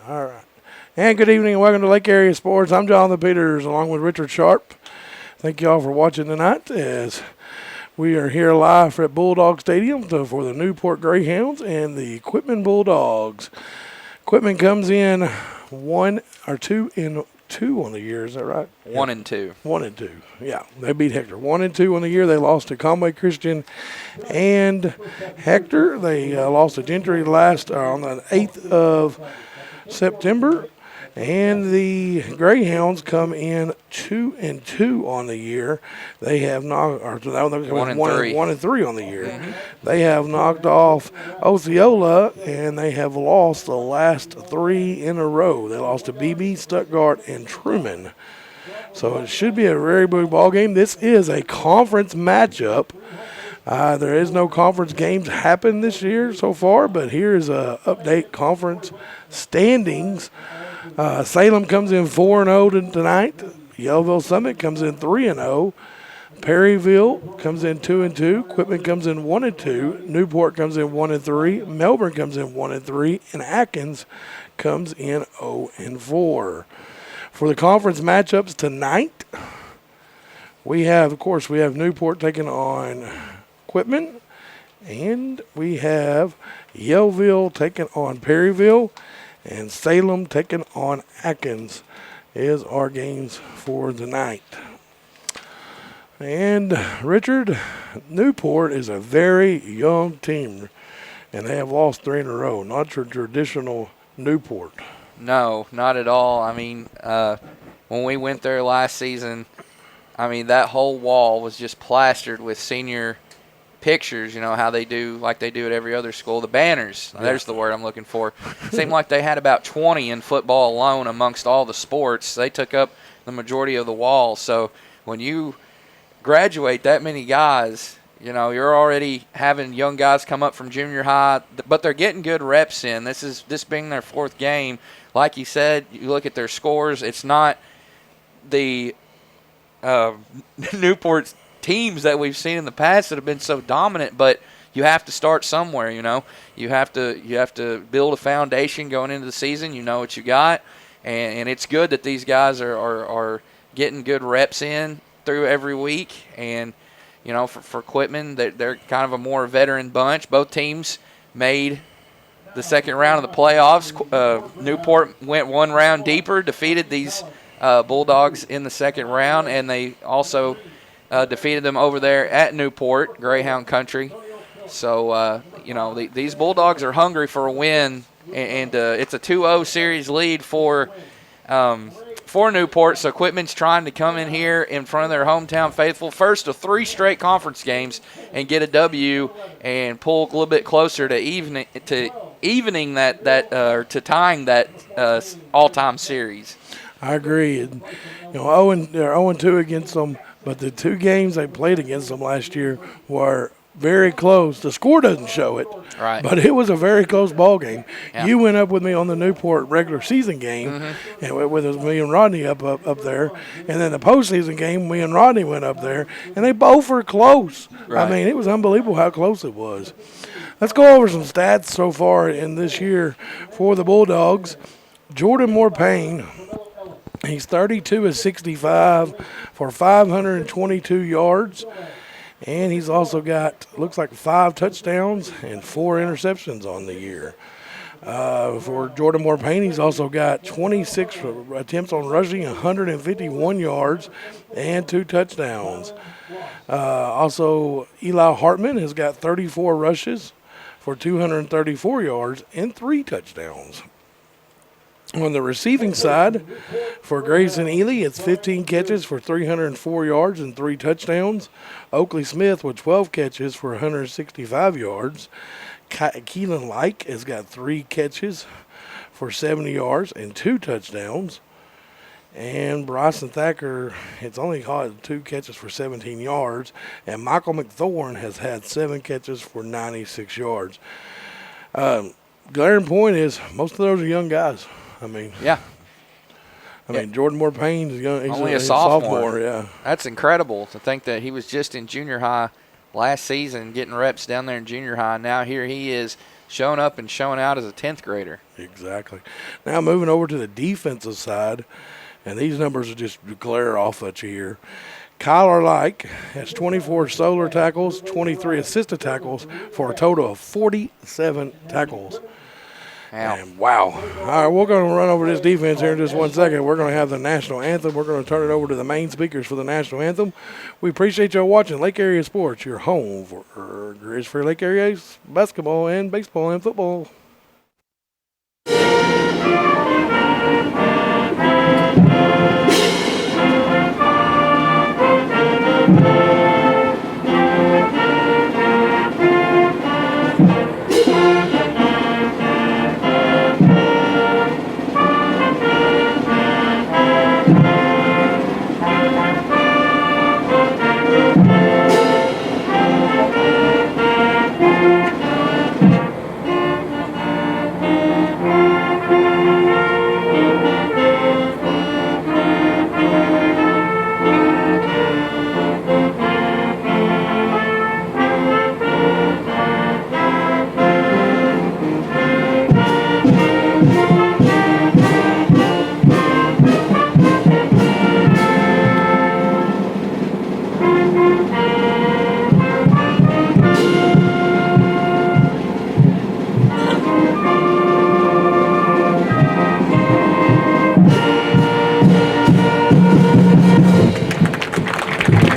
All right. And good evening and welcome to Lake Area Sports. I'm Jonathan Peters along with Richard Sharp. Thank you all for watching tonight as we are here live at Bulldog Stadium for the Newport Greyhounds and the Quitman Bulldogs. Quitman comes in 1-2 on the year, is that right? 1-2. 1-2. Yeah, they beat Hector. 1-2 on the year. They lost to Conway Christian and Hector. They lost to Gentry on the 8th of September. And the Greyhounds come in 2-2 on the year. They have knocked, or 1-3 on the year. Mm-hmm. They have knocked off Osceola, and they have lost the last 3 in a row. They lost to BB, Stuttgart, and Truman. So it should be a very big ball game. This is a conference matchup. There is no conference games happen this year so far, but here is a update conference standings. Salem comes in 4-0 tonight. Yellville Summit comes in 3-0. Perryville comes in 2-2. Quitman comes in 1-2. Newport comes in 1-3. Melbourne comes in 1-3, and Atkins comes in 0-4. For the conference matchups tonight, we have Newport taking on Quitman, and we have Yellville taking on Perryville, and Salem taking on Atkins is our games for tonight. And Richard, Newport is a very young team, and they have lost 3 in a row. Not your traditional Newport. No, not at all. I mean, when we went there last season, I mean, that whole wall was just plastered with senior pictures, how they do, like they do at every other school. The banners, there's the word I'm looking for. Seemed like they had about 20 in football alone amongst all the sports. They took up the majority of the wall. So when you graduate that many guys, you're already having young guys come up from junior high, but they're getting good reps in. This being their 4th game. Like you said, you look at their scores, it's not the Newport teams that we've seen in the past that have been so dominant, but you have to start somewhere. You have to build a foundation going into the season. You know what you got, and it's good that these guys are getting good reps in through every week. And for Quitman, they're kind of a more veteran bunch. Both teams made the second round of the playoffs. Newport went 1 round deeper, defeated these Bulldogs in the second round, and they also defeated them over there at Newport, Greyhound Country. So, these Bulldogs are hungry for a win, and it's a 2-0 series lead for Newport. So Quitman's trying to come in here in front of their hometown faithful, first of 3 straight conference games, and get a W and pull a little bit closer to evening that or to tying that all-time series. I agree. And, they're 0-2 against them. But the 2 games they played against them last year were very close. The score doesn't show it, right? But it was a very close ball game. Yeah. You went up with me on the Newport regular season game, and with me and Rodney up there. And then the postseason game, me and Rodney went up there, and they both were close. Right. I mean, it was unbelievable how close it was. Let's go over some stats so far in this year for the Bulldogs. Jordan Moore-Payne, he's 32 of 65 for 522 yards. And he's also got, looks like 5 touchdowns and 4 interceptions on the year. For Jordan Moore-Payne, he's also got 26 attempts on rushing, 151 yards, and 2 touchdowns. Also, Eli Hartman has got 34 rushes for 234 yards and 3 touchdowns. On the receiving side, for Grayson Ely, it's 15 catches for 304 yards and 3 touchdowns. Oakley Smith with 12 catches for 165 yards. Keelan Like has got 3 catches for 70 yards and 2 touchdowns. And Bryson Thacker, it's only caught 2 catches for 17 yards. And Michael McThorne has had 7 catches for 96 yards. Glaring point is most of those are young guys. Yeah. Jordan Moore-Payne is young. He's only a sophomore. Yeah. That's incredible to think that he was just in junior high last season, getting reps down there in junior high. Now here he is showing up and showing out as a 10th grader. Exactly. Now moving over to the defensive side, and these numbers are just glare off at you here. Kyler Like has 24 solo tackles, 23 assisted tackles for a total of 47 tackles. Wow. And wow. All right, we're going to run over this defense here in just 1 second. We're going to have the national anthem. We're going to turn it over to the main speakers for the national anthem. We appreciate y'all watching Lake Area Sports, your home for Grizz Lake Area basketball and baseball and football.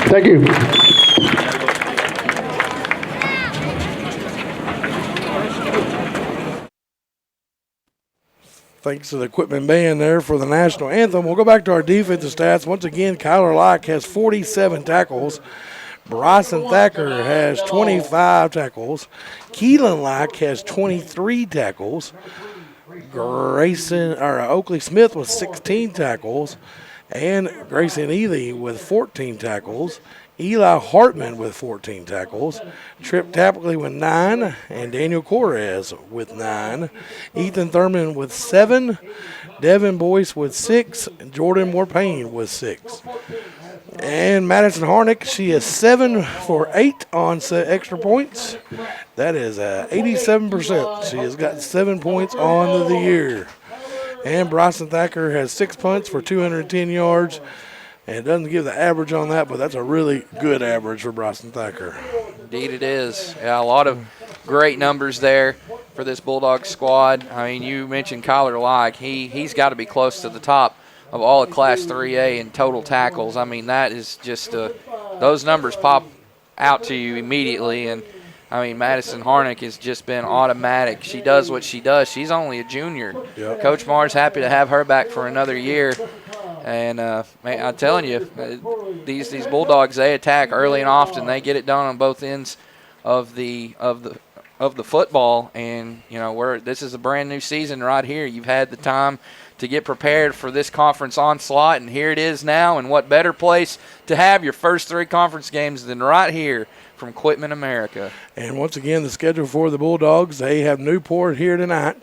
Thank you. Thanks to the Quitman band there for the national anthem. We'll go back to our defensive stats. Once again, Kyler Locke has 47 tackles. Bryson Thacker has 25 tackles. Keelan Locke has 23 tackles. Oakley Smith with 16 tackles. And Grayson Ely with 14 tackles. Eli Hartman with 14 tackles. Trip Tapley with 9. And Daniel Correz with 9. Ethan Thurman with 7. Devin Boyce with 6. And Jordan Morpayne with 6. And Madison Harnick, she is 7 for 8 on extra points. That is 87%. She has got 7 points on the year. And Bryson Thacker has 6 punts for 210 yards. And it doesn't give the average on that, but that's a really good average for Bryson Thacker. Indeed it is. Yeah, a lot of great numbers there for this Bulldogs squad. I mean, you mentioned Kyler Locke. He's got to be close to the top of all of Class 3A in total tackles. I mean, that is just those numbers pop out to you immediately. And, I mean, Madison Harnick has just been automatic. She does what she does. She's only a junior. Yep. Coach Marr's happy to have her back for another year. And man, I'm telling you, these Bulldogs, they attack early and often. They get it done on both ends of the football. And you know, this is a brand new season right here. You've had the time to get prepared for this conference onslaught, and here it is now. And what better place to have your first 3 conference games than right here from Quitman, America. And once again, the schedule for the Bulldogs, they have Newport here tonight.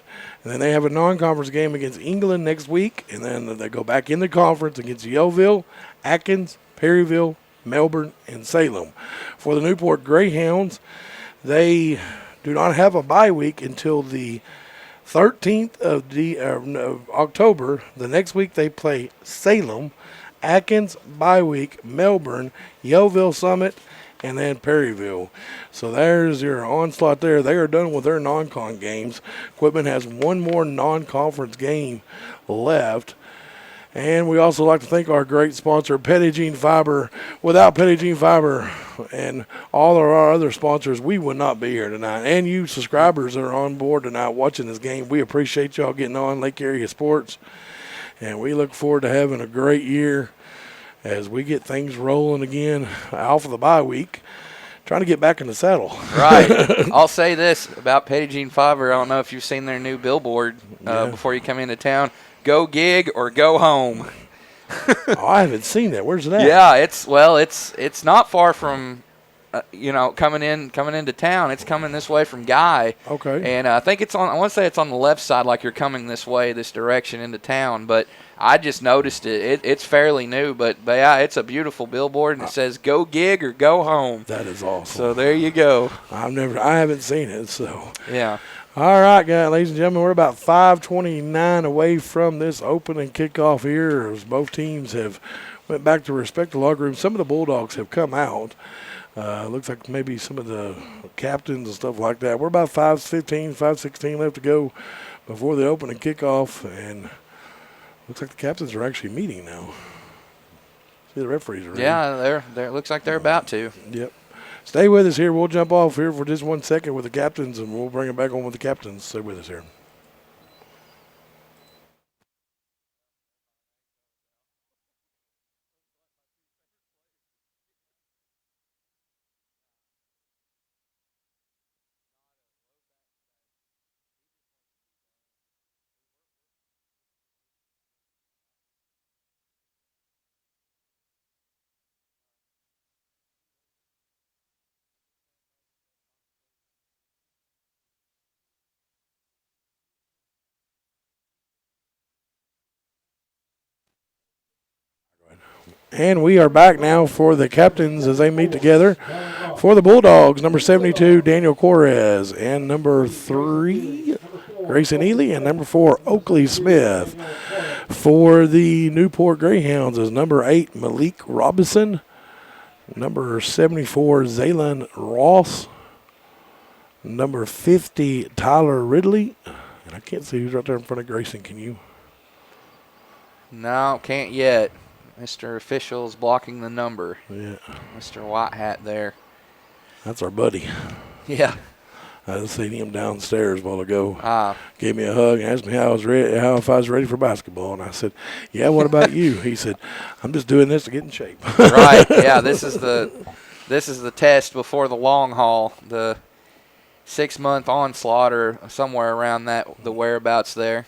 And then they have a non-conference game against England next week. And then they go back in the conference against Yellville, Atkins, Perryville, Melbourne, and Salem. For the Newport Greyhounds, they do not have a bye week until the 13th of October. The next week they play Salem, Atkins, bye week, Melbourne, Yellville Summit, and then Perryville. So there's your onslaught there. They are done with their non-con games. Quitman has one more non-conference game left. And we also like to thank our great sponsor, Pettigene Fiber. Without Pettigene Fiber and all of our other sponsors, we would not be here tonight. And you subscribers that are on board tonight watching this game, we appreciate y'all getting on Lake Area Sports. And we look forward to having a great year as we get things rolling again off of the bye week, trying to get back in the saddle. Right. I'll say this about Pettigene Fiber. I don't know if you've seen their new billboard before you come into town. Go gig or go home. Oh, I haven't seen that. Where's that? Yeah, it's not far from coming into town. It's coming this way from Guy. Okay. And I think I want to say it's on the left side, like you're coming this way, this direction into town. But I just noticed it. It's fairly new, but yeah, it's a beautiful billboard, and it says "Go gig or go home." That is awesome. So there you go. I haven't seen it. So yeah. All right, guys, ladies and gentlemen, we're about 5:29 away from this opening kickoff here, as both teams have went back to respective locker rooms. Some of the Bulldogs have come out. Looks like maybe some of the captains and stuff like that. We're about 5:15, 5:16 left to go before the opening kickoff, and looks like the captains are actually meeting now. See, the referees are Yeah, they're looks like they're about to. Yep. Stay with us here. We'll jump off here for just 1 second with the captains, and we'll bring it back on with the captains. Stay with us here. And we are back now for the captains as they meet together. For the Bulldogs, number 72, Daniel Correz, and number 3, Grayson Ely, and number 4, Oakley Smith. For the Newport Greyhounds is number 8, Malik Robinson, number 74, Zaylon Ross, number 50, Tyler Ridley. And I can't see who's right there in front of Grayson. Can you? No, can't yet. Mr. Official's blocking the number. Yeah. Mr. White Hat there. That's our buddy. Yeah. I just seen him downstairs a while ago. Ah. Gave me a hug and asked me how if I was ready for basketball. And I said, yeah, what about you? He said, I'm just doing this to get in shape. Right. Yeah, this is the test before the long haul, the 6-month onslaught or somewhere around the whereabouts there.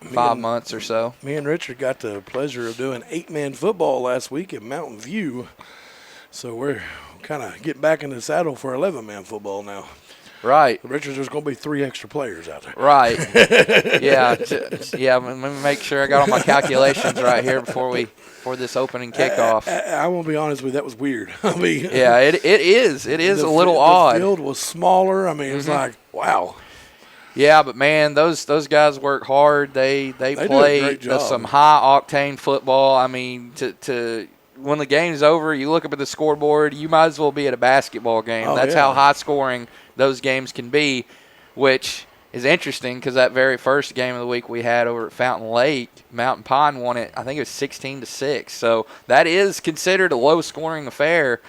5 months or so. Me and Richard got the pleasure of doing 8-man football last week at Mountain View. So we're kind of getting back in the saddle for 11-man football now. Right. Richard, there's going to be 3 extra players out there. Right. Yeah. Yeah. Let me make sure I got all my calculations right here before this opening kickoff. I won't be honest with you, that was weird. I mean, yeah, it is. It is a little odd. The field was smaller. I mean, it was like, wow. Yeah, but man, those guys work hard. They play some high octane football. I mean, to when the game's over, you look up at the scoreboard, you might as well be at a basketball game. That's how high scoring those games can be, which is interesting because that very first game of the week we had over at Fountain Lake, Mountain Pine won it. I think it was 16-6. So that is considered a low scoring affair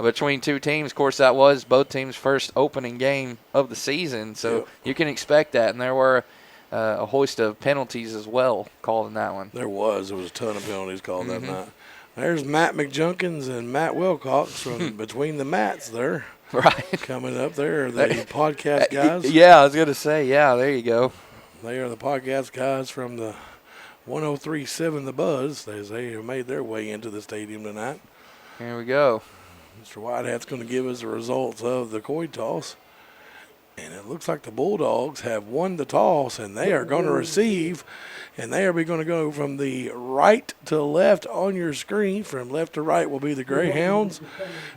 between two teams. Of course, that was both teams' first opening game of the season, so you can expect that. And there were a host of penalties as well called in that one. There was a ton of penalties called that night. There's Matt McJunkins and Matt Wilcox from Between the Mats there. Right. Coming up there, the podcast guys. Yeah, I was going to say, there you go. They are the podcast guys from the 103.7 The Buzz, as they have made their way into the stadium tonight. Here we go. Mr. Whitehat's going to give us the results of the coin toss. And it looks like the Bulldogs have won the toss, and they are going to receive. And they are going to go from the right to left on your screen. From left to right will be the Greyhounds.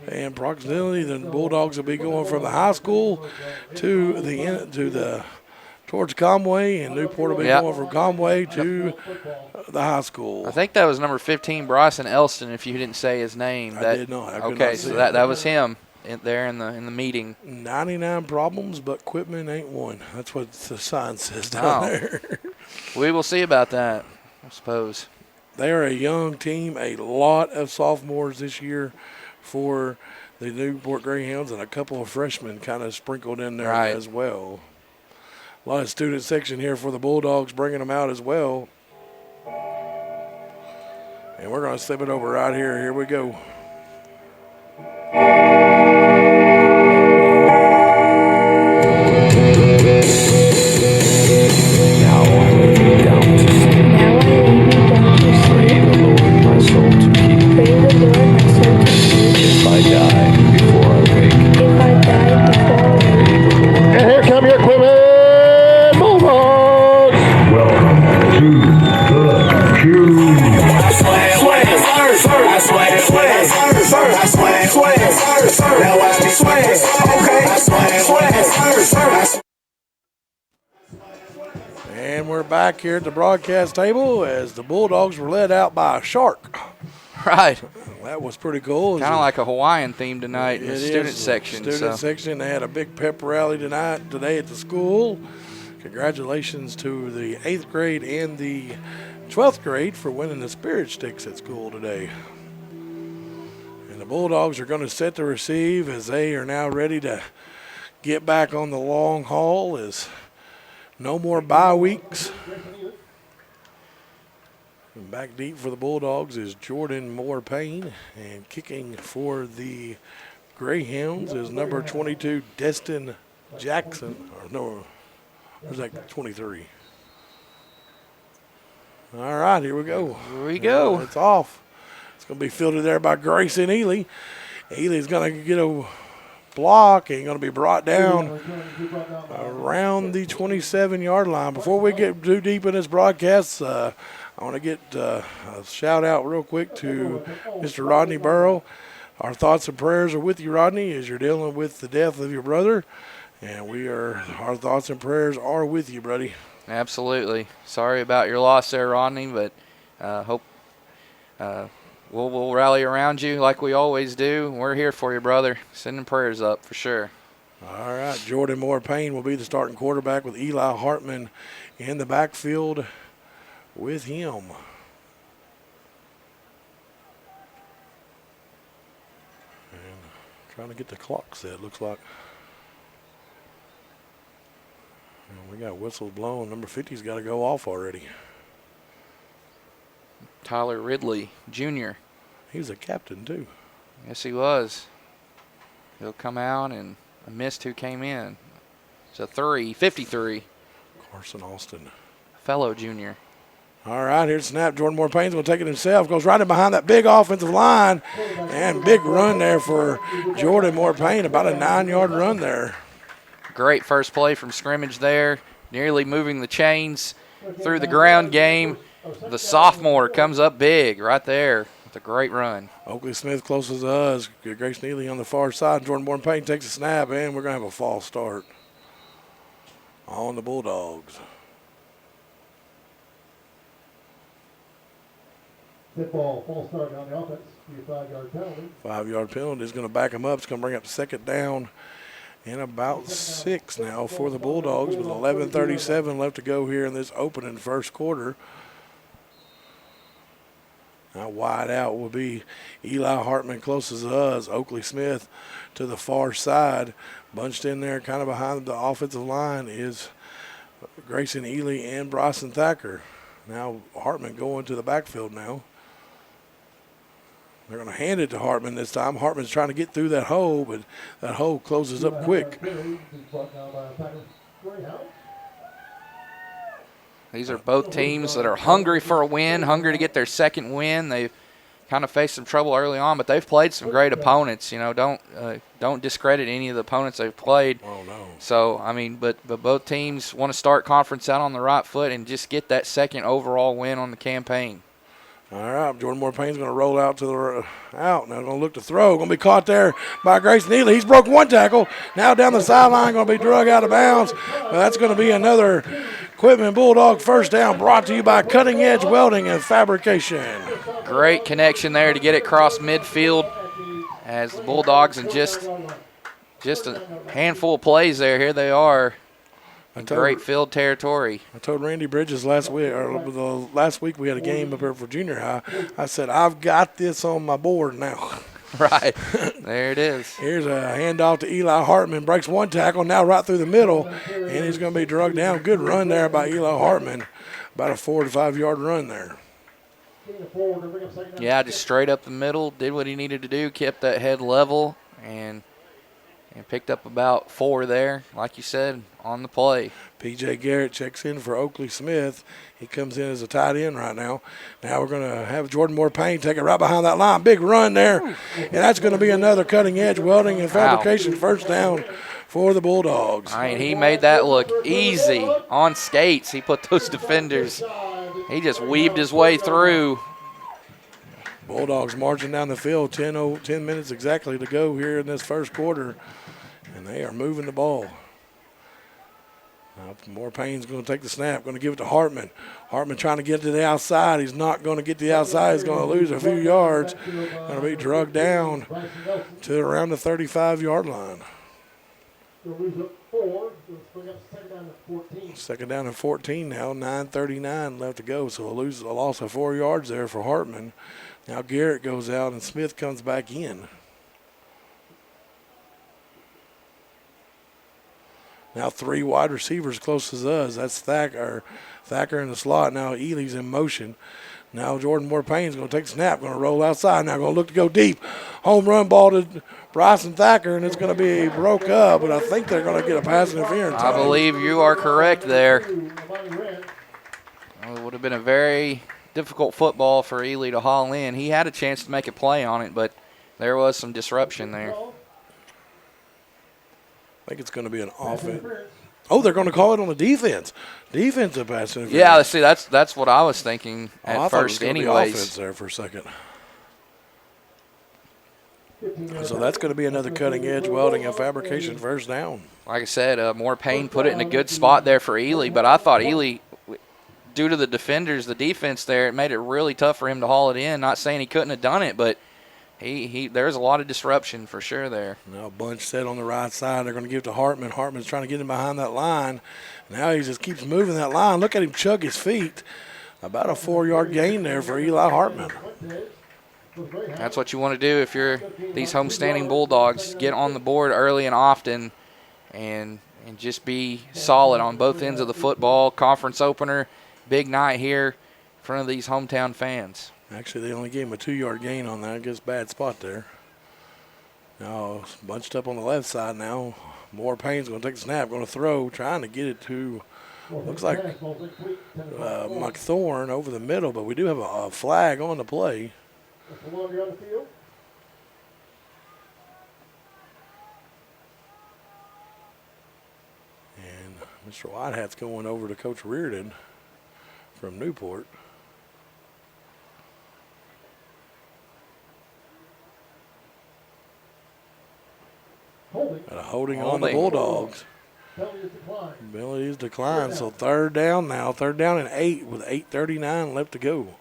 And proximity, the Bulldogs will be going from the high school towards Conway, and Newport will be going from Conway to the high school. I think that was number 15, Bryson Elston, if you didn't say his name. I did not. So that was him there in the meeting. 99 problems, but Quitman ain't one. That's what the sign says down there. We will see about that, I suppose. They are a young team, a lot of sophomores this year for the Newport Greyhounds, and a couple of freshmen kind of sprinkled in there as well. A lot of student section here for the Bulldogs, bringing them out as well. And we're going to step it over right here. Here we go. Now I lay me down to sleep. Pray the Lord my soul to keep. If I die before I wake. Pray the Lord. And here come your Quitman Bulldogs. Welcome to the Q. And we're back here at the broadcast table as the Bulldogs were led out by a shark. Right. That was pretty cool. Kind of like a Hawaiian theme tonight in the It student is. section. Student section. They had a big pep rally today at the school. Congratulations to the 8th grade and the 12th grade for winning the Spirit Sticks at school today. And the Bulldogs are going to set to receive as they are now ready to get back on the long haul. As no more bye weeks. And back deep for the Bulldogs is Jordan Moore Payne, and kicking for the Greyhounds is number 22 Destin Jackson. Or no, where's that 23? All right, here we go. Here we go. It's off. It's going to be fielded there by Grayson Ely. Ely's going to get a block and going to be brought down around the 27-yard line. Before we get too deep in this broadcast, I want to get a shout out real quick to Mr. Rodney Burrow. Our thoughts and prayers are with you, Rodney, as you're dealing with the death of your brother. And our thoughts and prayers are with you, buddy. Absolutely. Sorry about your loss there, Rodney, but hope we'll rally around you like we always do. We're here for you, brother. Sending prayers up for sure. All right, Jordan Moore Payne will be the starting quarterback with Eli Hartman in the backfield with him. And trying to get the clock set, looks like. And we got whistles blowing. Number 50's got to go off already. Tyler Ridley, Jr. He was a captain, too. Yes, he was. He'll come out, and I missed who came in. It's a 53. Carson Austin. Fellow junior. All right, here's snap. Jordan Moore Payne's going to take it himself. Goes right in behind that big offensive line. And big run there for Jordan Moore Payne. About a 9-yard run there. Great first play from scrimmage there. Nearly moving the chains through the ground game. The sophomore comes up big right there with a great run. Oakley Smith closest to us. Grace Neely on the far side. Jordan Moore Payne takes a snap, and we're going to have a false start on the Bulldogs. Football, false start on the offense. Be a 5-yard penalty. 5-yard penalty is going to back them up. It's going to bring up second down and about 6 now for the Bulldogs with 11:37 left to go here in this opening first quarter. Now wide out will be Eli Hartman closest to us. Oakley Smith to the far side. Bunched in there kind of behind the offensive line is Grayson Ely and Bryson Thacker. Now Hartman going to the backfield now. They're going to hand it to Hartman this time. Hartman's trying to get through that hole, but that hole closes up quick. These are both teams that are hungry for a win, hungry to get their second win. They've kind of faced some trouble early on, but they've played some great opponents. You know, don't discredit any of the opponents they've played. Oh, no. So, I mean, but both teams want to start conference out on the right foot and just get that second overall win on the campaign. All right, Jordan Moore Payne's going to roll out to the out. Now going to look to throw. Going to be caught there by Grayson Neely. He's broke one tackle. Now down the sideline, going to be drug out of bounds. But that's going to be another Quitman Bulldog first down, brought to you by Cutting Edge Welding and Fabrication. Great connection there to get it across midfield as the Bulldogs in just a handful of plays there. Here they are. Great field territory. I told Randy Bridges last week we had a game up here for junior high. I said, I've got this on my board now. Right. There it is. Here's a handoff to Eli Hartman. Breaks one tackle, now right through the middle, and he's going to be drugged down. Good run there by Eli Hartman. About a 4 to 5 yard run there. Yeah, just straight up the middle. Did what he needed to do. Kept that head level and picked up about 4 there, like you said, on the play. P.J. Garrett checks in for Oakley Smith. He comes in as a tight end right now. Now we're going to have Jordan Moore Payne take it right behind that line. Big run there. And that's going to be another Cutting Edge Welding and Fabrication first down for the Bulldogs. I mean, he made that look easy on skates. He put those defenders, he just weaved his way through. Bulldogs marching down the field, 10 minutes exactly to go here in this first quarter, and they are moving the ball. More Payne's going to take the snap, going to give it to Hartman. Hartman trying to get to the outside. He's not going to get to the outside. He's going to lose a few yards. Going to be drugged down to around the 35-yard line. They'll lose up 4. They'll bring up second down at 14. Second down and 14 now. 9:39 left to go. So a loss of 4 yards there for Hartman. Now Garrett goes out and Smith comes back in. Now 3 wide receivers close as us. That's Thacker in the slot. Now Ely's in motion. Now Jordan Moore Payne's going to take the snap, going to roll outside. Now going to look to go deep. Home run ball to Bryson Thacker, and it's going to be broke up, but I think they're going to get a pass interference. I believe you are correct there. It would have been a very difficult football for Ely to haul in. He had a chance to make a play on it, but there was some disruption there. I think it's going to be an offense. Oh, they're going to call it on the defense. Defensive pass interference. Yeah, see, that's what I was thinking at I thought first it was anyways. Offense there for a second. So that's going to be another cutting-edge welding and fabrication first down. Like I said, Moore Payne put it in a good spot there for Ely, but I thought Ely, due to the defenders, the defense there, it made it really tough for him to haul it in. Not saying he couldn't have done it, but there's a lot of disruption for sure there. Now a bunch set on the right side. They're going to give it to Hartman. Hartman's trying to get him behind that line. Now he just keeps moving that line. Look at him chug his feet. About a 4-yard gain there for Eli Hartman. That's what you want to do if you're these homestanding Bulldogs. Get on the board early and often and just be solid on both ends of the football. Conference opener, big night here in front of these hometown fans. Actually, they only gave him a 2-yard gain on that. I guess bad spot there. Now, bunched up on the left side now. Moore Payne's going to take the snap, going to throw, trying to get it to, looks like McThorne over the middle, but we do have a flag on the play. And Mr. Whitehat's going over to Coach Reardon from Newport. And a holding on the Bulldogs. Penalties declined. So third down now. Third down and 8 with 8:39 left to go.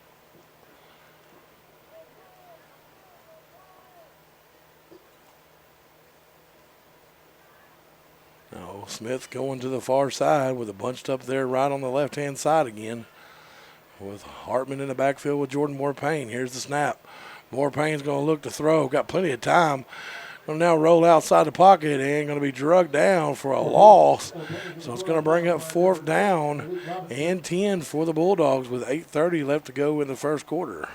Now Smith going to the far side with a bunched up there right on the left-hand side again. With Hartman in the backfield with Jordan Moore Payne. Here's the snap. Moore Payne's going to look to throw. Got plenty of time. Going to now roll outside the pocket and going to be drugged down for a loss. So it's going to bring up 4th down and 10 for the Bulldogs with 8:30 left to go in the first quarter.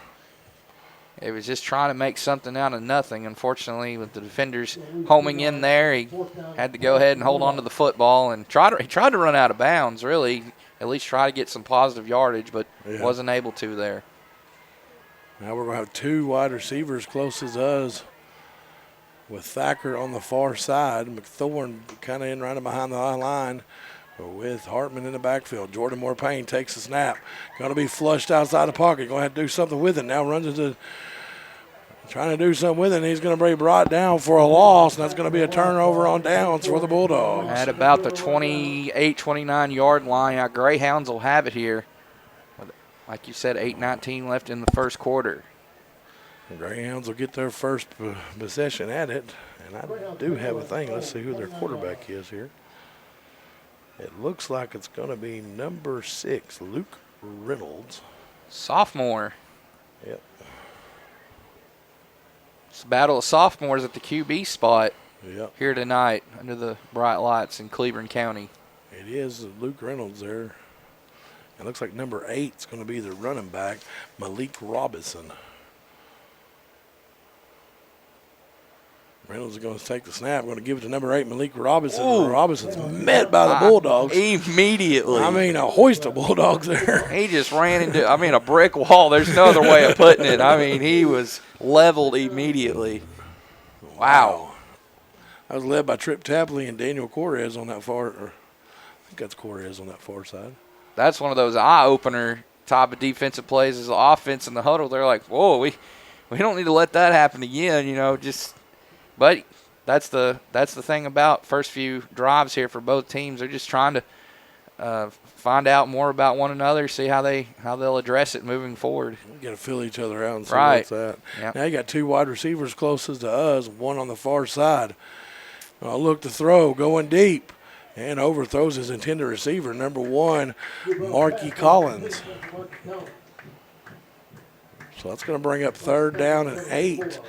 It was just trying to make something out of nothing. Unfortunately, with the defenders homing in there, he had to go ahead and hold on to the football and he tried to run out of bounds, really, at least try to get some positive yardage, but wasn't able to there. Now we're going to have 2 wide receivers close as us, with Thacker on the far side, McThorne kind of in right behind the line, with Hartman in the backfield. Jordan Moore Payne takes the snap. Going to be flushed outside the pocket. Going to have to do something with it. Now runs into, trying to do something with it, and he's going to be brought down for a loss, and that's going to be a turnover on downs for the Bulldogs. At about the 28, 29-yard line, our Greyhounds will have it here. Like you said, 8:19 left in the first quarter. The Greyhounds will get their first possession at it, and I do have a thing. Let's see who their quarterback is here. It looks like it's going to be number 6, Luke Reynolds. Sophomore. Yep. It's a battle of sophomores at the QB spot here tonight under the bright lights in Cleveland County. It is Luke Reynolds there. It looks like number 8 is going to be the running back, Malik Robinson. Reynolds is going to take the snap. Going to give it to number 8, Malik Robinson. Ooh. Robinson's met by the Bulldogs. Immediately. I mean, a hoist of Bulldogs there. He just ran into, a brick wall. There's no other way of putting it. He was leveled immediately. Wow. I was led by Trip Tapley and Daniel Correz on that far. I think that's Correz on that far side. That's one of those eye-opener type of defensive plays as the offense in the huddle. They're like, whoa, we don't need to let that happen again, But that's the thing about first few drives here for both teams. They're just trying to find out more about one another, see how they'll address it moving forward. We got to fill each other out and see Right. what's at. Yep. Now you got 2 wide receivers closest to us, one on the far side. Look to throw, going deep, and overthrows his intended receiver, number 1, Marky Collins. So that's going to bring up 3rd down and 8.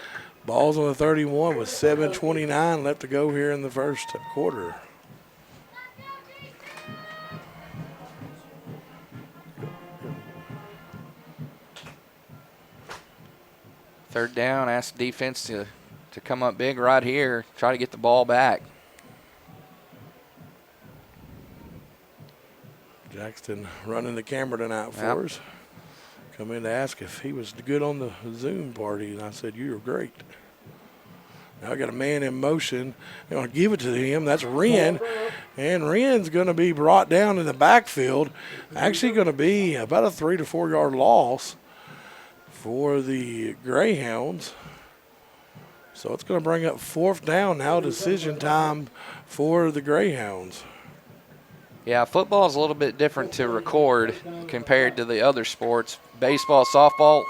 Ball's on the 31 with 7:29 left to go here in the first quarter. Third down, ask defense to come up big right here, try to get the ball back. Jackson running the camera tonight for Yep. us. Come in to ask if he was good on the Zoom party, and I said, "You were great." Now I got a man in motion. They're going to give it to him. That's Wren. And Wren's going to be brought down in the backfield. Actually going to be about a 3 to 4 yard loss for the Greyhounds. So it's going to bring up 4th down now, decision time for the Greyhounds. Yeah, football is a little bit different to record compared to the other sports. Baseball, softball,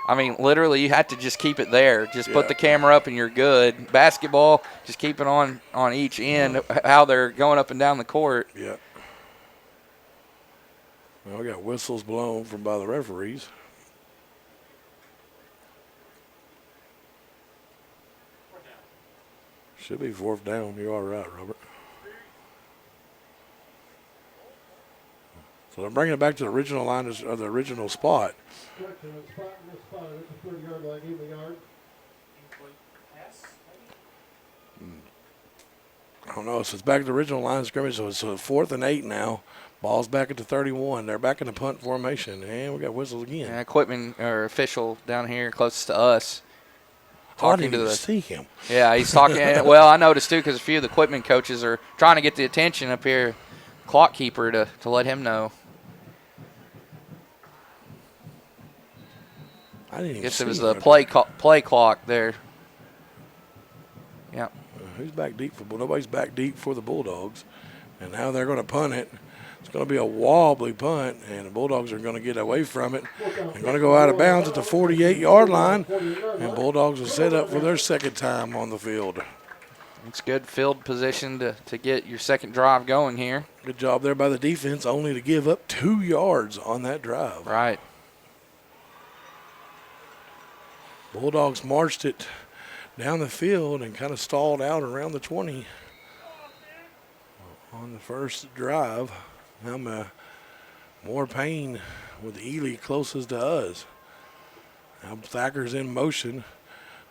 I mean, literally you have to just keep it there. Just put the camera up and you're good. Basketball, just keep it on each end, how they're going up and down the court. Yeah. Well, we got whistles blown from by the referees. Should be 4th down. You're all right, Robert. So they're bringing it back to the original line, or the original spot. Correction, it's spot in this spot. It's a 30-yard line, even yard. I don't know. So it's back to the original line of scrimmage. So it's 4th and 8 now. Ball's back at the 31. They're back in the punt formation. And we got whistles again. Yeah, Quitman, or official down here closest to us. I didn't even see him. Yeah, he's talking. Well, I noticed too because a few of the Quitman coaches are trying to get the attention up here, clock keeper, to let him know. I didn't even Guess see it was him. the play clock there. Yeah. Who's back deep for? Nobody's back deep for the Bulldogs. And now they're going to punt it. It's going to be a wobbly punt, and the Bulldogs are going to get away from it. They're going to go out of bounds at the 48-yard line, and Bulldogs will set up for their 2nd time on the field. It's good field position to get your second drive going here. Good job there by the defense, only to give up 2 yards on that drive. Right. Bulldogs marched it down the field and kind of stalled out around the 20 on the first drive. Now more pain with Ely closest to us. Now Thacker's in motion.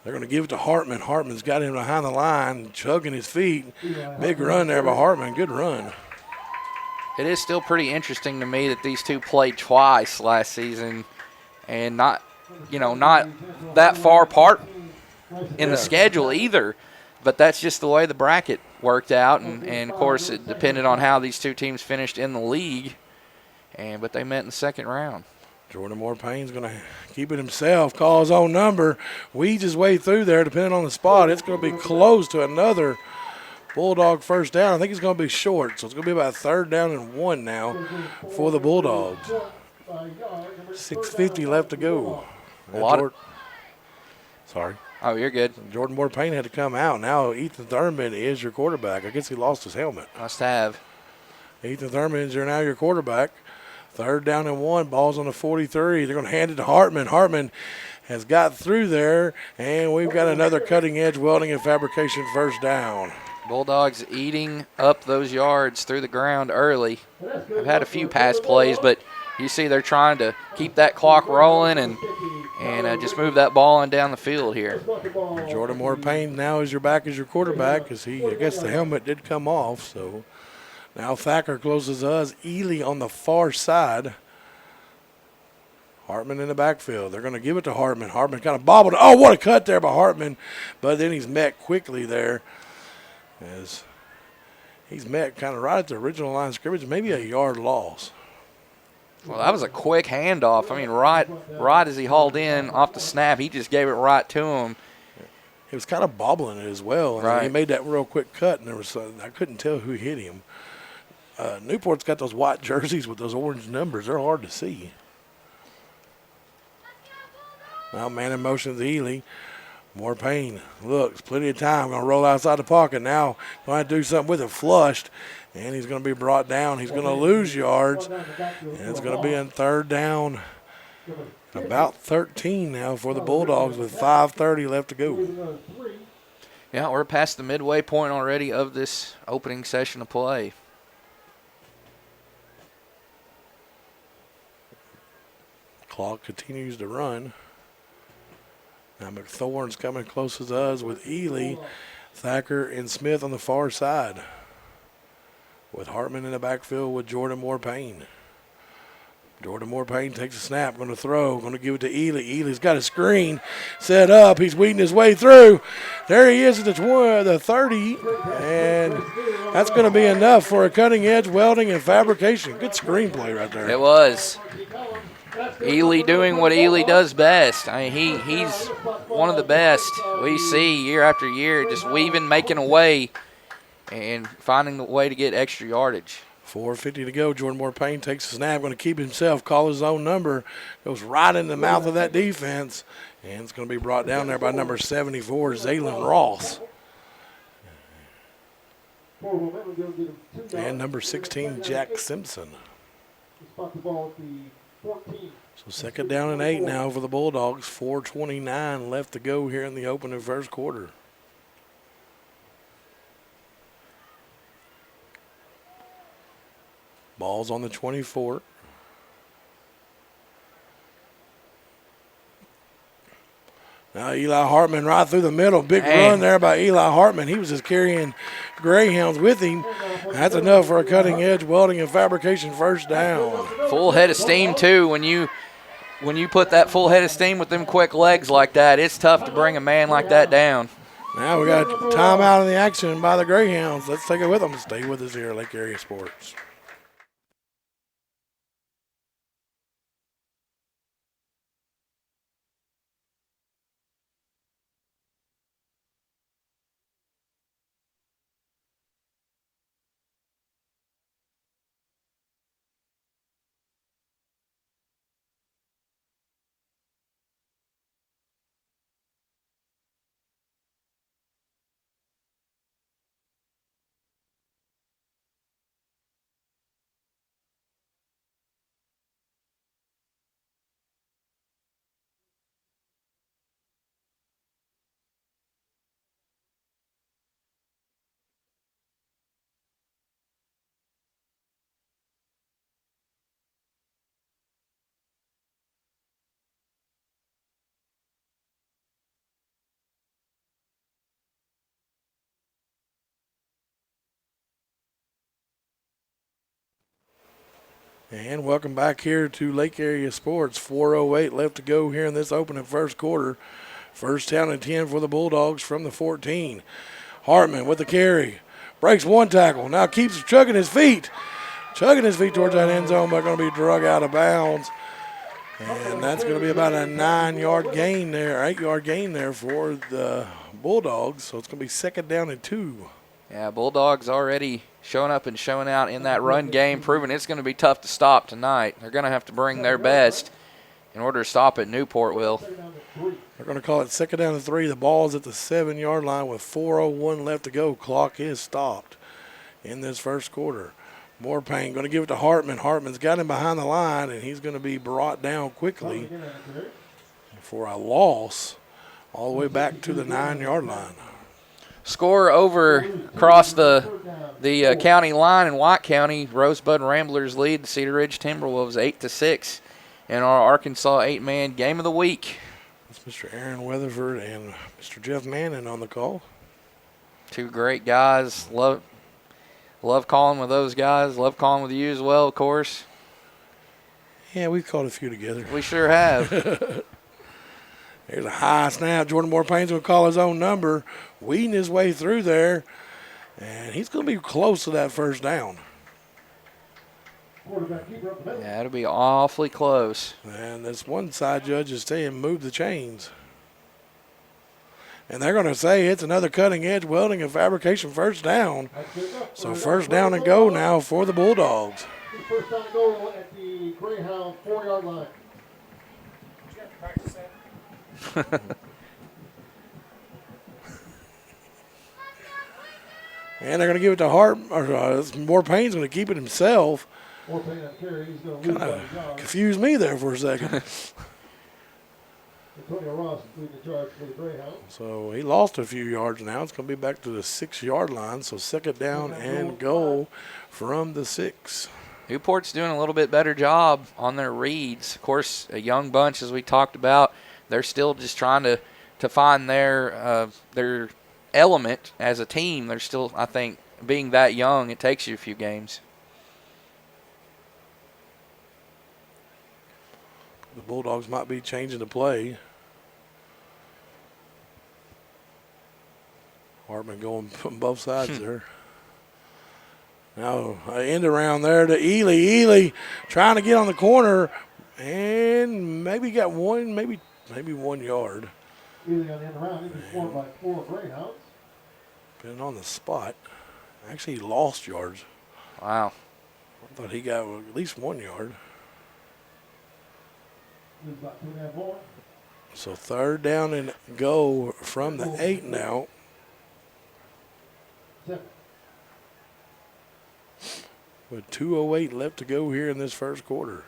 They're going to give it to Hartman. Hartman's got him behind the line, chugging his feet. Big run there by Hartman. Good run. It is still pretty interesting to me that these two played twice last season and not that far apart in the schedule either. But that's just the way the bracket worked out, and of course it depended on how these two teams finished in the league. But they met in the 2nd round. Jordan Moore Payne's going to keep it himself, call his own number, weeds his way through there, depending on the spot. It's going to be close to another Bulldog 1st down. I think it's going to be short, so it's going to be about 3rd down and 1 now for the Bulldogs. 6:50 left to go. Sorry. Oh, you're good. Jordan Moore Payne had to come out. Now Ethan Thurman is your quarterback. I guess he lost his helmet. Must have. Ethan Thurman is now your quarterback. 3rd down and 1. Ball's on the 43. They're going to hand it to Hartman. Hartman has got through there, and we've got another cutting-edge welding and fabrication 1st down. Bulldogs eating up those yards through the ground early. I've had a few pass plays, but you see they're trying to keep that clock rolling and just move that ball on down the field here. Jordan Moore Payne now is your back as your quarterback because I guess the helmet did come off. So now Thacker closes us. Ely on the far side. Hartman in the backfield. They're going to give it to Hartman. Hartman kind of bobbled. Oh, what a cut there by Hartman. But then he's met quickly there as he's met kind of right at the original line of scrimmage, maybe a yard loss. Well, that was a quick handoff. I mean, right as he hauled in off the snap, he just gave it right to him. He was kind of bobbling it as well. And right. He made that real quick cut, and I couldn't tell who hit him. Newport's got those white jerseys with those orange numbers. They're hard to see. Now man in motion to Ely. More Payne. Looks, plenty of time. Going to roll outside the pocket. Now going to do something with it. Flushed. And he's going to be brought down. He's going to lose yards. And it's going to be in third down. About 13 now for the Bulldogs with 5:30 left to go. Yeah, we're past the midway point already of this opening session of play. Clock continues to run. Now McThorne's coming close as us with Ely, Thacker, and Smith on the far side. With Hartman in the backfield with Jordan Moore Payne. Jordan Moore Payne takes a snap, going to throw, going to give it to Ely. Ely's got a screen set up. He's weeding his way through. There he is at the 30, and that's going to be enough for a cutting edge welding and fabrication. Good screenplay right there. It was. Ely doing what Ely does best. I mean, he's one of the best we see year after year, just weaving, making a way, and finding the way to get extra yardage. 4:50 to go. Jordan Moore Payne takes a snap, going to keep himself, call his own number, goes right in the mouth of that defense, and it's going to be brought down there by number 74, Zaylen Ross. And number 16, Jack Simpson. So second down and 8 now for the Bulldogs. 4:29 left to go here in the opening first quarter. Ball's on the 24. Now Eli Hartman right through the middle. Big run there by Eli Hartman. He was just carrying Greyhounds with him. That's enough for a cutting edge welding and fabrication first down. Full head of steam too. When you put that full head of steam with them quick legs like that, it's tough to bring a man like that down. Now we got a timeout in the action by the Greyhounds. Let's take it with them. Stay with us here at Lake Area Sports. And welcome back here to Lake Area Sports. 4:08 left to go here in this opening first quarter. First down and 10 for the Bulldogs from the 14. Hartman with the carry. Breaks one tackle. Now keeps chugging his feet. Chugging his feet towards that end zone, but going to be drug out of bounds. And that's going to be about a 9-yard gain there, 8-yard gain there for the Bulldogs. So it's going to be second down and 2. Yeah, Bulldogs already showing up and showing out in that run game, proving it's going to be tough to stop tonight. They're going to have to bring their best in order to stop it. Newport will. They're going to call it second down and 3. The ball's at the 7-yard line with 4:01 left to go. Clock is stopped in this first quarter. Moore Payne going to give it to Hartman. Hartman's got him behind the line, and he's going to be brought down quickly for a loss all the way back to the 9-yard line. Score over across the county line in White County. Rosebud Ramblers lead the Cedar Ridge Timberwolves 8-6 in our Arkansas 8-man game of the week. That's Mr. Aaron Weatherford and Mr. Jeff Manning on the call. Two great guys. Love calling with those guys. Love calling with you as well, of course. Yeah, we've called a few together. We sure have. There's a high snap. Jordan Moore Payne's going to call his own number, weeding his way through there, and he's going to be close to that first down. Yeah, it'll be awfully close. And this one side judge is saying move the chains. And they're going to say it's another cutting-edge welding and fabrication first down. So first down and go now for the Bulldogs. First down and goal at the Greyhound 4-yard line. And they're going to give it to Hart. More Payne's going to keep it himself. More Payne on carry. He's going to lose Kind by of the yard. confused me there for a second. Antonio Ross is leading the charge for the Greyhounds. So he lost a few yards now. It's going to be back to the 6-yard line. So second down and goal from the 6. Newport's doing a little bit better job on their reads. Of course, a young bunch, as we talked about. They're still just trying to find their element as a team. They're still, I think, being that young, it takes you a few games. The Bulldogs might be changing the play. Hartman going from both sides there. Now, end around there to Ely. Ely trying to get on the corner and maybe got one, maybe 1 yard. Ely on the end around. He was scored by 4 Greyhounds. Been on the spot. Actually, he lost yards. Wow. I thought he got at least 1 yard. He was about 2.5 more. So third down and go from the 8 now. 7. With 2:08 left to go here in this first quarter.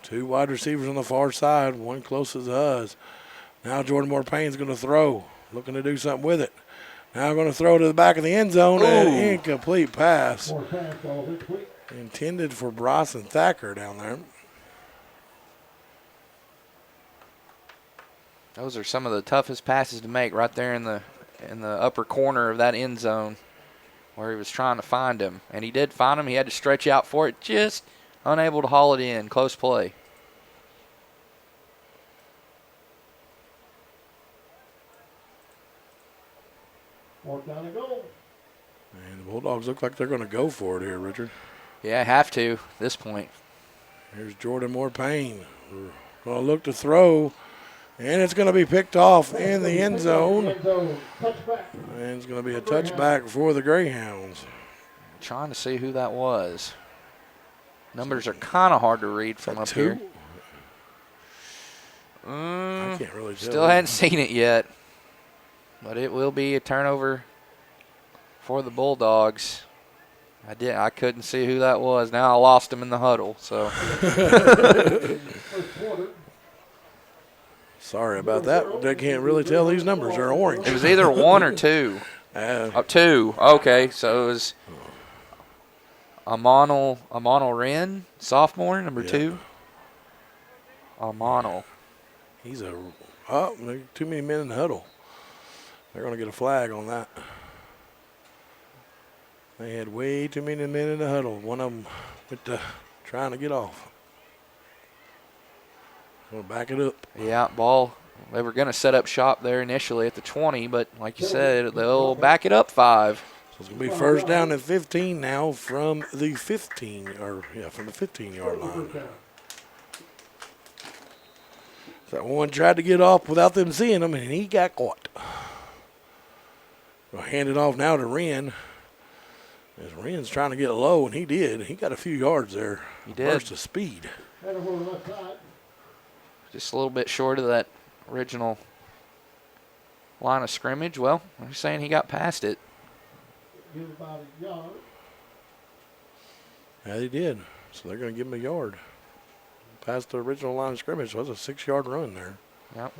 Two wide receivers on the far side, one closest to us. Now Jordan Moore Payne's going to throw, looking to do something with it. Now going to throw to the back of the end zone. An incomplete pass. More pass ball incomplete. Intended for Bryson Thacker down there. Those are some of the toughest passes to make right there in the upper corner of that end zone where he was trying to find him. And he did find him. He had to stretch out for it, just unable to haul it in. Close play. Fourth down and goal. And the Bulldogs look like they're going to go for it here, Richard. Yeah, have to at this point. Here's Jordan Moore Payne. Going to look to throw. And it's going to be picked off in the end zone. Touchback. And it's going to be a touchback for the Greyhounds. Trying to see who that was. Numbers are kind of hard to read from up here. I can't really tell. Still hadn't seen it yet. But it will be a turnover for the Bulldogs. I couldn't see who that was. Now I lost him in the huddle. So sorry about that. They can't really tell these numbers are orange. it was either 1 or 2. 2. Okay, so it was Amonal Wren, sophomore, number 2. Amonal. He's too many men in the huddle. They're going to get a flag on that. They had way too many men in the huddle. One of them went trying to get off. Going to back it up. Yeah, ball. They were going to set up shop there initially at the 20, but like you said, they'll back it up 5. So it's going to be first down and 15 now from the 15-yard line. That one tried to get off without them seeing him, and he got caught. We'll hand it off now to Wren. As Wren's trying to get low, and he did. He got a few yards there. He did. Burst of speed. Just a little bit short of that original line of scrimmage. Well, I'm saying he got past it. Yeah, they did. So they're going to give him a yard. Past the original line of scrimmage. So that's a 6-yard run there. Yep.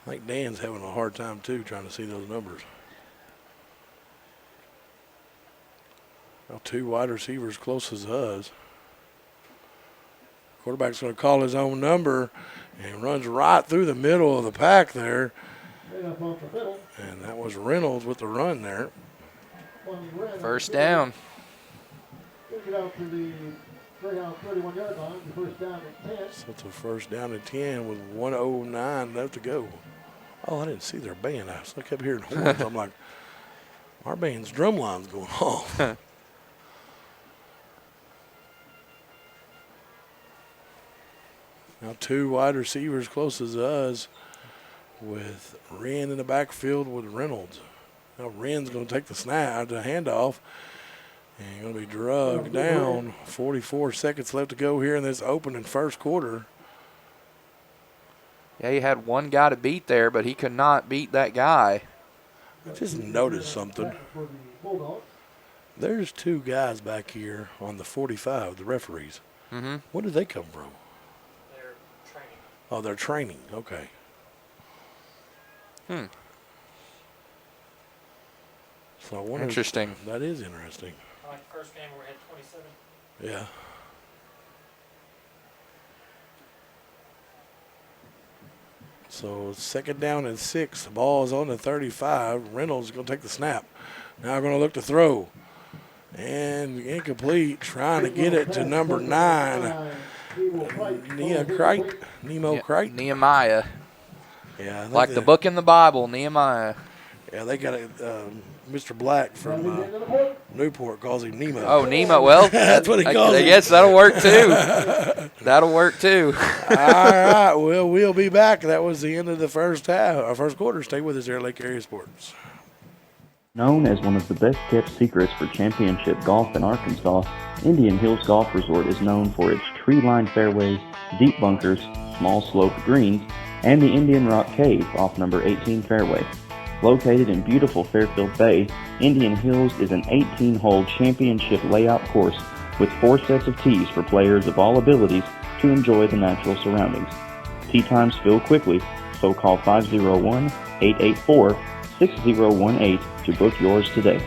I think Dan's having a hard time, too, trying to see those numbers. Now 2 wide receivers closest to us. Quarterback's going to call his own number and runs right through the middle of the pack there. And that was Reynolds with the run there. First down. Get out to the Greyhound 31-yard line. First down at 10. So it's a first down at 10 with 1:09 left to go. Oh, I didn't see their band. I kept hearing horns. I'm like, our band's drum line's going off. Now 2 wide receivers closest to us with Wren in the backfield with Reynolds. Now Wren's going to take the snap, the handoff, and going to be drugged down. 44 seconds left to go here in this opening first quarter. Yeah, he had one guy to beat there, but he could not beat that guy. I just noticed something. For the Bulldogs. There's 2 guys back here on the 45, the referees. Mm-hmm. Where did they come from? They're training. Oh, they're training. Okay. So I wonder. Interesting. That is interesting. Like the first game where we had 27. Yeah. So 2nd down and 6. The ball is on the 35. Reynolds is going to take the snap. Now going to look to throw. And incomplete. Trying to get it to number 9. Nemo Crite. Nehemiah. Yeah. I think Like the book in the Bible, Nehemiah. Yeah, they got Mr. Black from Newport calls him Nemo. Oh, Nemo. Well, That's what he calls I him. guess that'll work too. That'll work too. All right, well, we'll be back. That was the end of the first half, our first quarter. Stay with us here at Lake Area Sports. Known as one of the best-kept secrets for championship golf in Arkansas, Indian Hills Golf Resort is known for its tree-lined fairways, deep bunkers, small sloped greens, and the Indian Rock Cave off number 18 fairway. Located in beautiful Fairfield Bay, Indian Hills is an 18-hole championship layout course with 4 sets of tees for players of all abilities to enjoy the natural surroundings. Tee times fill quickly, so call 501-884-6018 to book yours today.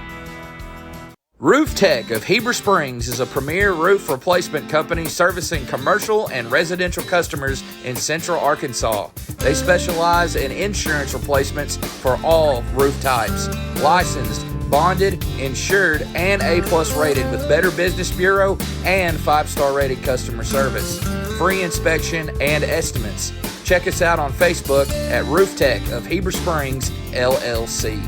Roof Tech of Heber Springs is a premier roof replacement company servicing commercial and residential customers in central Arkansas. They specialize in insurance replacements for all roof types. Licensed, bonded, insured, and A+ rated with Better Business Bureau and 5-star rated customer service. Free inspection and estimates. Check us out on Facebook at Roof Tech of Heber Springs, LLC.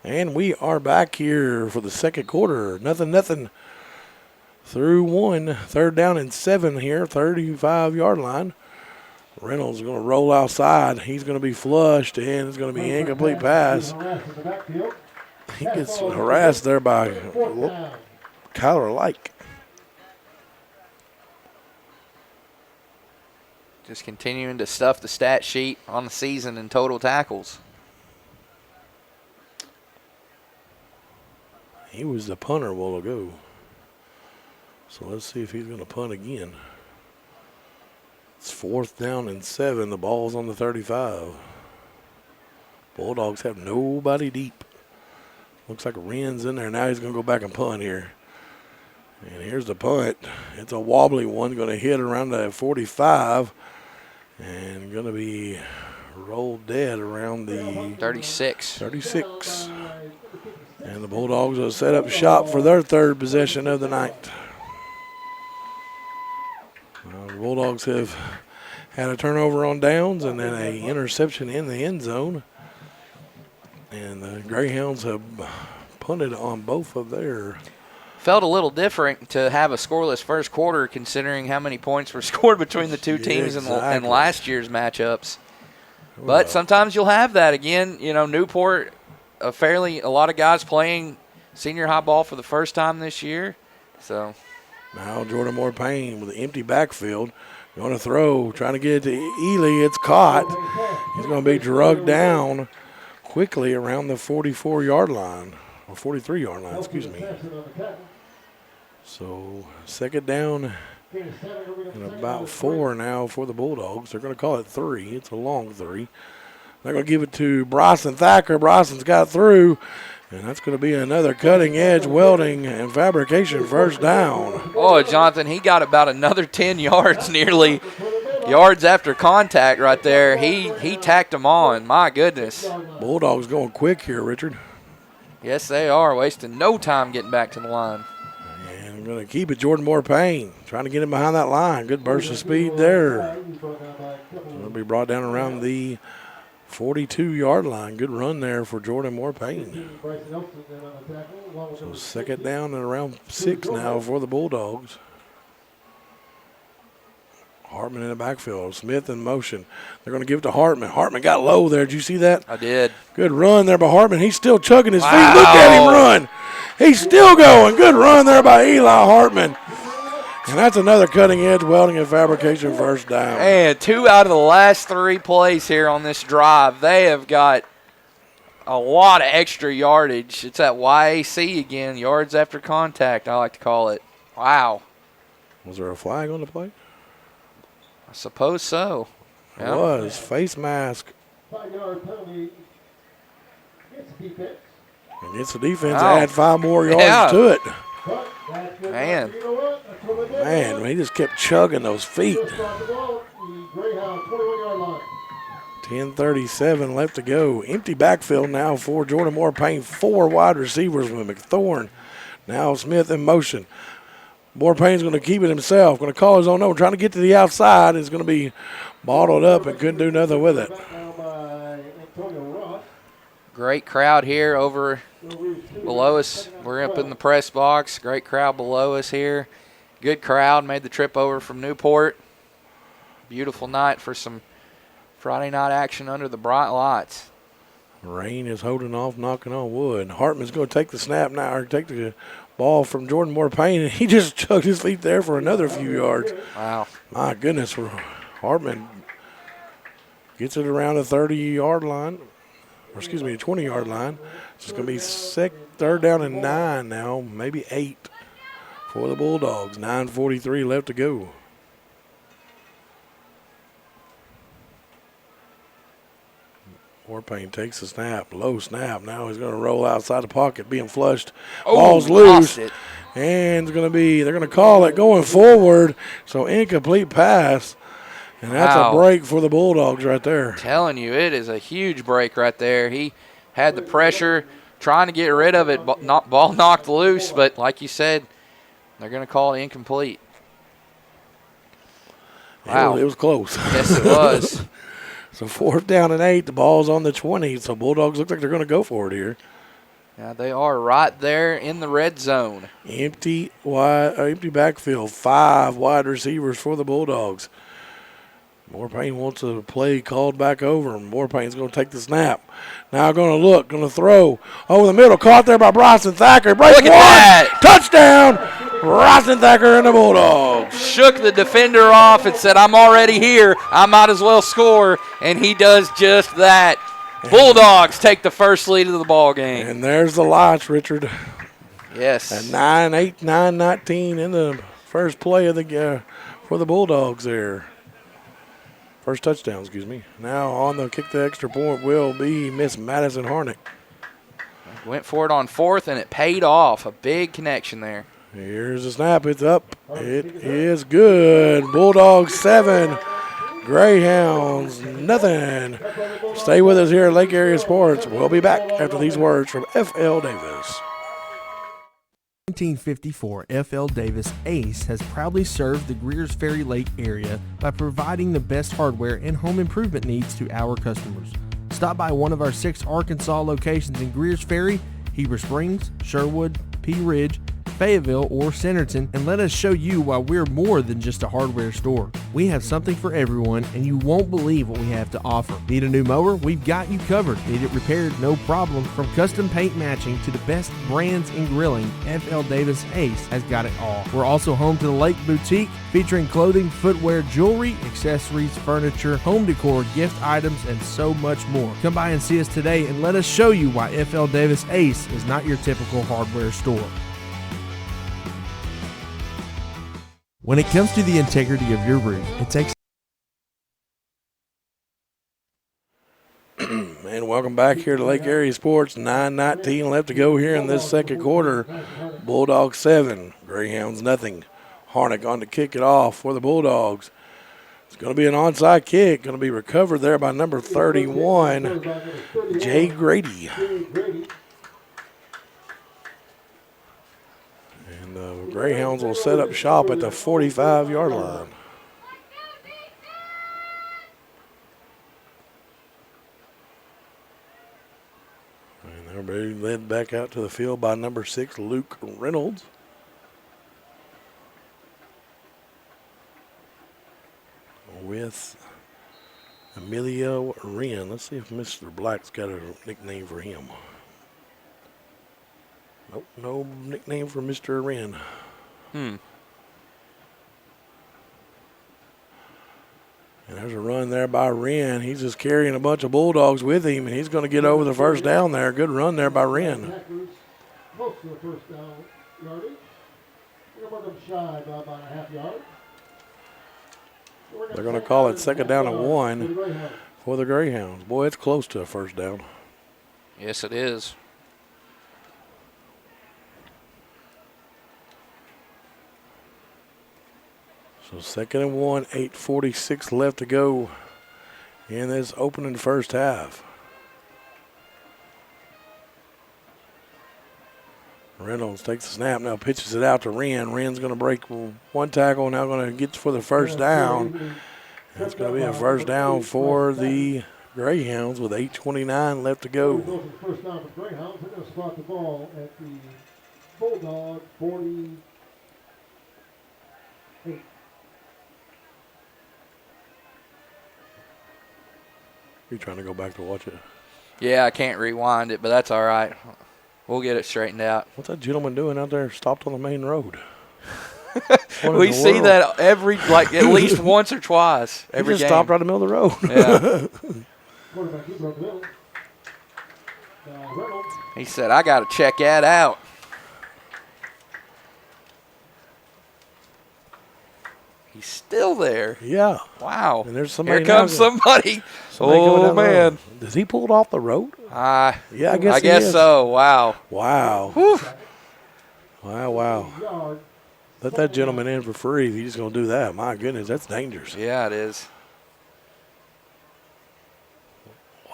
And we are back here for the second quarter. Nothing through 1. 3rd down and 7 here, 35-yard line. Reynolds is going to roll outside. He's going to be flushed, and it's going to be an incomplete pass. He gets harassed there by Kyler Like. Just continuing to stuff the stat sheet on the season in total tackles. He was the punter a while ago. So let's see if he's going to punt again. It's 4th down and 7. The ball's on the 35. Bulldogs have nobody deep. Looks like Wren's in there. Now he's going to go back and punt here. And here's the punt. It's a wobbly one. Going to hit around the 45. And going to be rolled dead around the 36. And the Bulldogs will set up shop for their 3rd possession of the night. The Bulldogs have had a turnover on downs and then an interception in the end zone. And the Greyhounds have punted on both of their. Felt a little different to have a scoreless first quarter considering how many points were scored between the two teams in last year's matchups. But sometimes you'll have that again. You know, Newport, a lot of guys playing senior high ball for the first time this year. So now Jordan Moore Payne with an empty backfield. Going to throw, trying to get it to Ely. It's caught. He's going to be drugged down quickly around the 44-yard line, or 43-yard line, excuse me. So 2nd down and about 4 now for the Bulldogs. They're going to call it 3. It's a long 3. They're going to give it to Bryson Thacker. Bryson's got through, and that's going to be another cutting-edge welding and fabrication first down. Oh, Jonathan, he got about another 10 yards nearly. Yards after contact right there. He tacked them on. My goodness. Bulldogs going quick here, Richard. Yes, they are. Wasting no time getting back to the line. And I'm going to keep it Jordan Moore Payne. Trying to get him behind that line. Good burst of speed there. Going to be brought down around the 42-yard line. Good run there for Jordan Moore Payne. Bryson Elson then on the tackle, along with So number second down and around 6 now for the Bulldogs. Hartman in the backfield. Smith in motion. They're going to give it to Hartman. Hartman got low there. Did you see that? I did. Good run there by Hartman. He's still chugging his feet. Look at him run. He's still going. Good run there by Eli Hartman. And that's another cutting-edge welding and fabrication first down. And 2 out of the last 3 plays here on this drive, they have got a lot of extra yardage. It's that YAC again, yards after contact, I like to call it. Wow. Was there a flag on the play? I suppose so. It was. Face mask. 5-yard penalty against the defense. Against the defense, Wow. add 5 more yards to it. But that's good. Man. You know what? Until the dead Man, he just kept chugging those feet. Just on the ball, the Greyhound 21-yard line. 10:37 left to go. Empty backfield now for Jordan Moore Payne. 4 wide receivers with McThorne. Now Smith in motion. Moore Payne's going to keep it himself. Going to call his own number. Trying to get to the outside. It's going to be bottled up and couldn't do nothing with it. Back down by Antonio Ross. Great crowd here over below us. We're up in the press box. Great crowd below us here. Good crowd. Made the trip over from Newport. Beautiful night for some Friday night action under the bright lights. Rain is holding off, knocking on wood. Hartman's going to take the snap now, or take the ball from Jordan Moore Payne, and he just chugged his feet there for another few yards. Wow. My goodness, Hartman gets it around the 30-yard line, or excuse me, the 20-yard line. It's going to be third down and 9 now, maybe 8 for the Bulldogs. 9:43 left to go. Moore Payne takes the snap, low snap. Now he's going to roll outside the pocket, being flushed. Ball's loose. It. And they're going to call it going forward. So incomplete pass. And that's a break for the Bulldogs right there. Telling you, it is a huge break right there. He had the pressure, trying to get rid of it. Ball knocked loose, but like you said, they're going to call it incomplete. Wow. It was close. Yes, it was. So 4th down and 8. The ball's on the 20. So Bulldogs look like they're going to go for it here. Now they are right there in the red zone. Empty backfield. 5 wide receivers for the Bulldogs. Moore Payne wants a play called back over him. Moore Payne's going to take the snap. Now going to throw over the middle. Caught there by Bryson Thacker. Break Look at that. Touchdown. Bryson Thacker and the Bulldogs. Shook the defender off and said, I'm already here. I might as well score. And he does just that. Bulldogs take the first lead of the ball game. And there's the lights, Richard. Yes. At 9-8, 9-19 in the first play of the for the Bulldogs there. First touchdown, excuse me. Now on the kick the extra point will be Miss Madison Harnick. Went for it on 4th, and it paid off. A big connection there. Here's the snap. It's up. It is good. Bulldogs 7. Greyhounds nothing. Stay with us here at Lake Area Sports. We'll be back after these words from F.L. Davis. 1954, F.L. Davis Ace has proudly served the Greers Ferry Lake area by providing the best hardware and home improvement needs to our customers. Stop by one of our 6 Arkansas locations in Greers Ferry, Heber Springs, Sherwood, Pea Ridge, Fayetteville, or Centerton, and let us show you why we're more than just a hardware store. We have something for everyone, and you won't believe what we have to offer. Need a new mower? We've got you covered. Need it repaired? No problem. From custom paint matching to the best brands in grilling, F.L. Davis Ace has got it all. We're also home to the Lake Boutique, featuring clothing, footwear, jewelry, accessories, furniture, home decor, gift items, and so much more. Come by and see us today and let us show you why F.L. Davis Ace is not your typical hardware store. When it comes to the integrity of your roof, it takes... And welcome back here to Lake Area Sports. 9:19 left to go here in this second quarter. Bulldogs 7, Greyhounds nothing. Harnick on to kick it off for the Bulldogs. It's going to be an onside kick. Going to be recovered there by number 31, Jay Grady. And the Greyhounds will set up shop at the 45-yard line. Everybody led back out to the field by number 6, Luke Reynolds. With Emilio Wren. Let's see if Mr. Black's got a nickname for him. Nope, no nickname for Mr. Wren. And there's a run there by Wren. He's just carrying a bunch of Bulldogs with him, and he's going to get over the first down there. Good run there by Wren. Close to the first down yardage. We're going to put them shy by about a half yard. They're going to call it 2nd down and 1 for the Greyhounds. Boy, it's close to a first down. Yes, it is. So 2nd and 1, 8:46 left to go in this opening first half. Reynolds takes the snap, now pitches it out to Wren. Wren's going to break one tackle, now going to get for the first down. That's going to be a first down for the Greyhounds with 8:29 left to go. First down for the Greyhounds. They're going to spot the ball at the Bulldog 48. You trying to go back to watch it? Yeah, I can't rewind it, but that's all right. We'll get it straightened out. What's that gentleman doing out there stopped on the main road? We see that at least once or twice every he just game. stopped right in the middle of the road. Yeah. Quarterback keeper up the middle. Reynolds. He said, I got to check that out. He's still there. Yeah. Wow. And there's somebody. Here comes somebody. Somebody coming Oh, down the man. road. Does he pull it off the road? Yeah, I guess I he guess is. so. Wow. Wow. Whew. Wow. Yard. Let that gentleman in for free if he's just going to do that. My goodness, that's dangerous. Yeah, it is.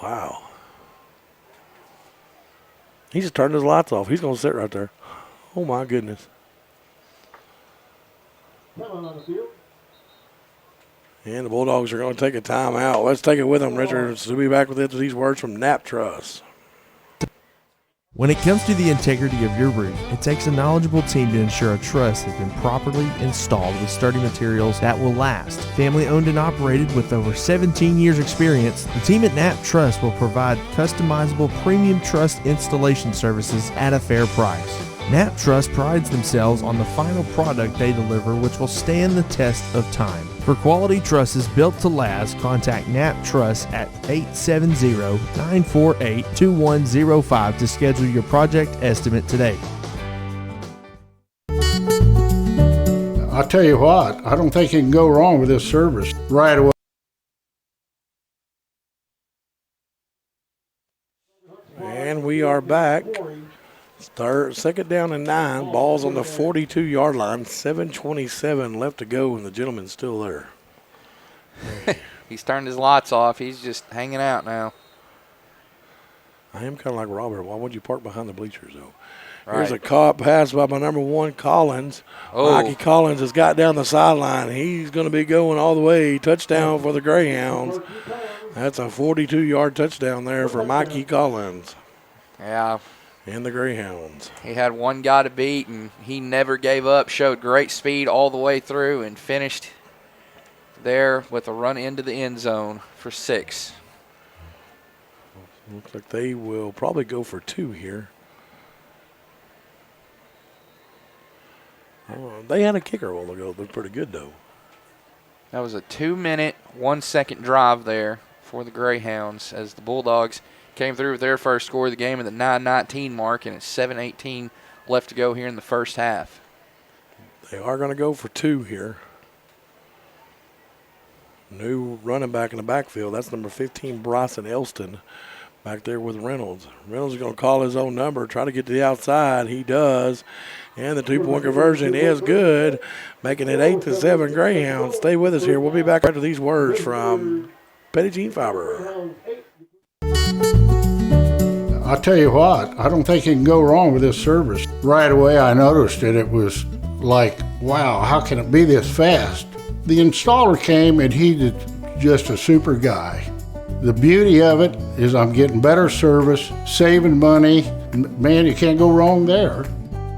Wow. He just turned his lights off. He's going to sit right there. Oh, my goodness. Coming on the field. And the Bulldogs are going to take a timeout. Let's take it with them, Richards. We'll be back with these words from Nap Trust. When it comes to the integrity of your roof, it takes a knowledgeable team to ensure a truss has been properly installed with sturdy materials that will last. Family owned and operated with over 17 years experience, the team at Nap Truss will provide customizable premium truss installation services at a fair price. Nap Truss prides themselves on the final product they deliver, which will stand the test of time. For quality trusses built to last, contact Nap Truss at 870-948-2105 to schedule your project estimate today. I tell you what, I don't think you can go wrong with this service right away. And we are back. 2nd down and 9. Ball's on the 42-yard line. 7:27 left to go, and the gentleman's still there. He's turned his lights off. He's just hanging out now. I am kind of like Robert. Why would you park behind the bleachers, though? Right. Here's a caught pass by my number 1, Collins. Oh. Mikey Collins has got down the sideline. He's going to be going all the way. Touchdown for the Greyhounds. That's a 42-yard touchdown there for Mikey Collins. Yeah. And the Greyhounds. He had one guy to beat, and he never gave up, showed great speed all the way through, and finished there with a run into the end zone for 6. Looks like they will probably go for 2 here. They had a kicker a while ago. They're pretty good, though. That was a 2-minute, 1-second drive there for the Greyhounds as the Bulldogs came through with their first score of the game at the 9:19 mark, and it's 7:18 left to go here in the first half. They are going to go for 2 here. New running back in the backfield. That's number 15, Bryson Elston, back there with Reynolds. Reynolds is going to call his own number, try to get to the outside. He does. And the 2-point conversion is good, making it 8-7 Greyhounds. Stay with us here. We'll be back after these words from Petty Jean Fiber. I tell you what, I don't think you can go wrong with this service. Right away I noticed it. It was like, wow, how can it be this fast? The installer came and he's just a super guy. The beauty of it is I'm getting better service, saving money. Man, you can't go wrong there.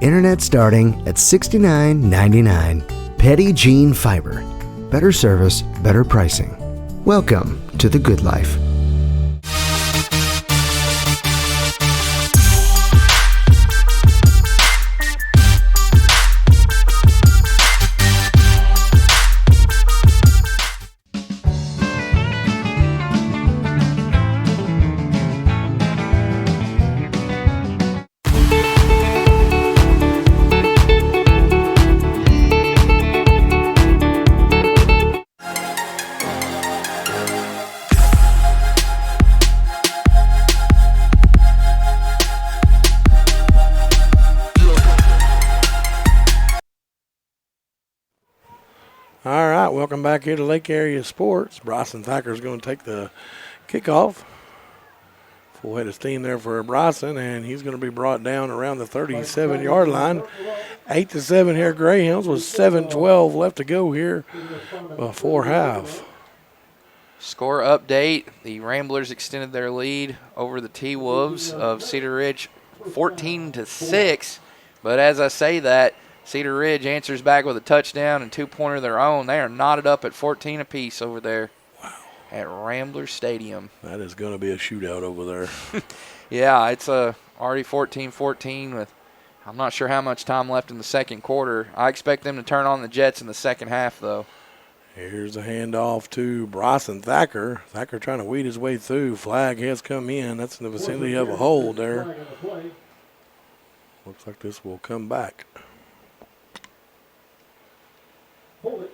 Internet starting at $69.99. Petty Gene Fiber. Better service, better pricing. Welcome to the good life. All right, welcome back here to Lake Area Sports. Bryson Thacker is going to take the kickoff. Full head of steam there for Bryson, and he's going to be brought down around the 37-yard line. 8-7 here, Greyhounds, with 7:12 left to go here before half. Score update. The Ramblers extended their lead over the T-Wolves of Cedar Ridge 14-6. But as I say that, Cedar Ridge answers back with a touchdown and two-pointer of their own. They are knotted up at 14 apiece over there at Rambler Stadium. That is going to be a shootout over there. Yeah, it's already 14-14 with I'm not sure how much time left in the second quarter. I expect them to turn on the Jets in the second half, though. Here's a handoff to Bryson Thacker. Thacker trying to weed his way through. Flag has come in. That's in the vicinity of a hold there. Looks like this will come back. Hold it.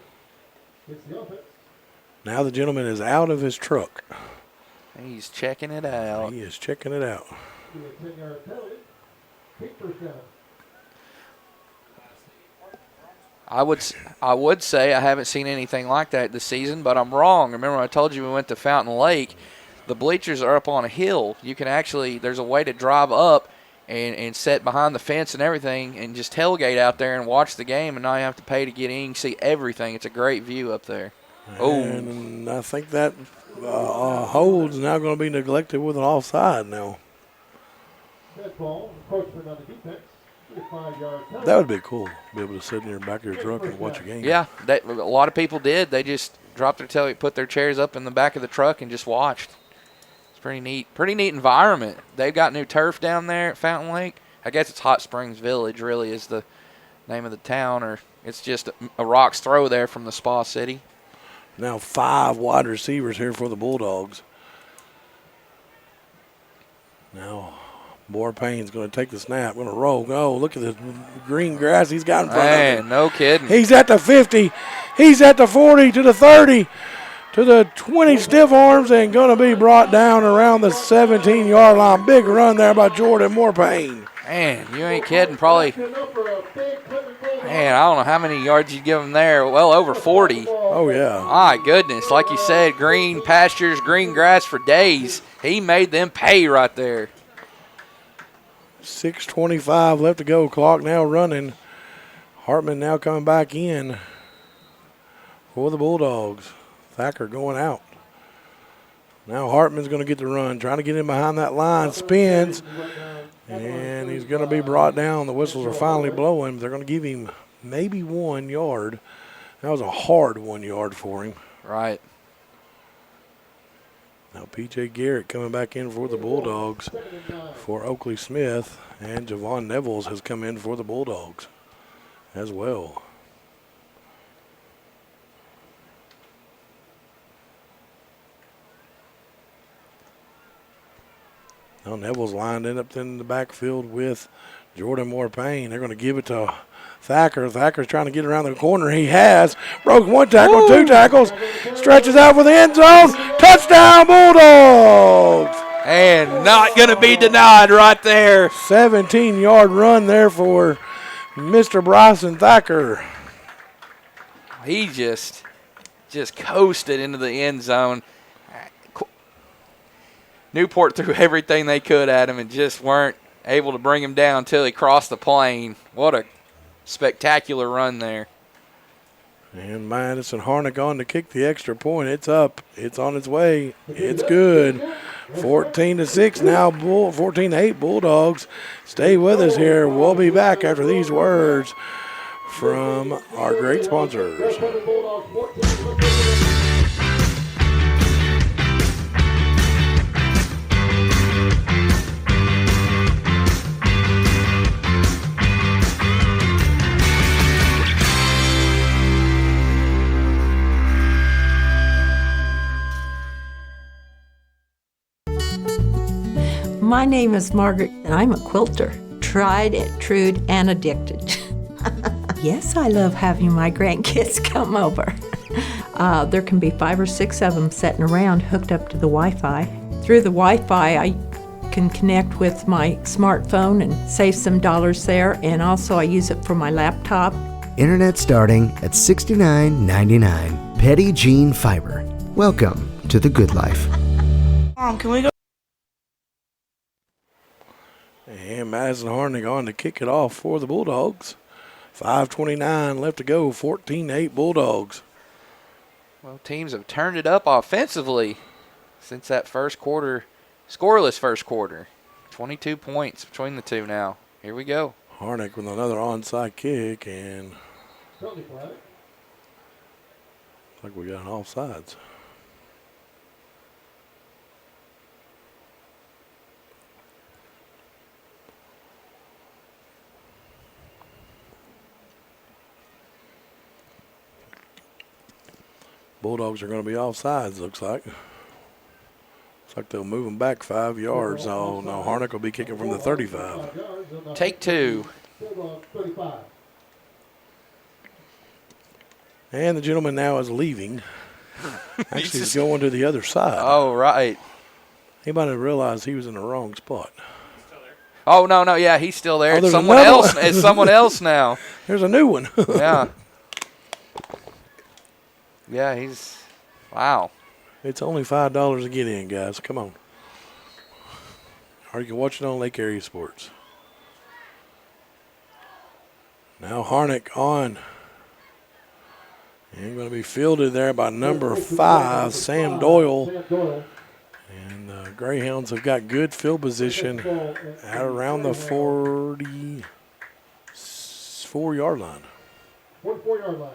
It's the offense. Now the gentleman is out of his truck. He's checking it out. He is checking it out. 10-yard penalty. Kick first down. I would say I haven't seen anything like that this season, but I'm wrong. Remember I told you we went to Fountain Lake. The bleachers are up on a hill. You can actually, there's a way to drive up and sit behind the fence and everything and just tailgate out there and watch the game, and now you have to pay to get in. You can see everything. It's a great view up there. And I think that hold's now going to be neglected with an offside now. Dead ball. Encroachment on the defense. 5-yard penalty. That would be cool, be able to sit in your back of your truck and watch a game. Yeah, a lot of people did. They just dropped their tailgate, put their chairs up in the back of the truck, and just watched. It's pretty neat. Pretty neat environment. They've got new turf down there at Fountain Lake. I guess it's Hot Springs Village, really, is the name of the town, or it's just a rock's throw there from the Spa City. Now 5 wide receivers here for the Bulldogs. Now Payne's going to take the snap, going to roll. Oh, look at the green grass he's got in front of him. No kidding. He's at the 50. He's at the 40 to the 30 to the 20 stiff arms and going to be brought down around the 17-yard line. Big run there by Jordan Payne. Man, you ain't kidding. Probably, man, I don't know how many yards you'd give him there. Well, over 40. Oh, yeah. My goodness. Like you said, green pastures, green grass for days. He made them pay right there. 6:25 left to go. Clock now running. Hartman now coming back in for the Bulldogs. Thacker going out. Now Hartman's going to get the run, trying to get in behind that line. Spins, and he's going to be brought down. The whistles are finally blowing. They're going to give him maybe 1 yard. That was a hard 1 yard for him. Right. Now P.J. Garrett coming back in for the Bulldogs for Oakley Smith, and Javon Nevels has come in for the Bulldogs as well. Now Nevels lined up in the backfield with Jordan Payne. They're going to give it to Thacker. Thacker's trying to get around the corner. He has. Broke 1 tackle, Woo! 2 tackles. Stretches out for the end zone. Touchdown, Bulldogs! And not going to be denied right there. 17-yard run there for Mr. Bryson Thacker. He just coasted into the end zone. Newport threw everything they could at him and just weren't able to bring him down until he crossed the plane. What a spectacular run there. And Madison Harnick on to kick the extra point. It's up. It's on its way. It's good. 14-6 now. 14-8 Bulldogs. Stay with us here. We'll be back after these words from our great sponsors. My name is Margaret, and I'm a quilter. Tried, true, and addicted. Yes, I love having my grandkids come over. There can be 5 or 6 of them sitting around hooked up to the Wi-Fi. Through the Wi-Fi, I can connect with my smartphone and save some dollars there, and also I use it for my laptop. Internet starting at $69.99. Petty Jean Fiber. Welcome to the good life. Mom, can we go? And Madison Harnick on to kick it off for the Bulldogs. 5:29 left to go. 14-8 Bulldogs. Well, teams have turned it up offensively since that first quarter, scoreless first quarter. 22 points between the two now. Here we go. Harnick with another onside kick, and looks like we got an offsides. Bulldogs are going to be offsides, looks like. Looks like they'll move them back 5 yards. Oh, no, Harnick will be kicking from the 35. Take 2. And the gentleman now is leaving. Actually, he's going to the other side. Oh, right. He might have realized he was in the wrong spot. Oh, no, yeah, he's still there. Oh, It's there's someone another else. one. It's someone else now. There's a new one. Yeah. Yeah, he's, wow. It's only $5 to get in, guys. Come on. Or you can watch it on Lake Area Sports. Now Harnick on. And going to be fielded there by number 5, Sam Doyle. And the Greyhounds have got good field position at around the 44-yard line. 44-yard line.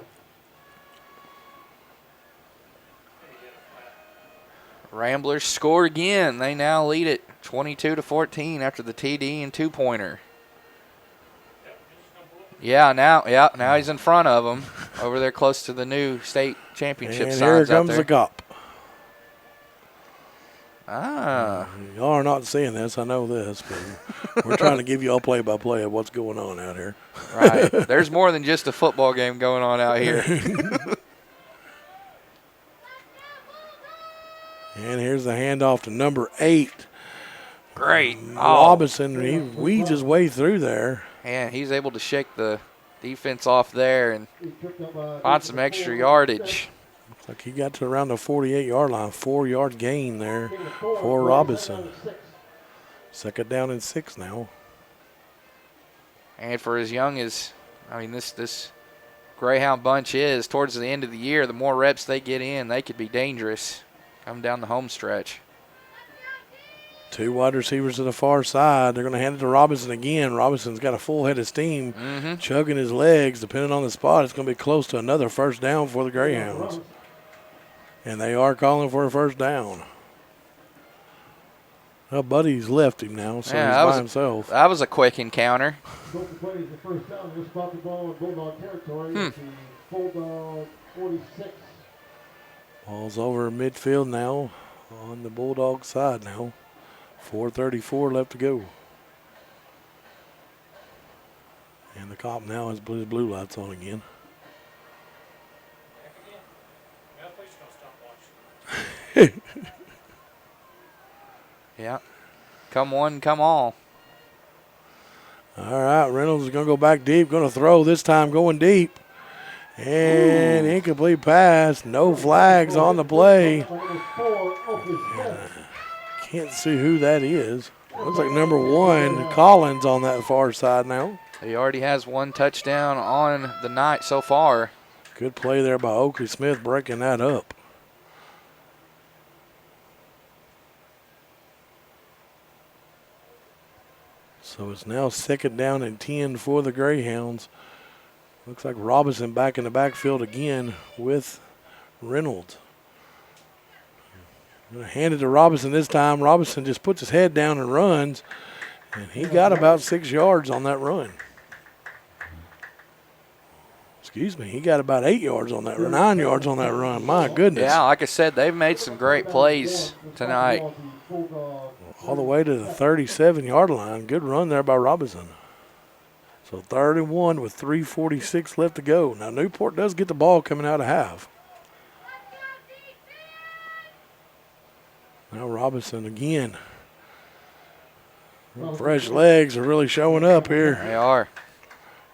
Ramblers score again. They now lead it 22-14 after the TD and 2-pointer. Now he's in front of them over there close to the new state championship and signs here out comes there. the cop. Y'all are not seeing this. I know this, but we're trying to give you all play-by-play of what's going on out here. Right. There's more than just a football game going on out here. And here's the handoff to number 8. Great. Robinson, he weeds his way through there. And he's able to shake the defense off there and find some extra yardage. Looks like he got to around the 48-yard line. 4-yard gain there for Robinson. 2nd down and 6 now. And for as young as, this Greyhound bunch is, towards the end of the year, the more reps they get in, they could be dangerous coming down the home stretch. 2 wide receivers to the far side. They're going to hand it to Robinson again. Robinson's got a full head of steam, chugging his legs. Depending on the spot, it's going to be close to another first down for the Greyhounds. And they are calling for a first down. Well, Buddy's left him now, so he's by himself. That was a quick encounter. Bulldog 46. Ball's over midfield now on the Bulldog side now. 4:34 left to go. And the cop now has his blue lights on again. Yeah. Come one, come all. All right, Reynolds is going to go back deep, going to throw, this time going deep. And incomplete pass, no flags on the play. Can't see who that is. Looks like number 1, Collins, on that far side now. He already has 1 touchdown on the night so far. Good play there by Oakley Smith breaking that up. So it's now 2nd down and 10 for the Greyhounds. Looks like Robinson back in the backfield again with Reynolds. Going to hand it to Robinson this time. Robinson just puts his head down and runs, and he got about 6 yards on that run. Excuse me, he got about 8 yards on that run, 9 yards on that run. My goodness. Yeah, like I said, they've made some great plays tonight. All the way to the 37-yard line. Good run there by Robinson. So 31 with 3:46 left to go. Now Newport does get the ball coming out of half. Now Robinson again. Fresh legs are really showing up here. They are.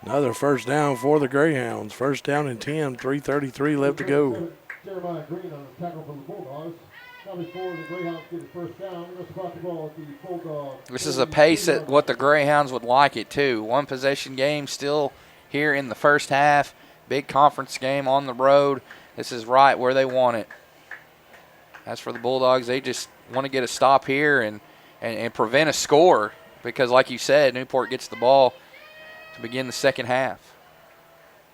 Another first down for the Greyhounds. First down and 10, 3:33 left to go. Jeremiah Green on the tackle for the Bulldogs. Now before the Greyhounds get the first down, let's spot the ball at the Bulldogs. This is a pace at what the Greyhounds would like it too. One possession game still here in the first half. Big conference game on the road. This is right where they want it. As for the Bulldogs, they just want to get a stop here and prevent a score because, like you said, Newport gets the ball to begin the second half.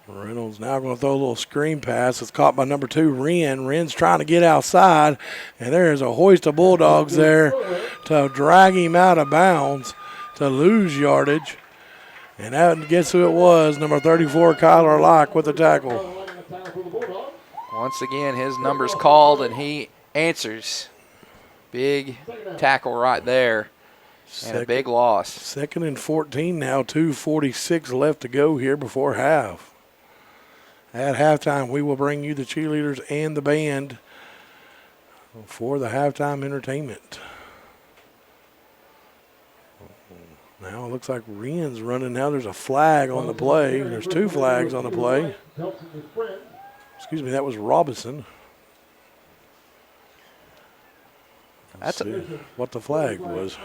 Reynolds now going to throw a little screen pass. It's caught by number 2, Wren. Wren's trying to get outside, and there's a hoist of Bulldogs there to drag him out of bounds to lose yardage. And that, guess who it was? Number 34, Kyler Locke with the tackle. Once again, his number's called, and he answers. Big tackle right there. And a big loss. 2nd and 14 now, 2:46 left to go here before half. At halftime, we will bring you the cheerleaders and the band for the halftime entertainment. Now it looks like Wren's running now. There's a flag on the play. There's 2 flags on the play. Excuse me, that was Robinson. Let's see what the flag was.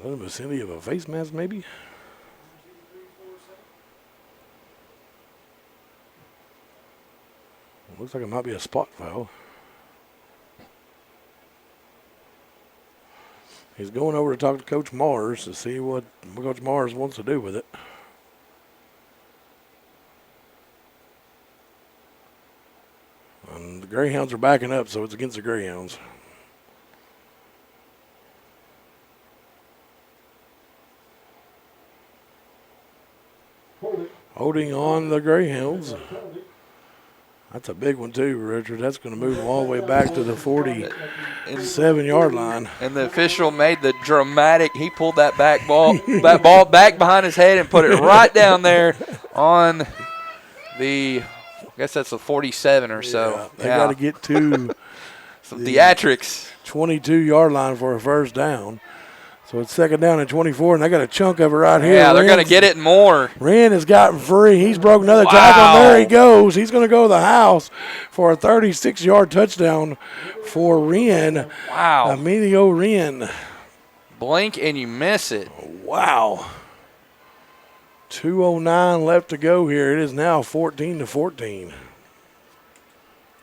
In the vicinity of a face mask, maybe? Looks like it might be a spot foul. He's going over to talk to Coach Mars to see what Coach Mars wants to do with it. And the Greyhounds are backing up, so it's against the Greyhounds. Holding on the Greyhounds. That's a big one too, Richard. That's going to move them all the way back to the 47-yard line. And the official made the dramatic. He pulled that ball back behind his head and put it right down there on the. I guess that's a 47 or so. They got to get to some theatrics. 22-yard line for a first down. So it's 2nd down and 24, and they got a chunk of it right here. Yeah, they're going to get it more. Wren has gotten free. He's broke another tackle, and there he goes. He's going to go to the house for a 36-yard touchdown for Wren. Wow. Emilio Wren. Blink and you miss it. Wow. 2:09 left to go here. It is now 14-14.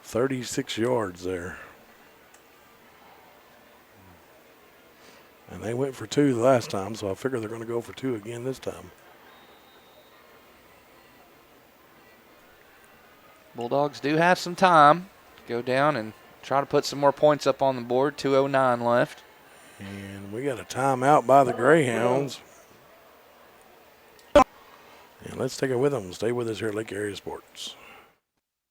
36 yards there. And they went for 2 the last time, so I figure they're going to go for 2 again this time. Bulldogs do have some time to go down and try to put some more points up on the board. 2:09 left. And we got a timeout by the Greyhounds. And let's take it with them. Stay with us here at Lake Area Sports.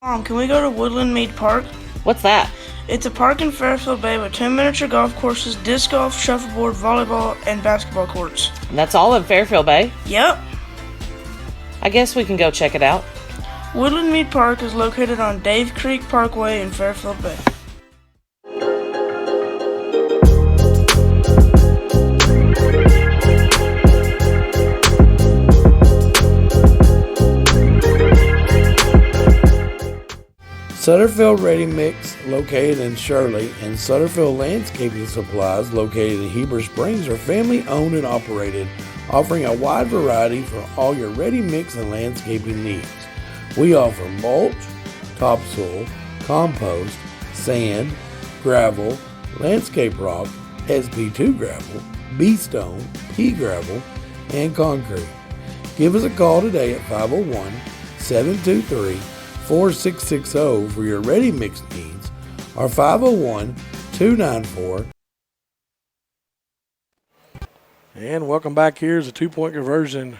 Mom, can we go to Woodland Mead Park? What's that? It's a park in Fairfield Bay with 2 miniature golf courses, disc golf, shuffleboard, volleyball, and basketball courts. And that's all in Fairfield Bay? Yep. I guess we can go check it out. Woodland Mead Park is located on Dave Creek Parkway in Fairfield Bay. Sutterfield Ready Mix, located in Shirley, and Sutterfield Landscaping Supplies, located in Heber Springs, are family owned and operated. offering a wide variety for all your ready mix and landscaping needs. We offer mulch, topsoil, compost, sand, gravel, landscape rock, SP2 gravel, B-stone, pea gravel, and concrete. Give us a call today at 501-723-4660 for your ready mix needs, or 501-294. And welcome back. Here's a 2-point conversion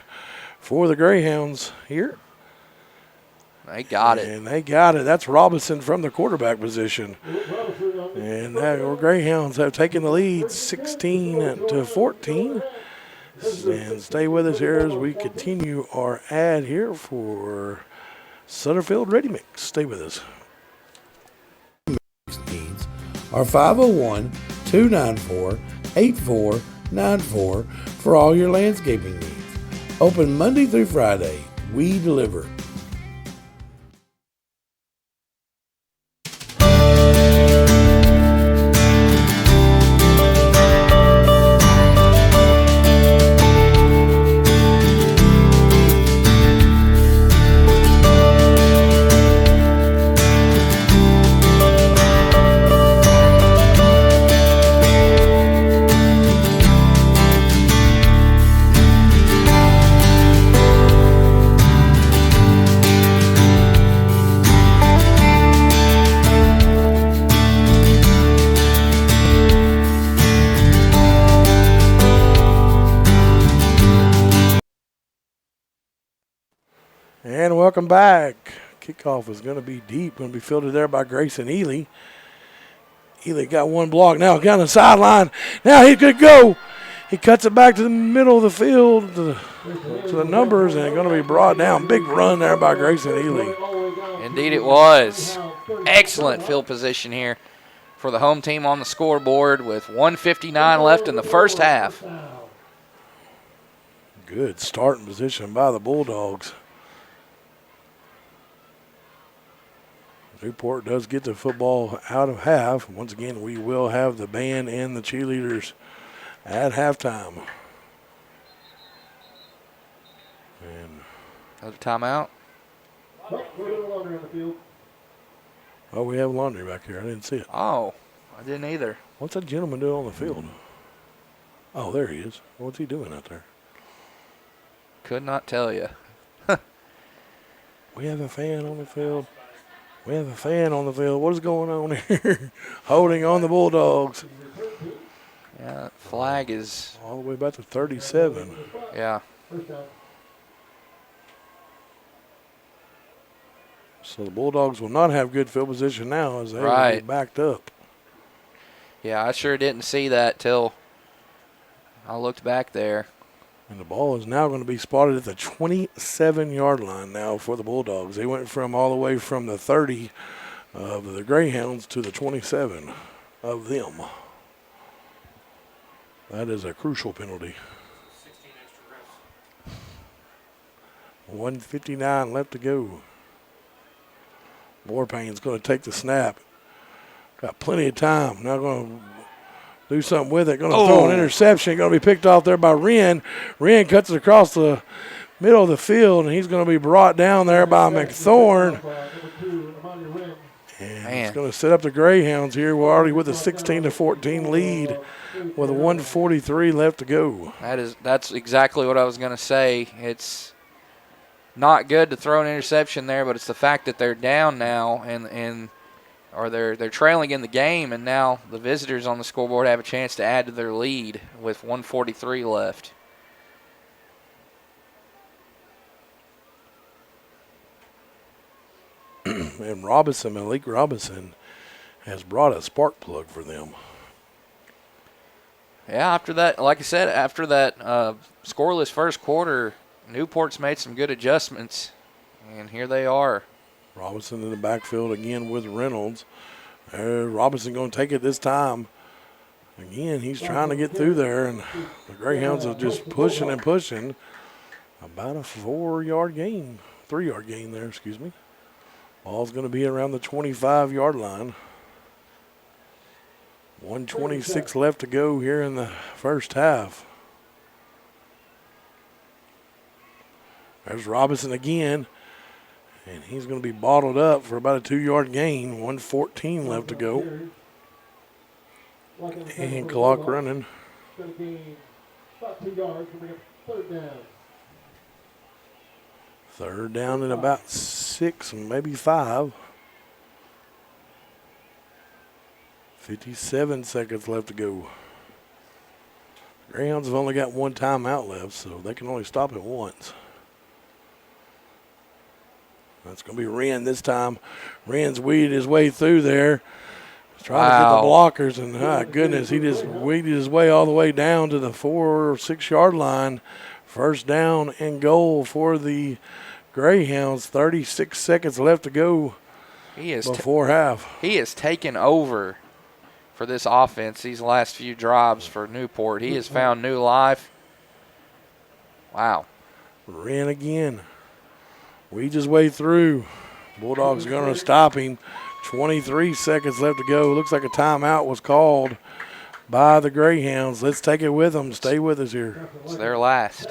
for the Greyhounds here. They got it. And they got it. That's Robinson from the quarterback position. And the Greyhounds have taken the lead 16-14. And stay with us here as we continue our ad here for Sutterfield Ready Mix. Stay with us. Needs are 501-294-8494 for all your landscaping needs. Open Monday through Friday. We deliver. And welcome back. Kickoff is going to be deep. Going to be fielded there by Grayson Ely. Ely got one block now. Down the sideline. Now he's going to go. He cuts it back to the middle of the field to the numbers, and going to be brought down. Big run there by Grayson Ely. Indeed it was. Excellent field position here for the home team on the scoreboard with 1:59 left in the first half. Good starting position by the Bulldogs. Newport does get the football out of half. Once again, we will have the band and the cheerleaders at halftime. And another timeout. Oh, we have laundry back here. I didn't see it. Oh, I didn't either. What's that gentleman doing on the field? Oh, there he is. What's he doing out there? Could not tell you. We have a fan on the field. We have a fan on the field. What is going on here? Holding on the Bulldogs. Yeah, flag is all the way back to 37. Yeah. So the Bulldogs will not have good field position now as they will be backed up. Yeah, I sure didn't see that till I looked back there. And the ball is now going to be spotted at the 27-yard line now for the Bulldogs. They went from all the way from the 30 of the Greyhounds to the 27 of them. That is a crucial penalty. 1:59 left to go. Warpane's going to take the snap. Got plenty of time. Now going to do something with it. Going to throw an interception. Going to be picked off there by Wren. Wren cuts it across the middle of the field, and he's going to be brought down there by McThorne. And it's going to set up the Greyhounds here. We're already with a 16-14 lead with 1:43 left to go. That's exactly what I was going to say. It's not good to throw an interception there, but it's the fact that they're down now or they're trailing in the game, and now the visitors on the scoreboard have a chance to add to their lead with 1:43 left. And Malik Robinson, has brought a spark plug for them. Yeah, after that, like I said, after that scoreless first quarter, Newport's made some good adjustments, and here they are. Robinson in the backfield again with Reynolds. Robinson going to take it this time. Again, he's trying to get through there, and the Greyhounds are just pushing and pushing. About a 3-yard gain there, excuse me. Ball's going to be around the 25-yard line. 1:26 left to go here in the first half. There's Robinson again. And he's going to be bottled up for about a 2-yard gain. 1:14 left to go. And clock running. Going to gain about 2 yards. We're going to third down. Third down and about 6, maybe 5. 57 seconds left to go. Greyhounds have only got 1 timeout left, so they can only stop it once. That's going to be Wren this time. Wren's weeded his way through there. He's trying to get the blockers, and my goodness, he just weeded his way all the way down to the 4 or 6 yard line. First down and goal for the Greyhounds. 36 seconds left to go before half. He has taken over for this offense these last few drives for Newport. He has found new life. Wow. Wren again. Weeds his way through. Bulldogs are going to stop him. 23 seconds left to go. Looks like a timeout was called by the Greyhounds. Let's take it with them. Stay with us here. It's their last.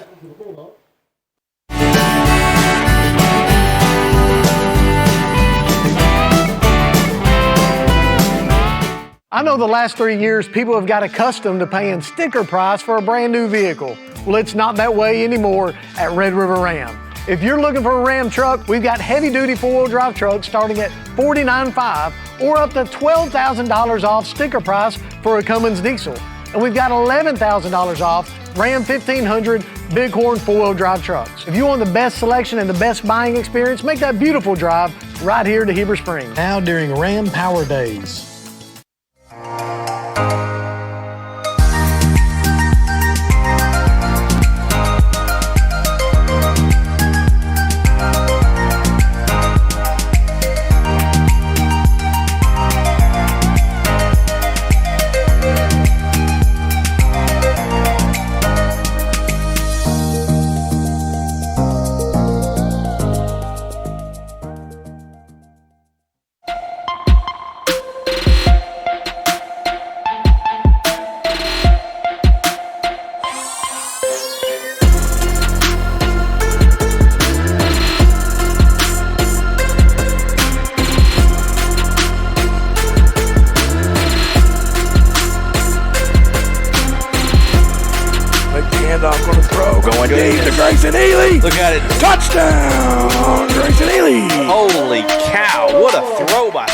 I know the last 3 years people have got accustomed to paying sticker price for a brand new vehicle. Well, it's not that way anymore at Red River Ram. If you're looking for a Ram truck, we've got heavy-duty four-wheel drive trucks starting at $49,500 or up to $12,000 off sticker price for a Cummins diesel. And we've got $11,000 off Ram 1500 Bighorn four-wheel drive trucks. If you want the best selection and the best buying experience, make that beautiful drive right here to Heber Springs. Now during Ram Power Days. Look at it. Touchdown, Grayson Ely. Holy cow, what a throw by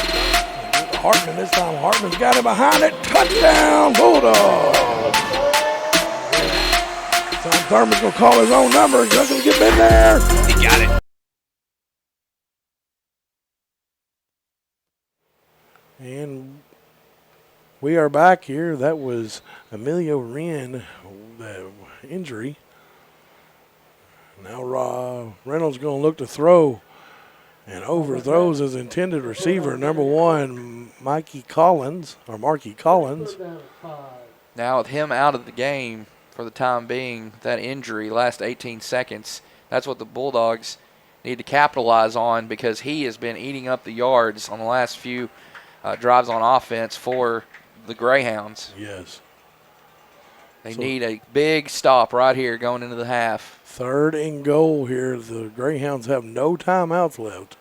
Hartman this time. Hartman's got it behind it. Touchdown, Bulldogs. Tom Thurman's going to call his own number. He's going to get in there. He got it. And we are back here. That was Emilio Wren, the injury. Now Reynolds going to look to throw and overthrows his intended receiver, number 1, Marky Collins. Now with him out of the game for the time being, that injury, last 18 seconds, that's what the Bulldogs need to capitalize on because he has been eating up the yards on the last few drives on offense for the Greyhounds. Yes. They need a big stop right here going into the half. 3rd and goal here. The Greyhounds have no timeouts left.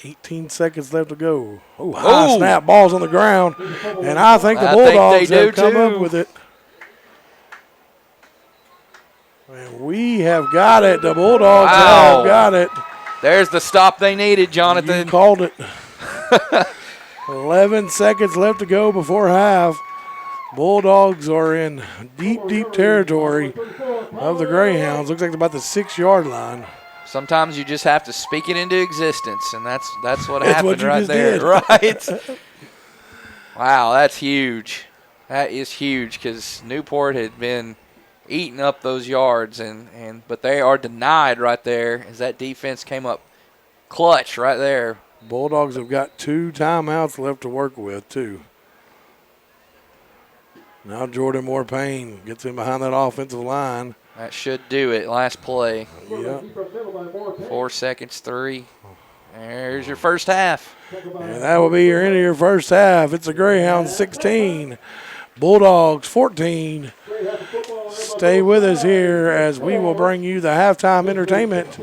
18 seconds left to go. Oh, high snap, ball's on the ground. And I think the Bulldogs have come up with it. And we have got it. The Bulldogs have got it. There's the stop they needed, Jonathan. You called it. 11 seconds left to go before half. Bulldogs are in deep, deep territory of the Greyhounds. Looks like about the 6-yard line. Sometimes you just have to speak it into existence, and that's what happened right there. Did. Right? Wow, that's huge. That is huge because Newport had been eating up those yards, but they are denied right there as that defense came up clutch right there. Bulldogs have got 2 timeouts left to work with, too. Now Jordan Moore-Payne gets in behind that offensive line. That should do it. Last play. Yep. 4 seconds, 3. There's your first half. And that will be your end of your first half. It's the Greyhounds 16, Bulldogs 14. Stay with us here as we will bring you the halftime entertainment.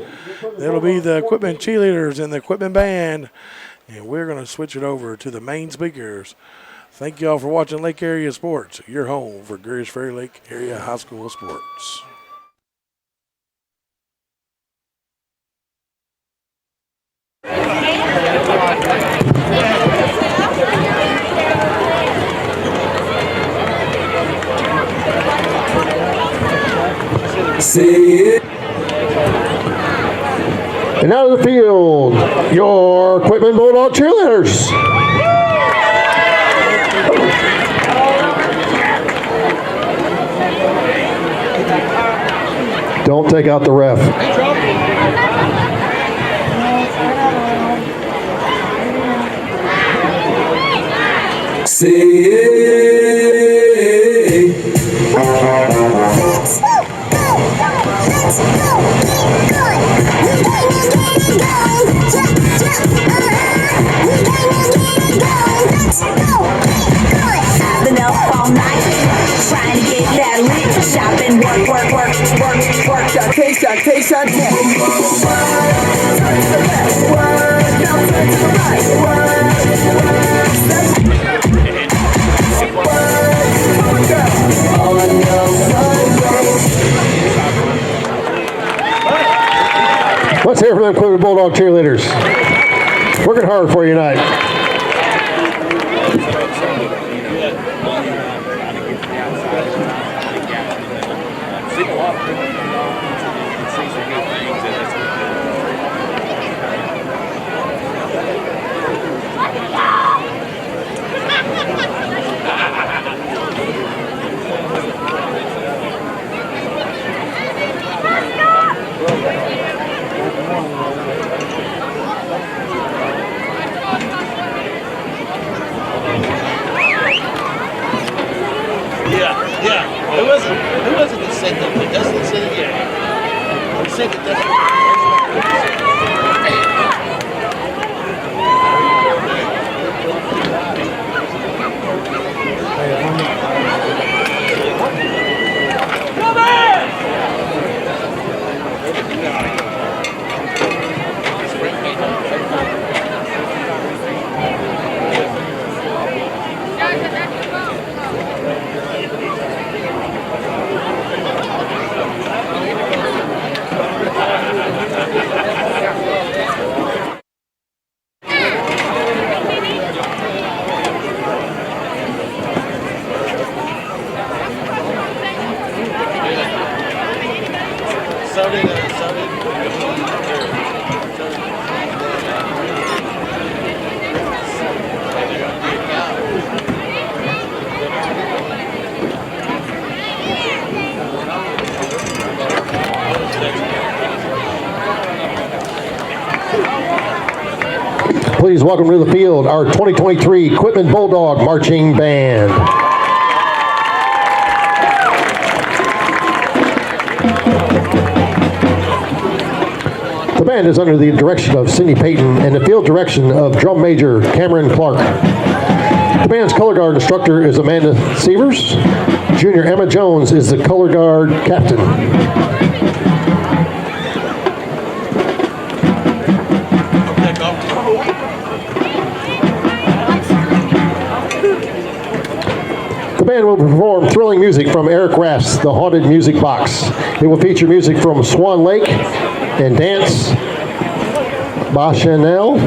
It'll be the Quitman cheerleaders and the Quitman band, and we're going to switch it over to the main speakers. Thank you all for watching Lake Area Sports, your home for Greers Ferry Lake Area High School sports. Say it. And out of the field, your Quitman Bulldog cheerleaders. Don't take out the ref. Say it. Been up all night, trying to get that lit. Shopping, work. Shot, taste, shot, yeah. Turn to the left, now turn to the right, on your Sunday. Let's hear from them Quitman Bulldog cheerleaders. Working hard for you tonight. Yeah. Who was it that said that? Doesn't say it yet. Who said that doesn't? Please welcome to the field our 2023 Quitman Bulldog Marching Band. The band is under the direction of Cindy Payton and the field direction of Drum Major Cameron Clark. The band's color guard instructor is Amanda Sievers. Junior Emma Jones is the color guard captain. The band will perform thrilling music from Eric Raff's The Haunted Music Box. It will feature music from Swan Lake and dance by Chanel.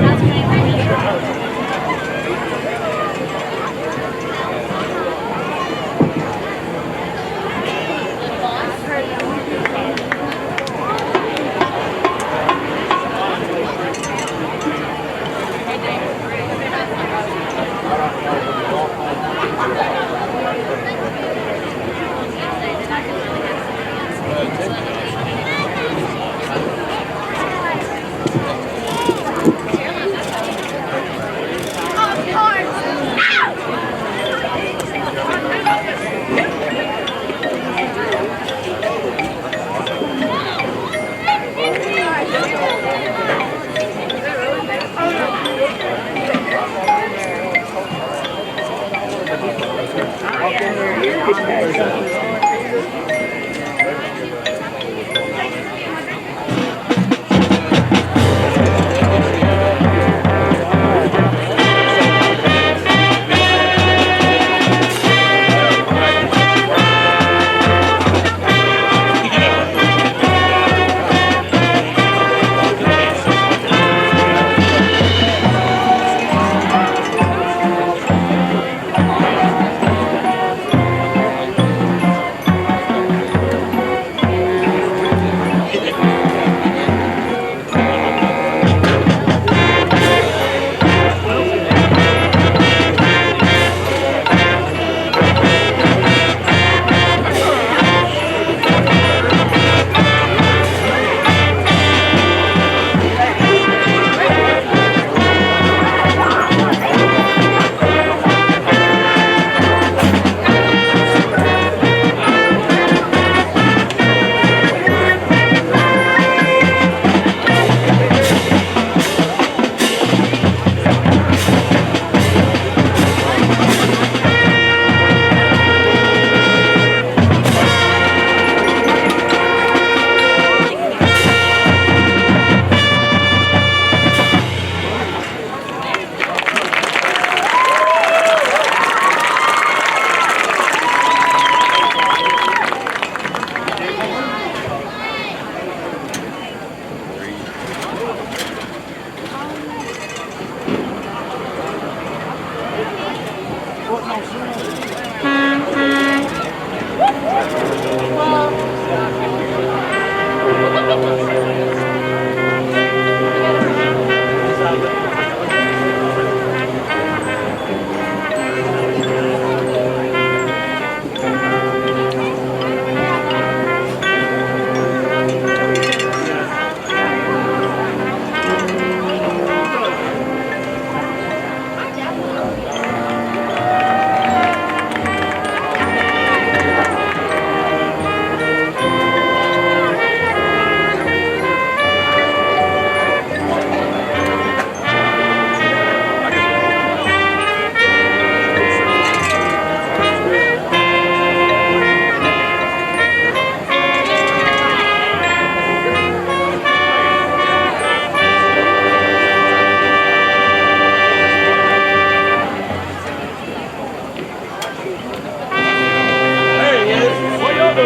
Some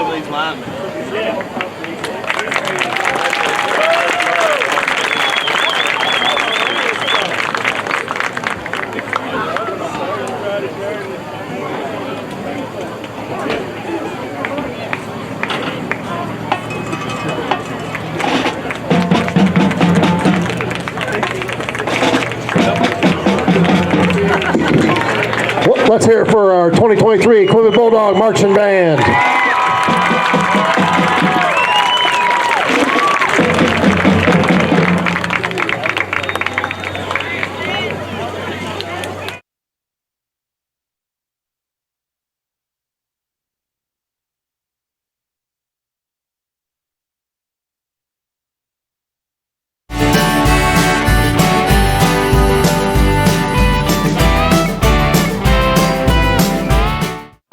of these linemen. Let's hear it for our 2023 Quitman Bulldog Marching Band.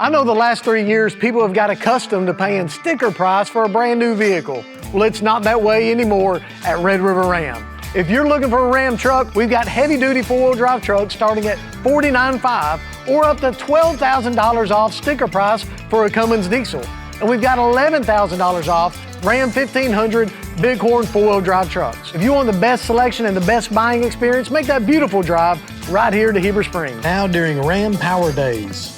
I know the last 3 years people have got accustomed to paying sticker price for a brand new vehicle. Well, it's not that way anymore at Red River Ram. If you're looking for a Ram truck, we've got heavy-duty four-wheel drive trucks starting at $49,500 or up to $12,000 off sticker price for a Cummins diesel. And we've got $11,000 off Ram 1500 Bighorn four-wheel drive trucks. If you want the best selection and the best buying experience, make that beautiful drive right here to Heber Springs. Now during Ram Power Days.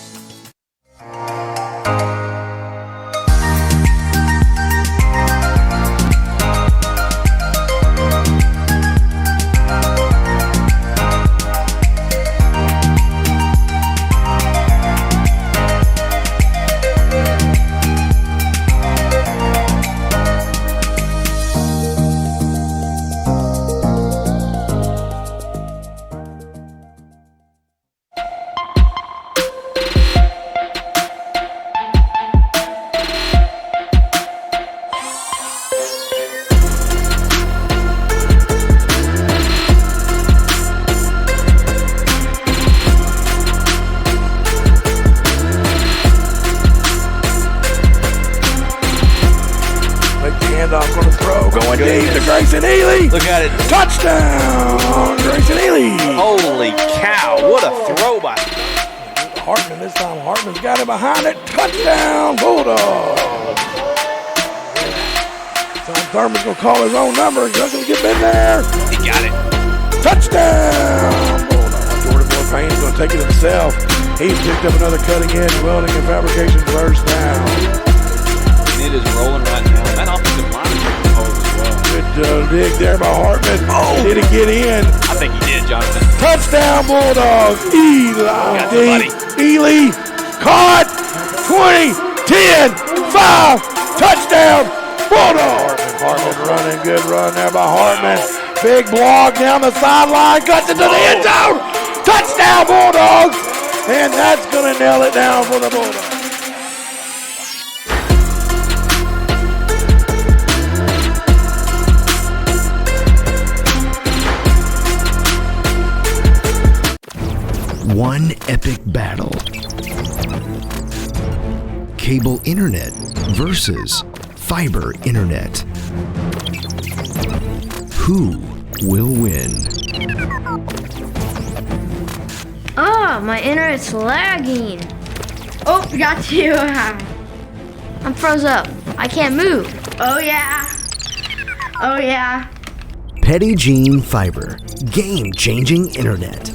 Look at it. Touchdown, Grayson Ely. Holy cow, what a throw by Hartman this time. Hartman's got it behind it. Touchdown, Bulldogs. Tom Thurman's going to call his own number. He's going to get in there. He got it. Touchdown, Bulldogs. Jordan Moore Payne's going to take it himself. He's picked up another cutting edge welding and fabrication first down. And it is rolling right now. That offensive line is making holes as well. Good dig there by Hartman. Oh, did it get in? I think he did, Jonathan. Touchdown, Bulldogs. Ely. Ely caught. 20, 10, 5. Touchdown, Bulldogs. Hartman running. Good run there by Hartman. Big block down the sideline. Cuts into the end zone. Touchdown, Bulldogs. And that's going to nail it down for the Bulldogs. One epic battle. Cable internet versus fiber internet. Who will win? Oh, my internet's lagging. Oh, got you. I'm froze up. I can't move. Oh, yeah. Oh, yeah. Petty Jean Fiber. Game-changing internet.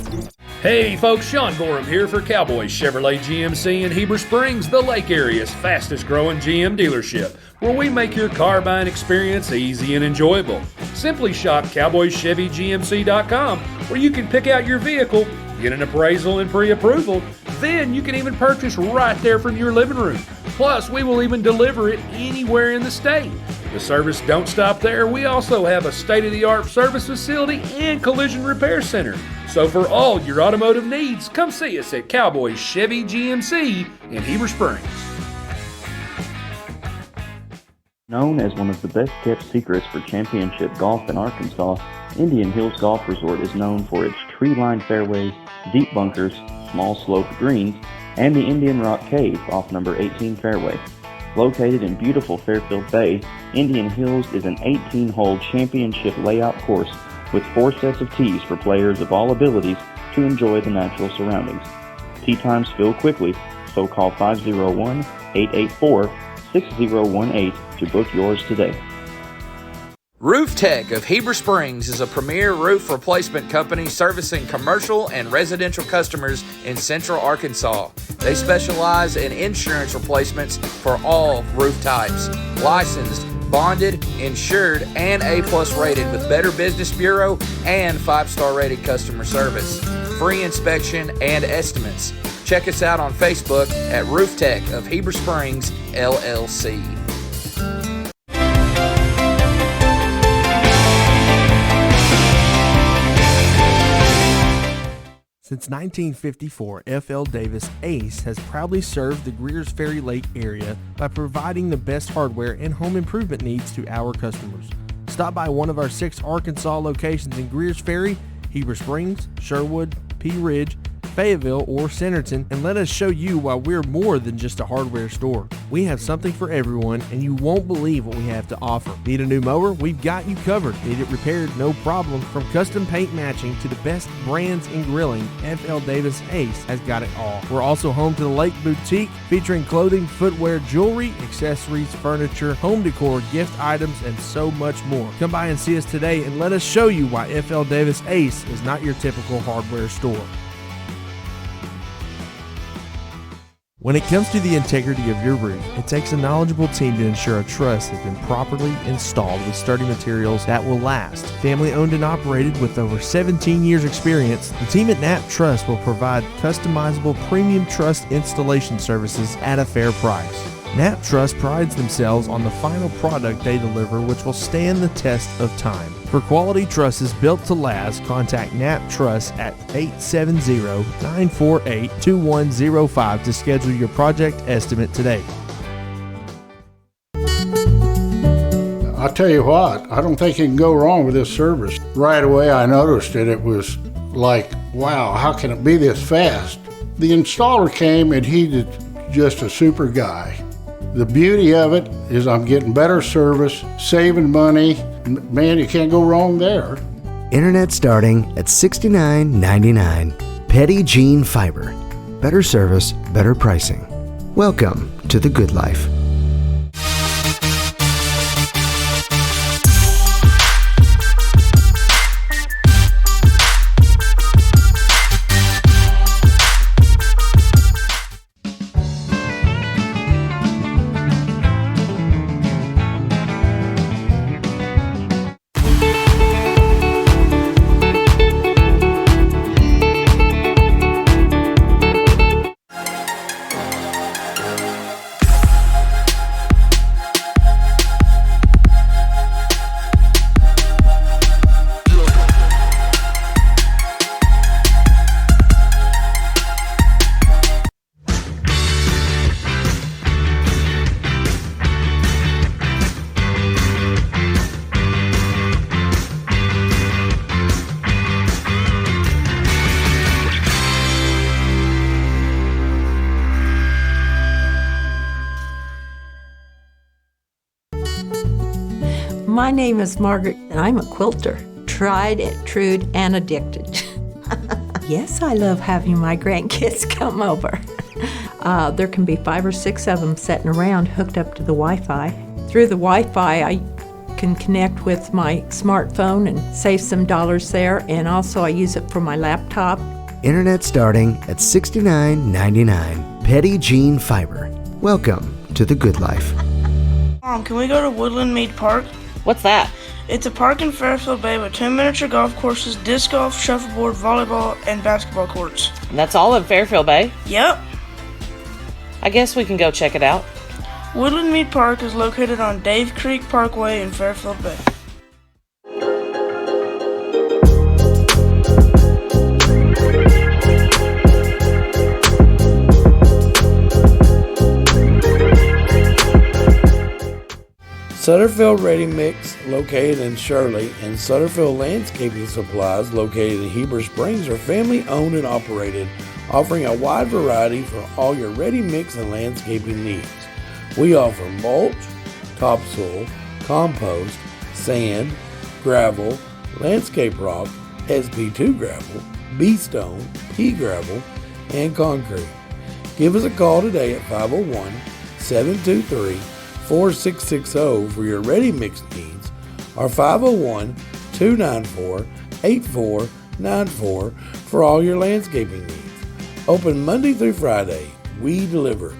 Hey folks, Sean Gorham here for Cowboys Chevrolet GMC in Heber Springs, the Lake Area's fastest growing GM dealership, where we make your car buying experience easy and enjoyable. Simply shop CowboysChevyGMC.com, where you can pick out your vehicle, get an appraisal and pre-approval, then you can even purchase right there from your living room. Plus, we will even deliver it anywhere in the state. The service don't stop there. We also have a state-of-the-art service facility and collision repair center. So for all your automotive needs, come see us at Cowboys Chevy GMC in Heber Springs. Known as one of the best-kept secrets for championship golf in Arkansas, Indian Hills Golf Resort is known for its tree-lined fairways, deep bunkers, small sloped greens, and the Indian Rock Cave off number 18 fairway. Located in beautiful Fairfield Bay, Indian Hills is an 18-hole championship layout course with 4 sets of tees for players of all abilities to enjoy the natural surroundings. Tee times fill quickly, so call 501-884-6018 to book yours today. Roof Tech of Heber Springs is a premier roof replacement company servicing commercial and residential customers in Central Arkansas. They specialize in insurance replacements for all roof types. Licensed, bonded, insured, and A+ rated with Better Business Bureau and 5-star rated customer service. Free inspection and estimates. Check us out on Facebook at Roof Tech of Heber Springs, LLC. Since 1954, F.L. Davis Ace has proudly served the Greers Ferry Lake area by providing the best hardware and home improvement needs to our customers. Stop by one of our 6 Arkansas locations in Greers Ferry, Heber Springs, Sherwood, Pea Ridge, Fayetteville, or Centerton, and let us show you why we're more than just a hardware store. We have something for everyone, and you won't believe what we have to offer. Need a new mower? We've got you covered. Need it repaired? No problem. From custom paint matching to the best brands in grilling, F.L. Davis Ace has got it all. We're also home to the Lake Boutique, featuring clothing, footwear, jewelry, accessories, furniture, home decor, gift items, and so much more. Come by and see us today and let us show you why F.L. Davis Ace is not your typical hardware store. When it comes to the integrity of your roof, it takes a knowledgeable team to ensure a truss has been properly installed with sturdy materials that will last. Family owned and operated with over 17 years experience, the team at Knapp Truss will provide customizable premium truss installation services at a fair price. Knapp Truss prides themselves on the final product they deliver, which will stand the test of time. For quality trusses built to last, contact Knapp Truss at 870-948-2105 to schedule your project estimate today. I tell you what, I don't think you can go wrong with this service. Right away I noticed it. It was like, wow, how can it be this fast? The installer came and he's just a super guy. The beauty of it is I'm getting better service, saving money. Man, you can't go wrong there. Internet starting at $69.99. Petty Gene Fiber. Better service, better pricing. Welcome to the good life. My name is Margaret, and I'm a quilter. Tried, true, and addicted. Yes, I love having my grandkids come over. There can be 5 or 6 of them sitting around hooked up to the Wi-Fi. Through the Wi-Fi, I can connect with my smartphone and save some dollars there, and also I use it for my laptop. Internet starting at $69.99. Petty Gene Fiber. Welcome to the good life. Mom, can we go to Woodland Mead Park? What's that? It's a park in Fairfield Bay with 2 miniature golf courses, disc golf, shuffleboard, volleyball, and basketball courts. And that's all in Fairfield Bay? Yep. I guess we can go check it out. Woodland Mead Park is located on Dave Creek Parkway in Fairfield Bay. Sutterfield Ready Mix, located in Shirley, and Sutterfield Landscaping Supplies, located in Heber Springs, are family owned and operated, offering a wide variety for all your ready mix and landscaping needs. We offer mulch, topsoil, compost, sand, gravel, landscape rock, SP2 gravel, B-stone, pea gravel, and concrete. Give us a call today at 501-723-4660 for your ready-mix needs, or 501-294-8494 for all your landscaping needs. Open Monday through Friday. We deliver.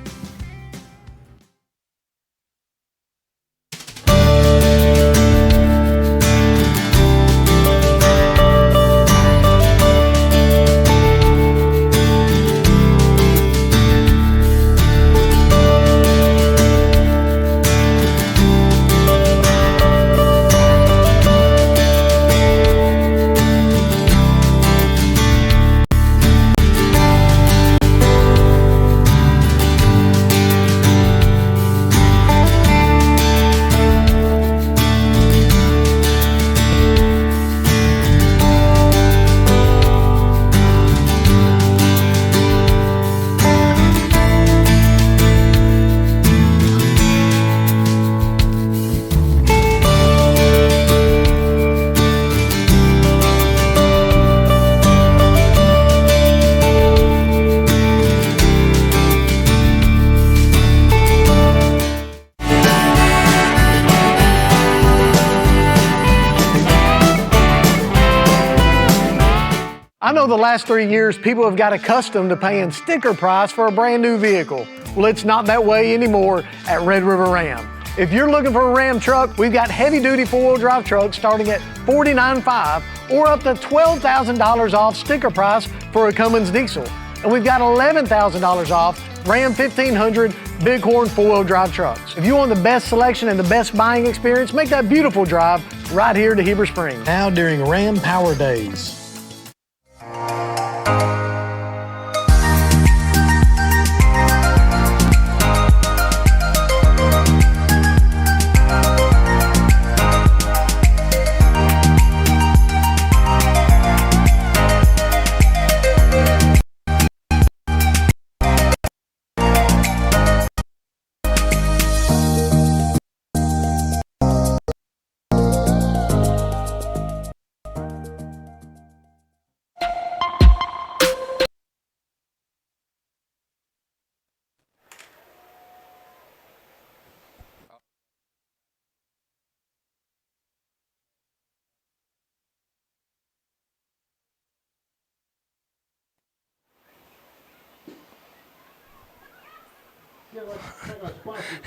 I know the last 3 years people have got accustomed to paying sticker price for a brand new vehicle. Well, it's not that way anymore at Red River Ram. If you're looking for a Ram truck, we've got heavy-duty four-wheel drive trucks starting at $49,500 or up to $12,000 off sticker price for a Cummins diesel. And we've got $11,000 off Ram 1500 Bighorn four-wheel drive trucks. If you want the best selection and the best buying experience, make that beautiful drive right here to Heber Springs. Now during Ram Power Days.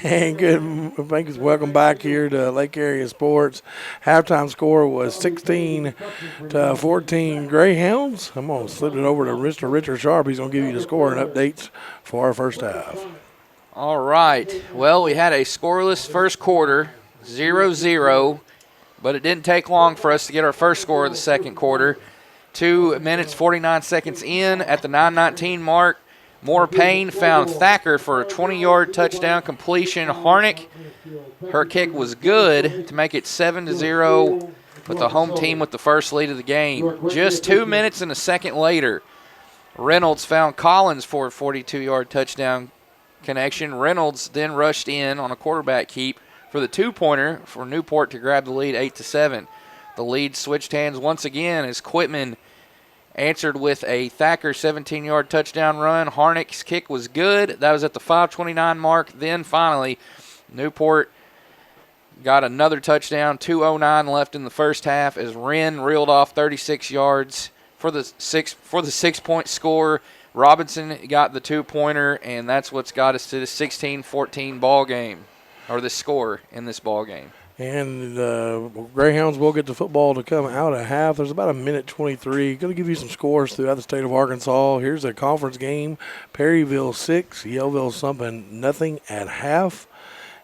And good, thank you. Welcome back here to Lake Area Sports. Halftime score was 16-14 Greyhounds. I'm going to slip it over to Mr. Richard Sharp. He's going to give you the score and updates for our first half. All right. Well, we had a scoreless first quarter, 0-0, but it didn't take long for us to get our first score of the second quarter. 2 minutes, 49 seconds in at the 9:19 mark. Moore Payne found Thacker for a 20-yard touchdown completion. Harnick, her kick was good to make it 7-0, with the home team with the first lead of the game. Just 2 minutes and a second later, Reynolds found Collins for a 42-yard touchdown connection. Reynolds then rushed in on a quarterback keep for the two-pointer for Newport to grab the lead 8-7. The lead switched hands once again as Quitman answered with a Thacker 17-yard touchdown run. Harnick's kick was good. That was at the 5:29 mark. Then finally, Newport got another touchdown. 2:09 left in the first half as Wren reeled off 36 yards for the 6-point score. Robinson got the two-pointer, and that's what's got us to the 16-14 ball game, or the score in this ball game. And the Greyhounds will get the football to come out at half. There's about 1:23. Going to give you some scores throughout the state of Arkansas. Here's a conference game. Perryville 6, Yellville something nothing at half.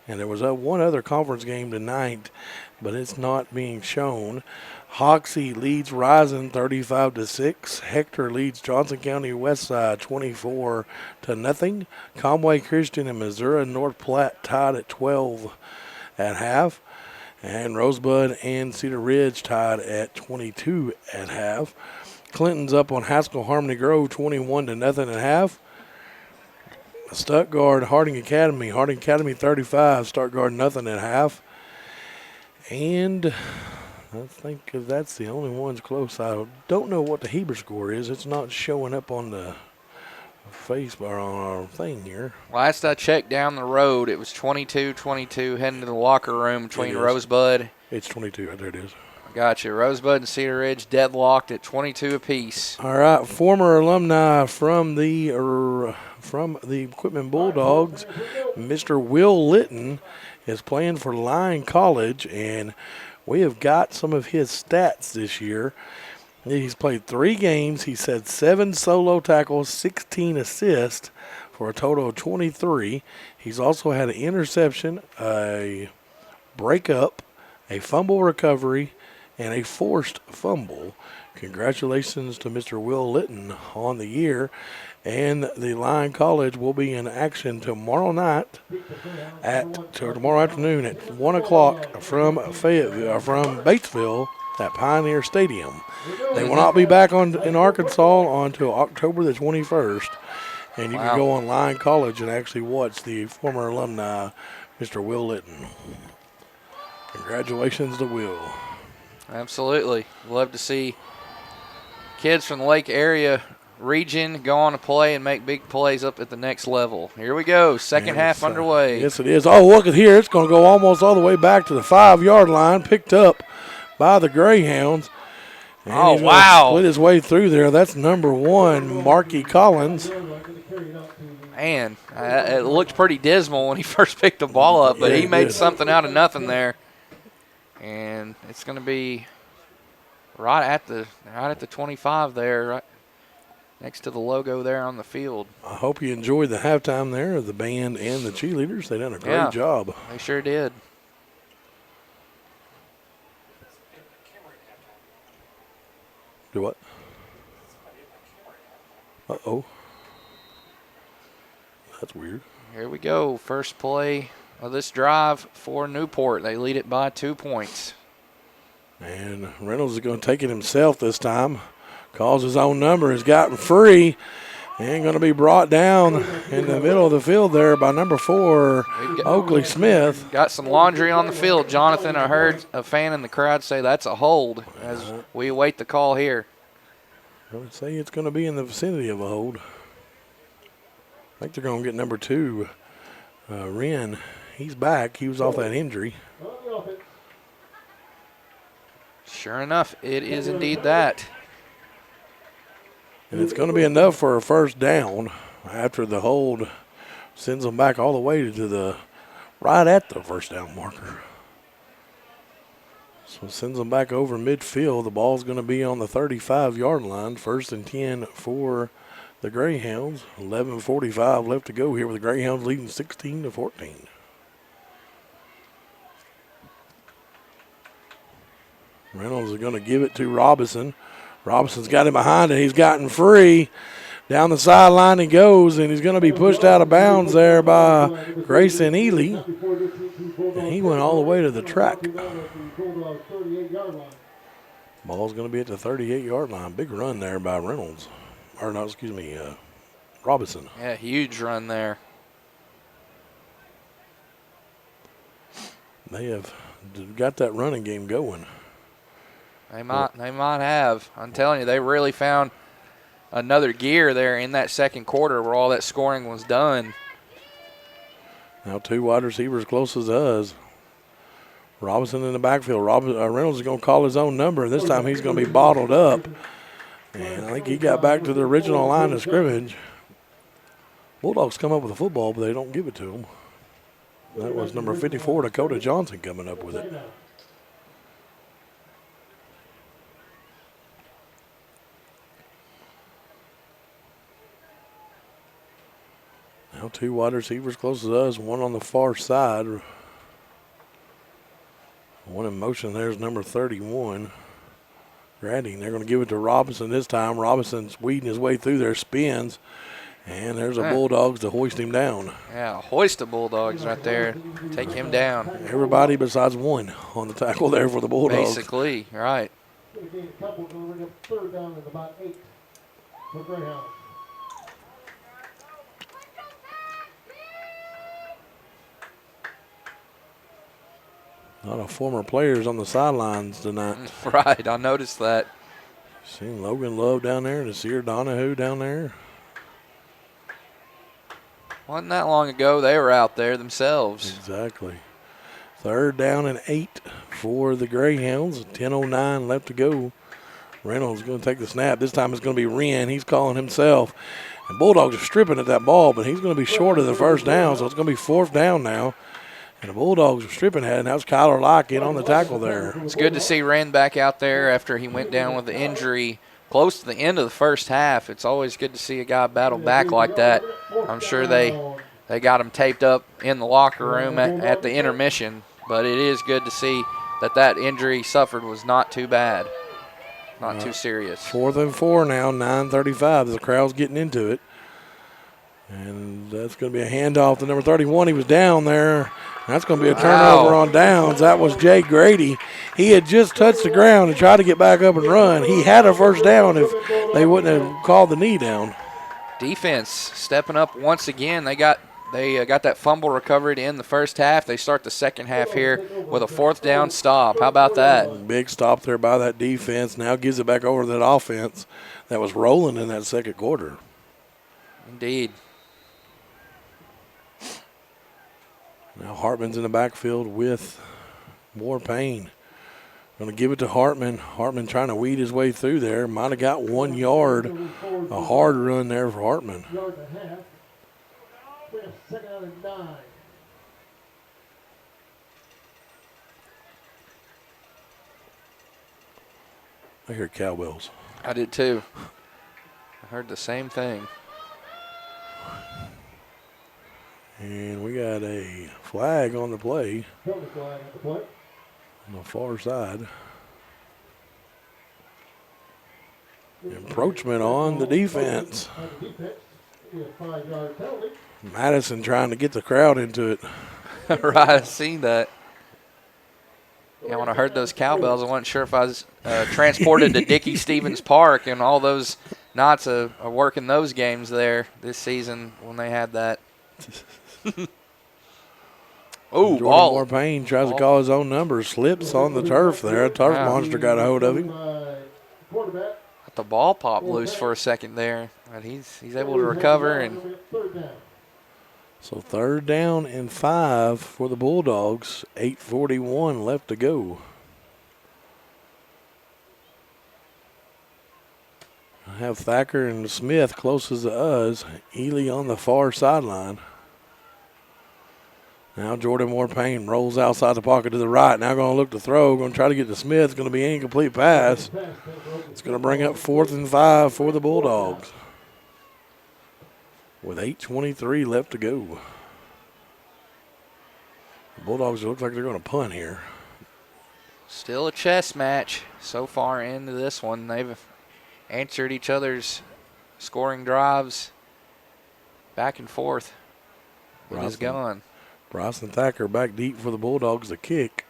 And there was one other conference game tonight, but it's not being shown. Hoxie leads Rising 35-6. Hector leads Johnson County Westside 24-0. Conway Christian and Missouri North Platte tied at 12 at half. And Rosebud and Cedar Ridge tied at 22 at half. Clinton's up on Haskell Harmony Grove 21-0 at half. Stuttgart, Harding Academy. Harding Academy 35, Stuttgart nothing at half. And I think that's the only ones close. I don't know what the Heber score is. It's not showing up on the Facebook on our thing here. Last I checked down the road, it was 22-22 heading to the locker room between Rosebud. It's 22. There it is. Gotcha. Rosebud and Cedar Ridge deadlocked at 22 apiece. All right, former alumni from the Quitman Bulldogs, Mr. Will Litton, is playing for Lyon College, and we have got some of his stats this year. He's played 3 games. He's had 7 solo tackles, 16 assists for a total of 23. He's also had an interception, a breakup, a fumble recovery, and a forced fumble. Congratulations to Mr. Will Litton on the year. And the Lyon College will be in action tomorrow afternoon at 1 o'clock from Batesville at Pioneer Stadium. They will not be back in Arkansas until October the 21st. And you can go on Lyon College and actually watch the former alumni, Mr. Will Litton. Congratulations to Will. Absolutely. Love to see kids from the Lake area region go on to play and make big plays up at the next level. Here we go. Second half underway. Yes, it is. Oh, look at here. It's going to go almost all the way back to the 5-yard line, picked up by the Greyhounds. And he's gonna split his way through there. That's number 1, Marky Collins. Man, it looked pretty dismal when he first picked the ball up, but he made something out of nothing there. And it's going to be right at the 25 there, right next to the logo there on the field. I hope you enjoyed the halftime there of the band and the cheerleaders. They done a great job. They sure did. Do what? Uh-oh. That's weird. Here we go. First play of this drive for Newport. They lead it by 2 points. And Reynolds is going to take it himself this time. Calls his own number. Has gotten free. And going to be brought down in the middle of the field there by number 4, Oakley Smith. Got some laundry on the field, Jonathan. I heard a fan in the crowd say that's a hold as we await the call here. I would say it's going to be in the vicinity of a hold. I think they're going to get number 2, Wren. He's back. He was off that injury. Sure enough, it is indeed that. And it's going to be enough for a first down after the hold sends them back all the way to the right at the first down marker. So it sends them back over midfield. The ball's going to be on the 35-yard line. 1st and 10 for the Greyhounds. 11:45 left to go here with the Greyhounds leading 16-14. Reynolds is going to give it to Robinson. Robinson's got him behind it. He's gotten free. Down the sideline he goes, and he's going to be pushed out of bounds there by Grayson Ely. And he went all the way to the track. Ball's going to be at the 38-yard line. Big run there by Reynolds. Or no, excuse me, Robinson. Yeah, huge run there. They have got that running game going. They might have. I'm telling you, they really found another gear there in that second quarter where all that scoring was done. Now 2 wide receivers close as us. Robinson in the backfield. Reynolds is going to call his own number. This time he's going to be bottled up. And I think he got back to the original line of scrimmage. Bulldogs come up with a football, but they don't give it to him. That was number 54, Dakota Johnson, coming up with it. Now 2 wide receivers close to us, 1 on the far side. 1 in motion, there's number 31. Grading, they're going to give it to Robinson this time. Robinson's weeding his way through there, spins. And there's a Bulldogs to hoist him down. Yeah, hoist the Bulldogs right there. Take him down. Everybody besides 1 on the tackle there for the Bulldogs. Basically, right. Third down and about 8 for Greyhounds. A lot of former players on the sidelines tonight. Right, I noticed that. Seen Logan Love down there, Nasir Donahue down there. Wasn't that long ago they were out there themselves. Exactly. 3rd down and 8 for the Greyhounds. 10:09 left to go. Reynolds going to take the snap. This time it's going to be Wren. He's calling himself. And Bulldogs are stripping at that ball, but he's going to be short of the first down, so it's going to be 4th down now. And the Bulldogs are stripping at it, and that was Kyler Locke in on the tackle there. It's good to see Wren back out there after he went down with the injury close to the end of the first half. It's always good to see a guy battle back like that. I'm sure they got him taped up in the locker room at the intermission, but it is good to see that injury suffered was not too bad, not too serious. 4th and 4 now, 9:35. The crowd's getting into it. And that's going to be a handoff to number 31. He was down there. That's going to be a turnover on downs. That was Jay Grady. He had just touched the ground and tried to get back up and run. He had a first down if they wouldn't have called the knee down. Defense stepping up once again. They got that fumble recovery to end the first half. They start the second half here with a 4th down stop. How about that? Big stop there by that defense. Now gives it back over to that offense that was rolling in that second quarter. Indeed. Now Hartman's in the backfield with more Payne. Going to give it to Hartman. Hartman trying to weed his way through there. Might have got 1 yard. A hard run there for Hartman. I hear cowbells. I did too. I heard the same thing. And we got a flag on the play. On the far side. Encroachment on the defense. Madison trying to get the crowd into it. Right, I seen that. Yeah, when I heard those cowbells, I wasn't sure if I was transported to Dickey Stevens Park and all those Knots are working those games there this season when they had that. Oh, ball. More Payne tries to call his own number, slips on the turf there. A turf monster got a hold of him. Let the ball pop loose for a second there, but he's able to recover. And so 3rd down and 5 for the Bulldogs. 8:41 left to go. I have Thacker and Smith closest to us. Ely on the far sideline. Now Jordan Moore Payne rolls outside the pocket to the right. Now going to look to throw. Going to try to get to Smith. It's going to be an incomplete pass. It's going to bring up 4th and 5 for the Bulldogs. With 8:23 left to go. The Bulldogs look like they're going to punt here. Still a chess match so far into this one. They've answered each other's scoring drives back and forth. It is going. Bryson Thacker back deep for the Bulldogs to kick.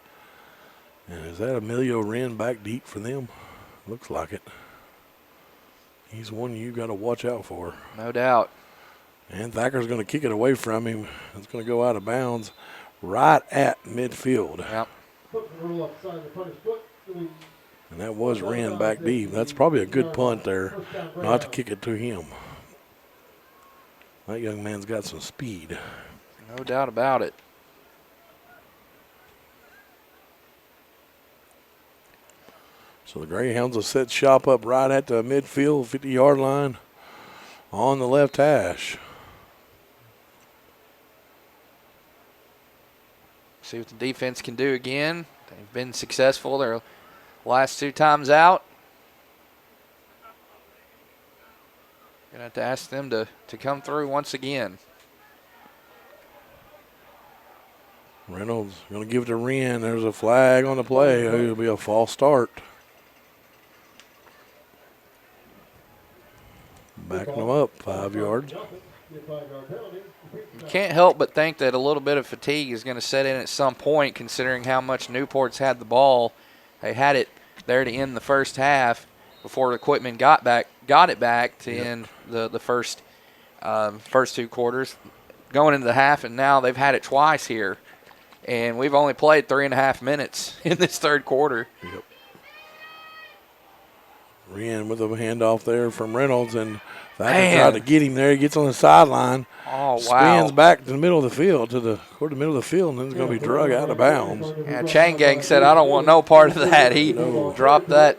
And is that Emilio Wren back deep for them? Looks like it. He's one you got to watch out for. No doubt. And Thacker's going to kick it away from him. It's going to go out of bounds right at midfield. Yep. And that was Wren back deep. That's probably a good punt there, not to kick it to him. That young man's got some speed. No doubt about it. So the Greyhounds will set shop up right at the midfield, 50-yard line on the left hash. See what the defense can do again. They've been successful their last 2 times out. Gonna have to ask them to come through once again. Reynolds going to give it to Wren. There's a flag on the play. It'll be a false start. Backing them up 5 yards. You can't help but think that a little bit of fatigue is going to set in at some point, considering how much Newport's had the ball. They had it there to end the first half before the Quitman got it back to end the first 2 quarters. Going into the half, and now they've had it twice here and we've only played 3.5 minutes in this third quarter. Yep. Wren with a handoff there from Reynolds, and Thacker tried to get him there. He gets on the sideline. Oh, wow. Spins back to the middle of the field, toward the middle of the field, and then it's going to be drug out of bounds. Yeah, Chain Gang said, I don't want no part of that. He dropped that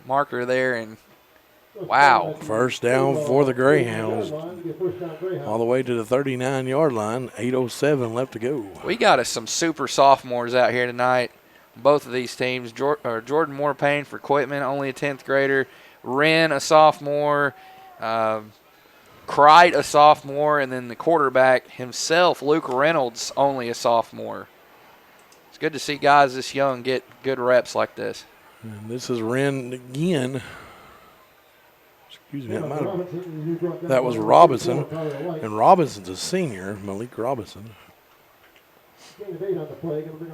marker there, and wow. First down for the Greyhounds, all the way to the 39-yard line. 8:07 left to go. We got us some super sophomores out here tonight. Both of these teams. Jordan Moore-Payne for Quitman, only a 10th grader. Wren, a sophomore. Cright, a sophomore. And then the quarterback himself, Luke Reynolds, only a sophomore. It's good to see guys this young get good reps like this. And this is Wren again. Excuse me, that was Robinson. And Robinson's a senior, Malik Robinson.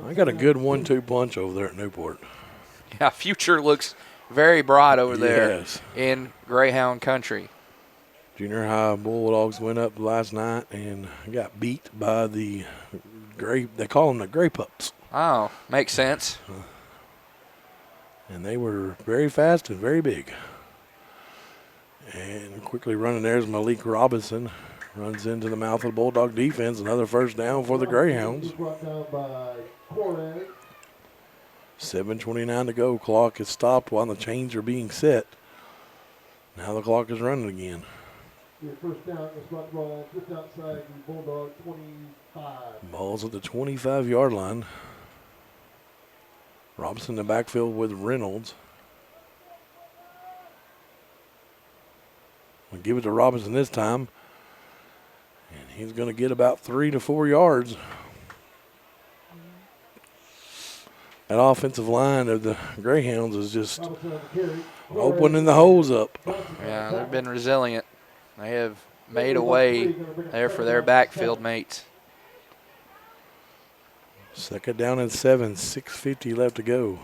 I got a good 1-2 punch over there at Newport. Yeah, future looks very bright over there in Greyhound country. Junior high Bulldogs went up last night and got beat by the they call them the Grey Pups. Oh, makes sense. And they were very fast and very big. And quickly running there is Malik Robinson. Runs into the mouth of the Bulldog defense. Another first down for the Greyhounds. 7:29 to go. Clock is stopped while the chains are being set. Now the clock is running again. Your first down is brought just outside the Bulldog 25. Ball's at the 25-yard line. Robinson in the backfield with Reynolds. We'll give it to Robinson this time. And he's going to get about 3 to 4 yards. That offensive line of the Greyhounds is just opening the holes up. Yeah, they've been resilient. They have made a way there for their backfield mates. Second down and 7, 6:50 left to go.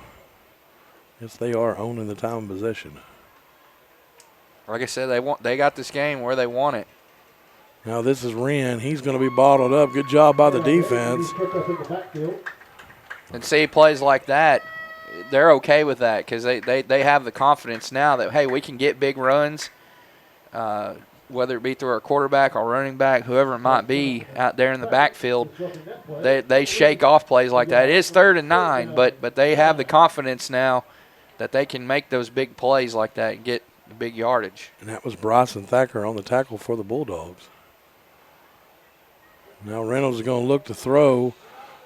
Yes, they are owning the time of possession. Like I said, they got this game where they want it. Now this is Wren. He's going to be bottled up. Good job by the defense. And see plays like that, they're okay with that because they have the confidence now that, hey, we can get big runs, whether it be through our quarterback or running back, whoever it might be out there in the backfield. They shake off plays like that. It is 3rd and 9, but they have the confidence now that they can make those big plays like that and get the big yardage. And that was Bryson Thacker on the tackle for the Bulldogs. Now Reynolds is going to look to throw,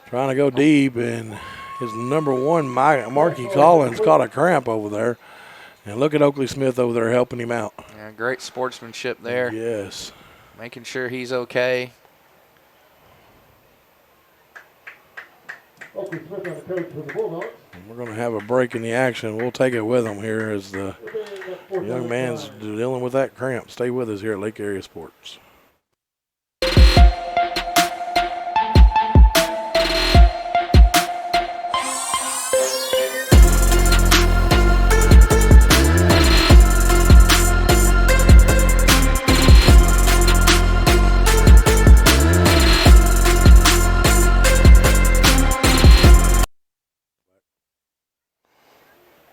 trying to go deep, and his number 1, Marky Collins, caught a cramp over there. And look at Oakley Smith over there helping him out. Yeah, great sportsmanship there. Yes. Making sure he's okay. Oakley Smith on the coach for the Bulldogs. We're going to have a break in the action. We'll take it with him here as the young man's dealing with that cramp. Stay with us here at Lake Area Sports.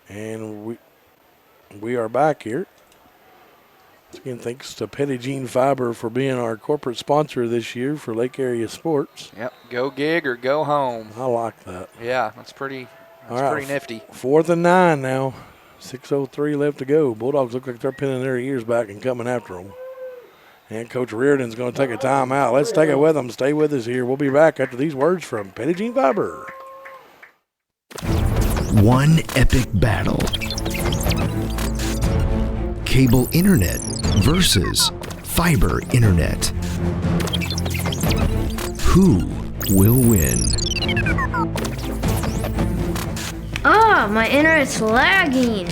And we are back here. Again, thanks to Petit Jean Fiber for being our corporate sponsor this year for Lake Area Sports. Yep, go gig or go home. I like that. Yeah, that's pretty nifty. 4th and 9 now. 6:03 left to go. Bulldogs look like they're pinning their ears back and coming after them. And Coach Reardon's going to take a timeout. Let's take it with them. Stay with us here. We'll be back after these words from Petit Jean Fiber. One epic battle. Cable internet versus fiber internet. Who will win? Oh, my internet's lagging.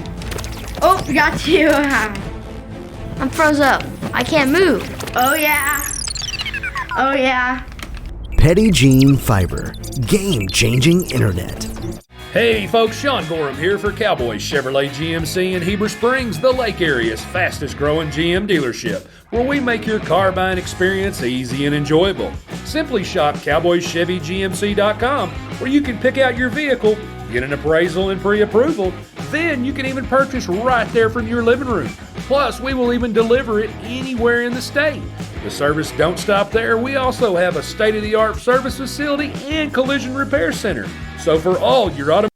Oh, got you. I'm froze up. I can't move. Oh, yeah. Oh, yeah. Petit Jean Fiber. Game-changing internet. Hey folks, Sean Gorham here for Cowboys Chevrolet GMC in Heber Springs, the Lake Area's fastest growing GM dealership, where we make your car buying experience easy and enjoyable. Simply shop CowboysChevyGMC.com, where you can pick out your vehicle, get an appraisal and pre-approval, then you can even purchase right there from your living room. Plus, we will even deliver it anywhere in the state. The service don't stop there. We also have a state-of-the-art service facility and collision repair center. So for all your auto.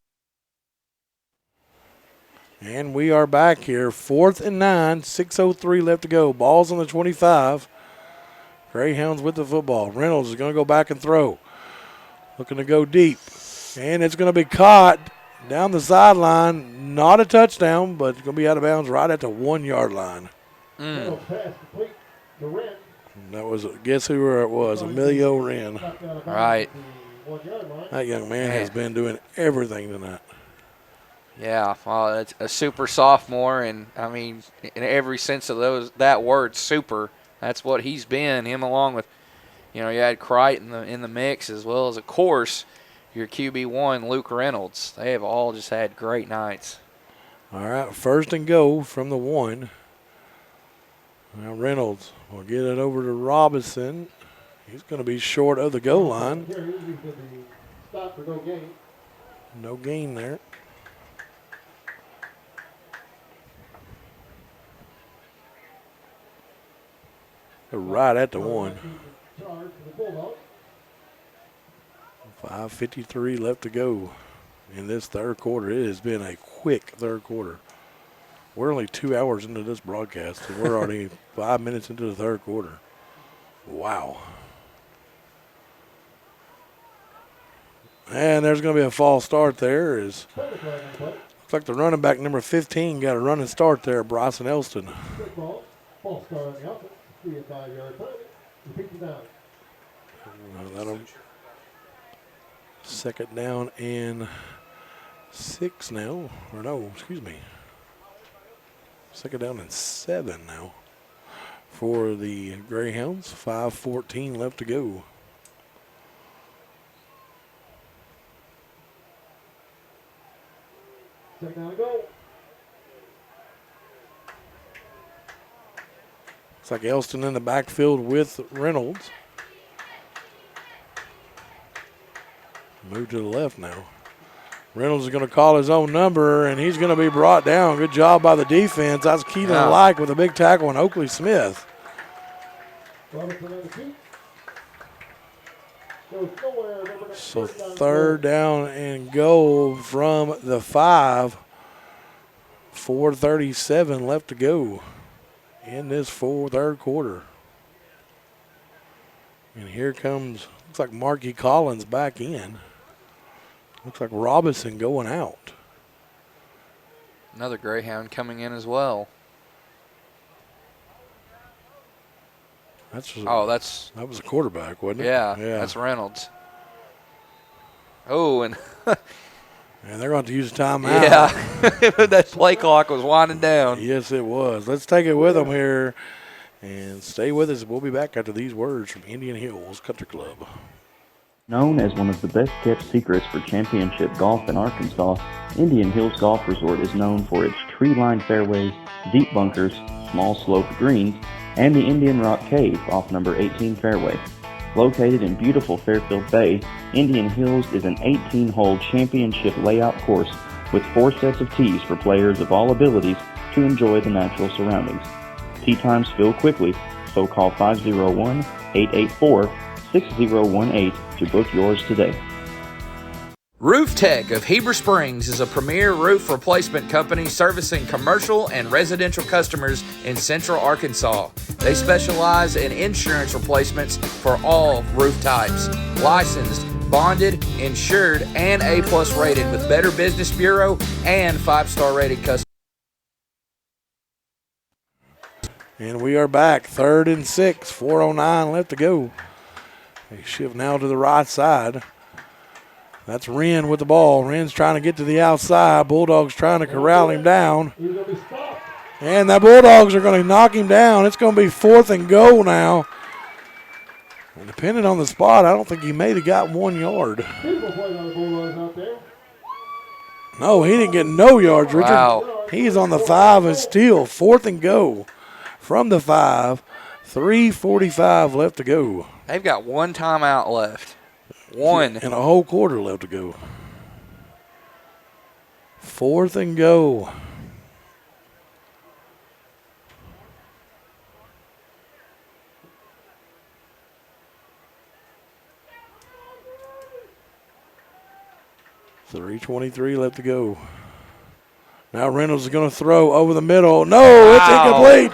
And we are back here. 4th and 9, 6:03 left to go. Ball's on the 25. Greyhounds with the football. Reynolds is going to go back and throw. Looking to go deep. And it's going to be caught down the sideline. Not a touchdown, but it's going to be out of bounds right at the 1 yard line. That was, guess who it was? Emilio Wren. Right. That young man has been doing everything tonight. Yeah, well, it's a super sophomore, and I mean, in every sense of that word, super. That's what he's been. Him along with, you had Crichton in the mix, as well as, of course, your QB1, Luke Reynolds. They have all just had great nights. All right, 1st and go from the 1. Now Reynolds will get it over to Robinson. He's going to be short of the goal line. No gain there. Right at the 1. 5:53 left to go in this third quarter. It has been a quick third quarter. We're only 2 hours into this broadcast, and we're already 5 minutes into the third quarter. Wow. And there's going to be a false start there. Looks like the running back, number 15, got a running start there, Bryson Elston. Second down and 6 now. Or no, excuse me. Second down and 7 now for the Greyhounds. 5:14 left to go. Second down to go. Looks like Elston in the backfield with Reynolds. Move to the left now. Reynolds is going to call his own number, and he's going to be brought down. Good job by the defense. That's Keelan Like with a big tackle on Oakley Smith. So 3rd down and go from the 5. 4:37 left to go in this third quarter. And here comes, looks like Marky Collins back in. Looks like Robinson going out. Another Greyhound coming in as well. That was a quarterback, wasn't it? Yeah, that's Reynolds. Oh, and and they're going to use a timeout. Yeah, that play clock was winding down. Yes, it was. Let's take it with them here and stay with us. We'll be back after these words from Indian Hills Country Club. Known as one of the best kept secrets for championship golf in Arkansas, Indian Hills Golf Resort is known for its tree-lined fairways, deep bunkers, small sloped greens, and the Indian Rock Cave off number 18 fairway. Located in beautiful Fairfield Bay, Indian Hills is an 18-hole championship layout course with 4 sets of tees for players of all abilities to enjoy the natural surroundings. Tee times fill quickly, so call 501-884-6018 to book yours today. Roof Tech of Heber Springs is a premier roof replacement company servicing commercial and residential customers in central Arkansas. They specialize in insurance replacements for all roof types. Licensed, bonded, insured, and A+ rated with Better Business Bureau and 5-star rated customers. And we are back. 3rd and 6, 4:09 left to go. They shift now to the right side. That's Wren with the ball. Wren's trying to get to the outside. Bulldogs trying to corral him down. And the Bulldogs are going to knock him down. It's going to be 4th and goal now. And depending on the spot, I don't think he may have got 1 yard. No, he didn't get no yards, Richard. Wow. He's on the 5 and still 4th and go from the 5. 3:45 left to go. They've got one timeout left. One. And a whole quarter left to go. 4th and go. $3:23 left to go. Now Reynolds is going to throw over the middle. No, it's incomplete.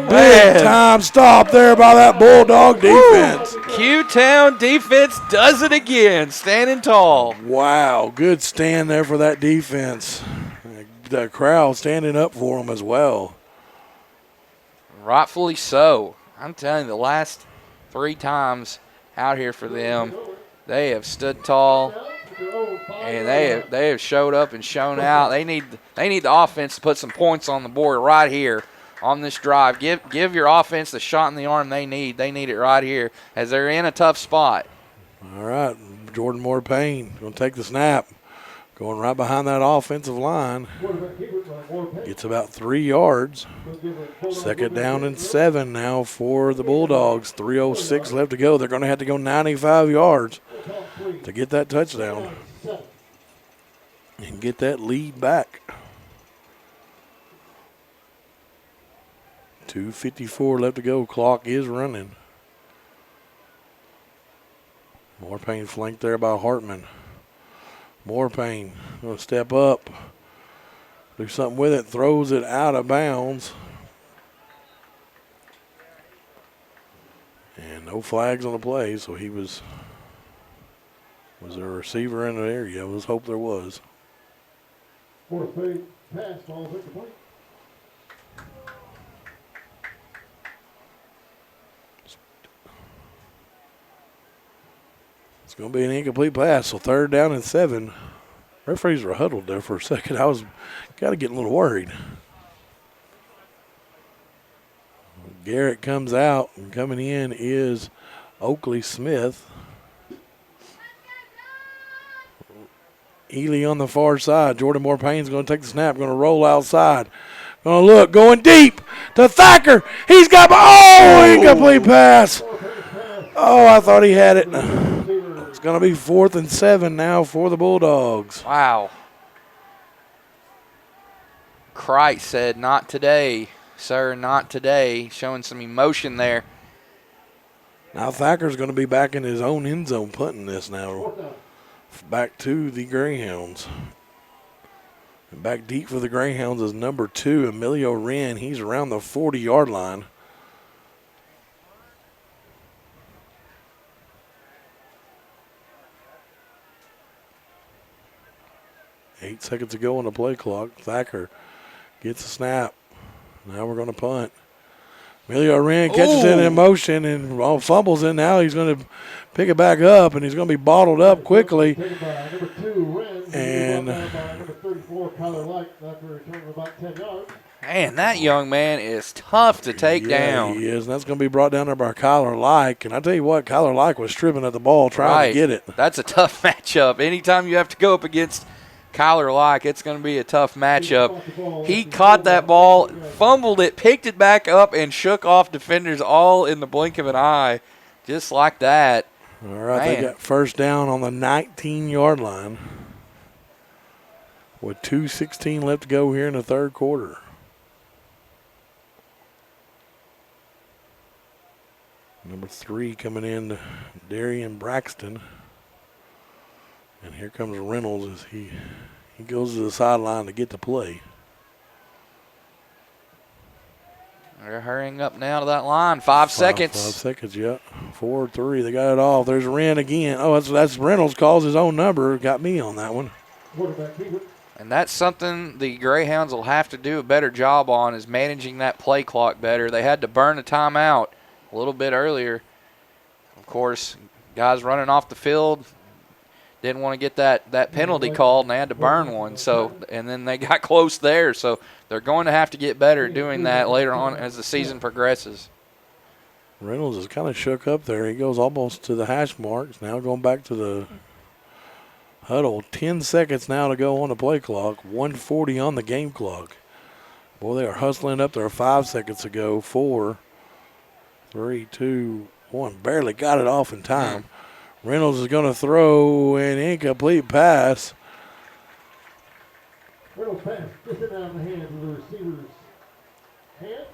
Big time stop there by that Bulldog defense. Q-Town defense does it again, standing tall. Wow, good stand there for that defense. The crowd standing up for them as well. Rightfully so. I'm telling you, the last 3 times out here for them, they have stood tall. And they have showed up and shown out. They need the offense to put some points on the board right here on this drive. Give your offense the shot in the arm they need. They need it right here as they're in a tough spot. All right, Jordan Moore Payne going to take the snap. Going right behind that offensive line. Gets about 3 yards. 2nd down and 7 now for the Bulldogs. 3:06 left to go. They're going to have to go 95 yards to get that touchdown and get that lead back. 2:54 left to go. Clock is running. Moore Payne flanked there by Hartman. Moore Payne going to step up, do something with it, throws it out of bounds. And no flags on the play, so he was there a receiver in the area? Let's hope there was. Pass, ball incomplete. It's going to be an incomplete pass, so 3rd down and 7. Referees were huddled there for a second. I was got to get a little worried. Garrett comes out, and coming in is Oakley Smith. Ely on the far side. Jordan Moore Payne's going to take the snap, going to roll outside. Going to look, going deep to Thacker. He's got, incomplete pass. Oh, I thought he had it. It's going to be 4th and 7 now for the Bulldogs. Wow. Christ said, not today, sir, not today. Showing some emotion there. Now Thacker's going to be back in his own end zone punting this now. Back to the Greyhounds. And back deep for the Greyhounds is number 2, Emilio Wren. He's around the 40-yard line. Eight seconds to go on the play clock. Thacker gets a snap. Now we're going to punt. Emilio Wren catches it in motion and fumbles it. Now he's going to pick it back up, and he's going to be bottled up quickly. And man, that young man is tough to take down. He is. And that's going to be brought down there by Kyler Like. And I tell you what, Kyler Like was stripping at the ball trying to get it. That's a tough matchup. Anytime you have to go up against Kyler Like, it's going to be a tough matchup. He caught that ball, fumbled it, picked it back up, and shook off defenders all in the blink of an eye, just like that. All right, They got 1st down on the 19-yard line with 2:16 left to go here in the 3rd quarter. Number 3 coming in, Darian Braxton. And here comes Reynolds as he goes to the sideline to get the play. They're hurrying up now to that line. 5 seconds. 5 seconds, yeah. 4-3. They got it off. There's Wren again. Oh, that's Reynolds calls his own number. Got me on that one. And that's something the Greyhounds will have to do a better job on, is managing that play clock better. They had to burn a timeout a little bit earlier. Of course, guys running off the field didn't want to get that penalty called, and they had to burn one. So, and then they got close there. So they're going to have to get better at doing that later on as the season progresses. Reynolds is kind of shook up there. He goes almost to the hash marks. Now going back to the Huddle, 10 seconds now to go on the play clock, 1:40 on the game clock. Boy, they are hustling up there 5 seconds to go. 4, 3, 2, 1. Barely got it off in time. Reynolds is going to throw an incomplete pass. Reynolds pass just in out of the hands of the receiver's hands.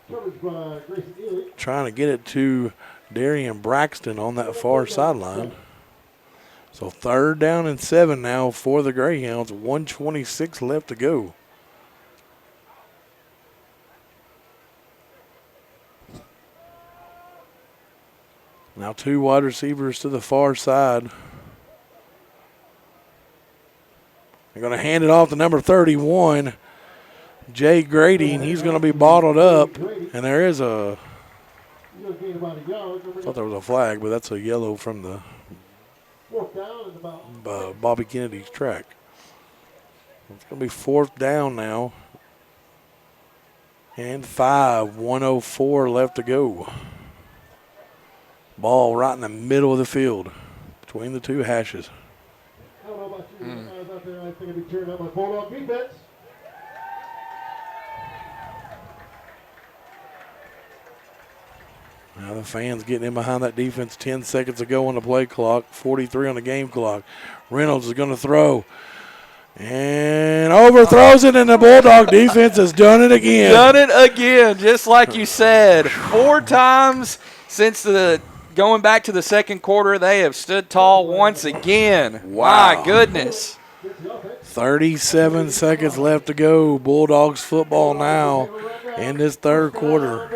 Coverage by Grayson Ely. Trying to get it to Darian Braxton on that far sideline. So 3rd down and 7 now for the Greyhounds. 1:26 left to go. Now 2 wide receivers to the far side. They're going to hand it off to number 31, Jay Grady, and he's going to be bottled up. And there is I thought there was a flag, but that's a yellow from the Bobby Kennedy's track. It's going to be 4th down now. And 5, 1:04 left to go. Ball right in the middle of the field between the 2 hashes. I don't know about you guys out there. I think it'd be turned out by Bulldog defense. Now the fans getting in behind that defense. 10 seconds to go on the play clock. 43 on the game clock. Reynolds is going to throw. And overthrows it, and the Bulldog defense has done it again. Done it again, just like you said. 4 times since going back to the second quarter, they have stood tall once again. Wow. My goodness. 37 seconds left to go. Bulldogs football now in this 3rd quarter.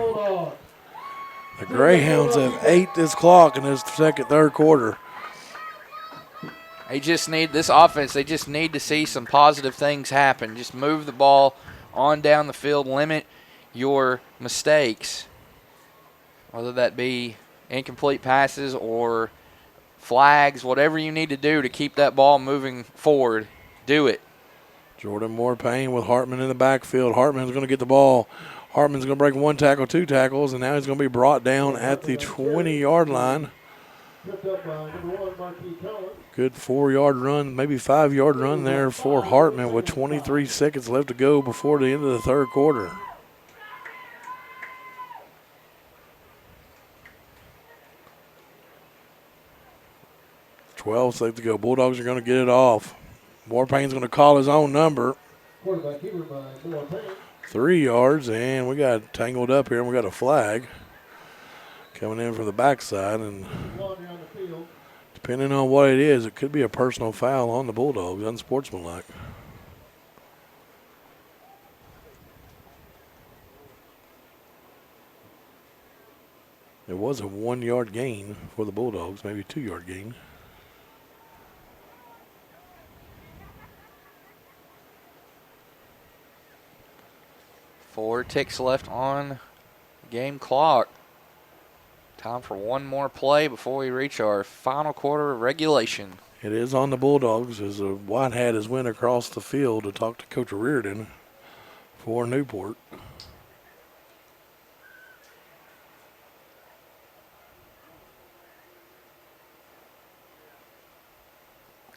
The Greyhounds have ate this clock in this 3rd quarter. They just need this offense. They just need to see some positive things happen. Just move the ball on down the field. Limit your mistakes, whether that be incomplete passes or flags, whatever you need to do to keep that ball moving forward. Do it. Jordan Moore Payne with Hartman in the backfield. Hartman's going to get the ball. Hartman's going to break 1 tackle, 2 tackles, and now he's going to be brought down at the 20-yard line. Good 4-yard run, maybe 5-yard run there for Hartman with 23 seconds left to go before the end of the 3rd quarter. $12 left to go. Bulldogs are going to get it off. Moorpayne's going to call his own number. 3 yards, and we got tangled up here, and we got a flag coming in from the backside, and depending on what it is, it could be a personal foul on the Bulldogs, unsportsmanlike. It was a 1-yard gain for the Bulldogs, maybe a 2-yard gain. Four ticks left on the game clock. Time for one more play before we reach our final quarter of regulation. It is on the Bulldogs as a white hat has went across the field to talk to Coach Reardon for Newport.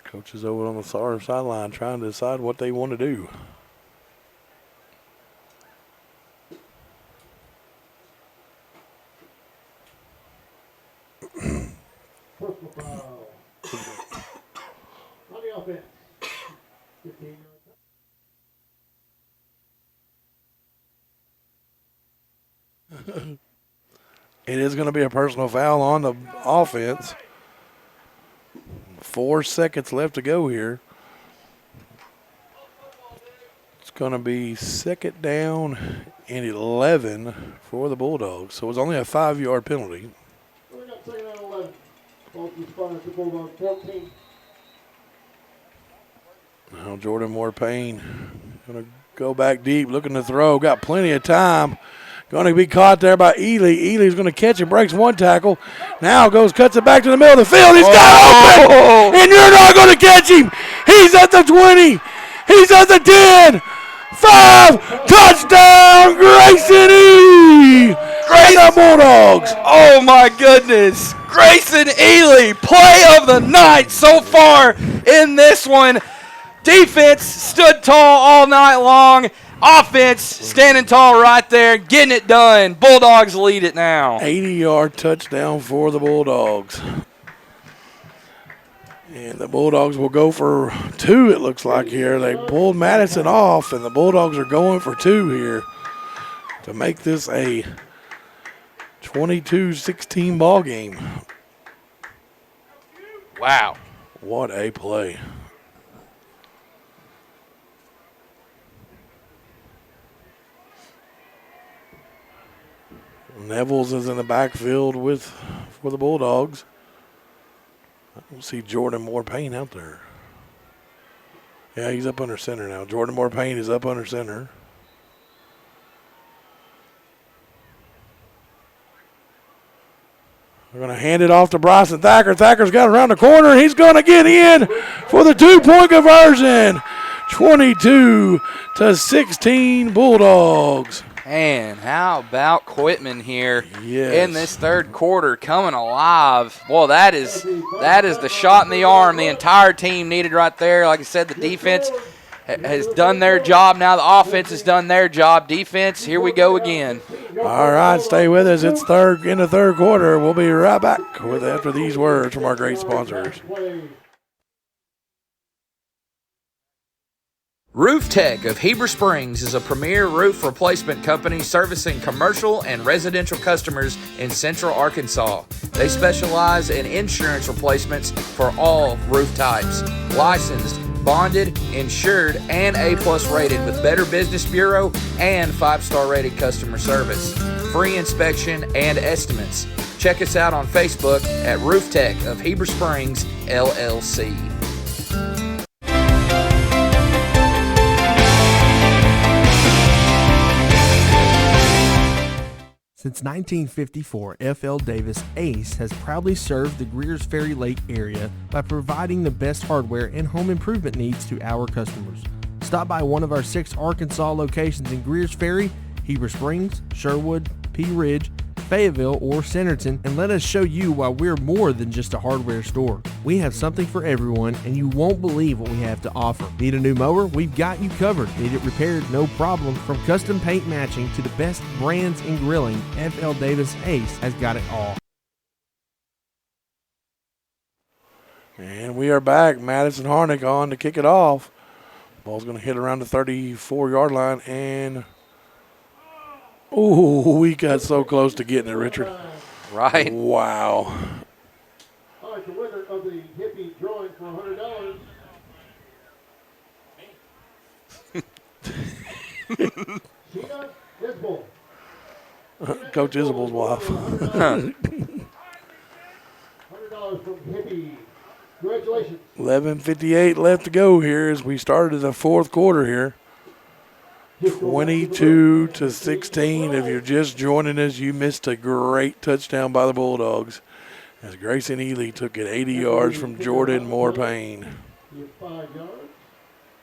Coach is over on the far sideline trying to decide what they want to do. It is going to be a personal foul on the offense. 4 seconds left to go here. It's going to be 2nd down and 11 for the Bulldogs. So it's only a 5-yard penalty. We got 2nd down and 11. Both responders to Bulldogs 14. Now Jordan Moore Payne going to go back deep, looking to throw. Got plenty of time. Going to be caught there by Ely. Ely's going to catch it, breaks 1 tackle. Now cuts it back to the middle of the field. He's got open, and you're not going to catch him. He's at the 20. He's at the 10. 5, touchdown, Grayson E. And the Bulldogs. Oh, my goodness. Grayson Ely, play of the night so far in this one. Defense stood tall all night long. Offense standing tall right there, getting it done. Bulldogs lead it now. 80-yard touchdown for the Bulldogs. And the Bulldogs will go for 2, it looks like here. They pulled Madison off, and the Bulldogs are going for 2 here to make this a 22-16 ball game. Wow. What a play. Nevels is in the backfield for the Bulldogs. I don't see Jordan Moore-Payne out there. Yeah, he's up under center now. Jordan Moore-Payne is up under center. We're going to hand it off to Bryson Thacker. Thacker's got around the corner. He's going to get in for the 2-point conversion. 22-16 Bulldogs. And how about Quitman here in this third quarter coming alive? Well, that is the shot in the arm the entire team needed right there. Like I said, the defense has done their job. Now the offense has done their job. Defense, here we go again. All right, stay with us. It's in the third quarter. We'll be right back after these words from our great sponsors. Roof Tech of Heber Springs is a premier roof replacement company servicing commercial and residential customers in central Arkansas. They specialize in insurance replacements for all roof types. Licensed, bonded, insured, and A+ rated with Better Business Bureau and 5-star rated customer service. Free inspection and estimates. Check us out on Facebook at Roof Tech of Heber Springs, LLC. Since 1954, F.L. Davis Ace has proudly served the Greers Ferry Lake area by providing the best hardware and home improvement needs to our customers. Stop by one of our 6 Arkansas locations in Greers Ferry, Heber Springs, Sherwood, Pea Ridge, Fayetteville, or Centerton, and let us show you why we're more than just a hardware store. We have something for everyone, and you won't believe what we have to offer. Need a new mower? We've got you covered. Need it repaired? No problem. From custom paint matching to the best brands in grilling, F.L. Davis Ace has got it all. And we are back. Madison Harnick on to kick it off. Ball's going to hit around the 34-yard line, and ooh, we got so close to getting it, Richard. Right. Wow. All right, the winner of the hippie drawing for $100. Sheena Isbell. Coach Isabel's wife. $100 from hippie. Congratulations. 11:58 left to go here as we started the fourth quarter here. 22-16. If you're just joining us, you missed a great touchdown by the Bulldogs as Grayson Ely took it 80 yards from Jordan Moore-Payne. 5 yards.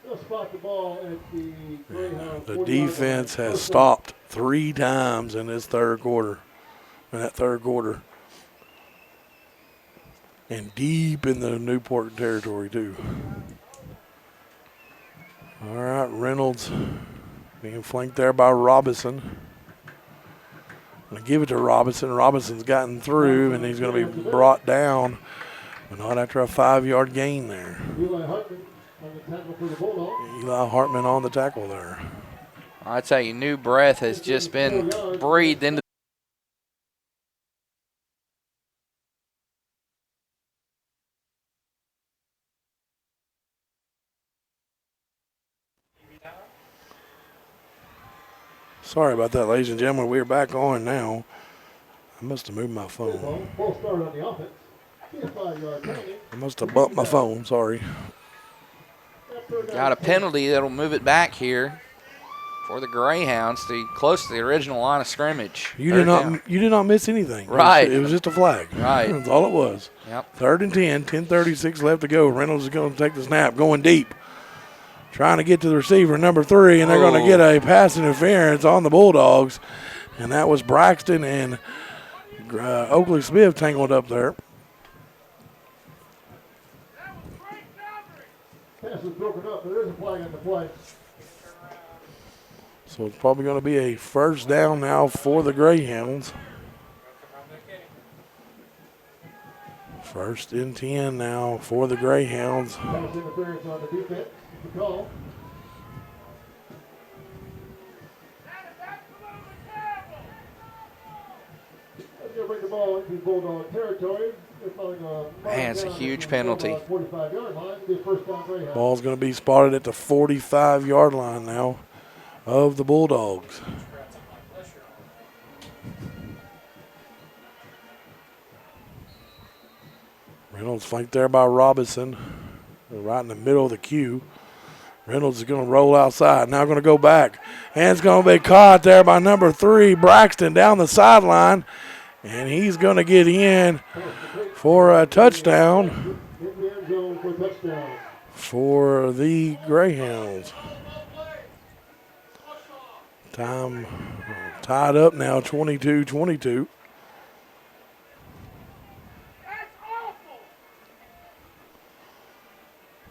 They'll spot the ball at the Greyhounds. The defense has stopped 3 times in this third quarter. And deep in the Newport territory, too. All right, Reynolds being flanked there by Robinson. Going to give it to Robinson. Robinson's gotten through, and he's going to be brought down, but not after a 5-yard gain there. Eli Hartman on the tackle there. I tell you, new breath has just been breathed into. Sorry about that, ladies and gentlemen. We're back on now. I must have moved my phone. I must have bumped my phone. Sorry. Got a penalty that'll move it back here for the Greyhounds to close to the original line of scrimmage. You did not miss anything. Right. It was just a flag. Right. That's all it was. Yep. 3rd and 10, 10:36 left to go. Reynolds is going to take the snap, going deep. Trying to get to the receiver, number 3, and they're going to get a pass interference on the Bulldogs. And that was Braxton and Oakley Smith tangled up there. Pass is broken up. There is a flag on the play. So it's probably going to be a first down now for the Greyhounds. 1st and 10 now for the Greyhounds. Pass interference on the defense. The call. That's going to bring the ball into Bulldog territory. Man, it's a huge penalty. Ball's going to be spotted at the 45-yard line now of the Bulldogs. Reynolds flanked there by Robinson. Right in the middle of the queue. Reynolds is going to roll outside. Now going to go back. And it's going to be caught there by number 3, Braxton, down the sideline. And he's going to get in for a touchdown for the Greyhounds. Time tied up now, 22-22.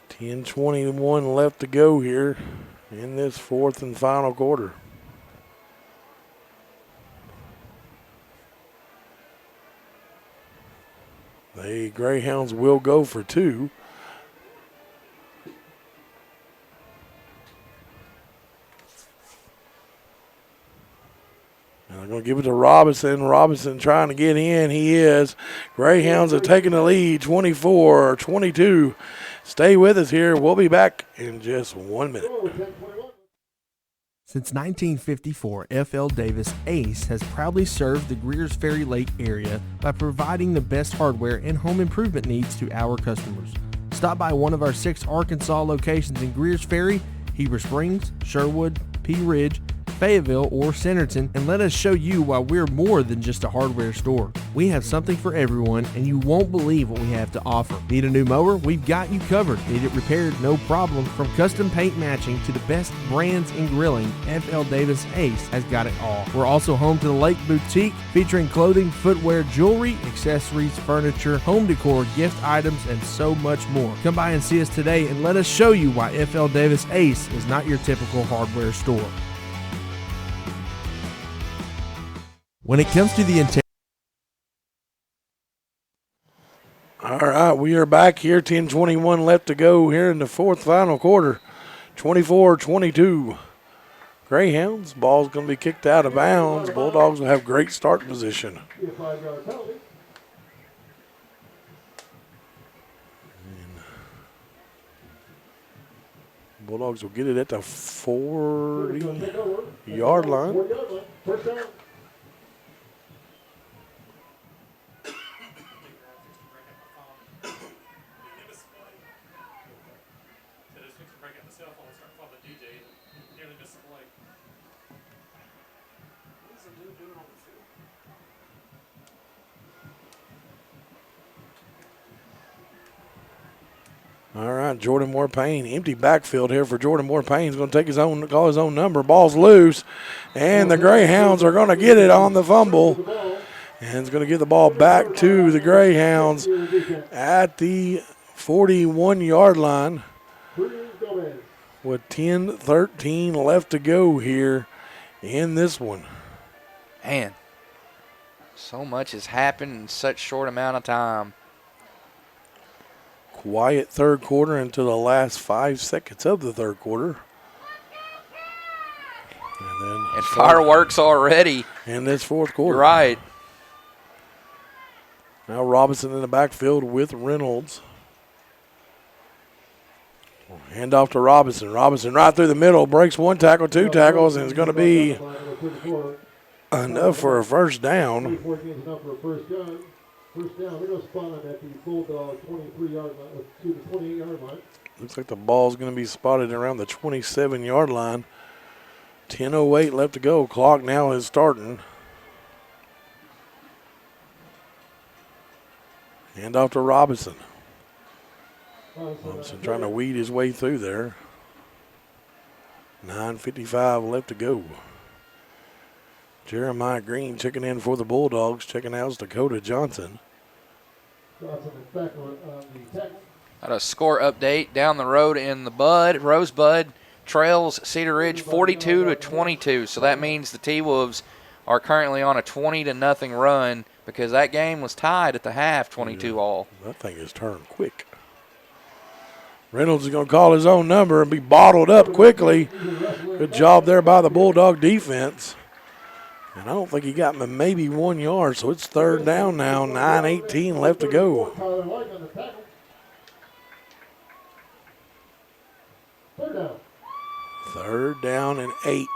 $10:21 left to go here in this 4th and final quarter. The Greyhounds will go for 2. And they're going to give it to Robinson. Robinson trying to get in. He is. Greyhounds are taking the lead, 24-22. Stay with us here. We'll be back in just 1 minute. Since 1954, F.L. Davis Ace has proudly served the Greers Ferry Lake area by providing the best hardware and home improvement needs to our customers. Stop by one of our 6 Arkansas locations in Greers Ferry, Heber Springs, Sherwood, Pea Ridge, Fayetteville, or Centerton, and let us show you why we're more than just a hardware store. We have something for everyone, and you won't believe what we have to offer. Need a new mower? We've got you covered. Need it repaired? No problem. From custom paint matching to the best brands in grilling, F.L. Davis Ace has got it all. We're also home to the Lake Boutique, featuring clothing, footwear, jewelry, accessories, furniture, home decor, gift items, and so much more. Come by and see us today and let us show you why F.L. Davis Ace is not your typical hardware store. When it comes to the intent. All right, we are back here. 10:21 left to go here in the 4th final quarter. 24-22. Greyhounds. Ball's going to be kicked out of bounds. Bulldogs will have great start position. Bulldogs will get it at the 40-yard line. All right, Jordan Moore Payne, empty backfield here for Jordan Moore Payne. He's going to call his own number. Ball's loose, and the Greyhounds are going to get it on the fumble. And it's going to get the ball back to the Greyhounds at the 41-yard line with 10:13 left to go here in this one. Man, so much has happened in such short amount of time. Quiet third quarter into the last 5 seconds of the third quarter. And fireworks already. In this 4th quarter. You're right. Now Robinson in the backfield with Reynolds. Hand off to Robinson. Robinson right through the middle. Breaks 1 tackle, 2 tackles, and it's going to be enough for a first down. First down, they're going to spot him at the Bulldog 23-yard line, to the 28-yard line. Looks like the ball's going to be spotted around the 27-yard line. 10:08 left to go. Clock now is starting. Hand off to Robinson. Robinson trying to weed his way through there. 9:55 left to go. Jeremiah Green checking in for the Bulldogs. Checking out is Dakota Johnson. Got a score update down the road in the Rosebud trails Cedar Ridge 42-22. So that means the T-Wolves are currently on a 20-0 run because that game was tied at the half, 22-all. That thing is turned quick. Reynolds is going to call his own number and be bottled up quickly. Good job there by the Bulldog defense. And I don't think he got maybe 1 yard, so it's third down now, 9:18 left to go. Third down and 8.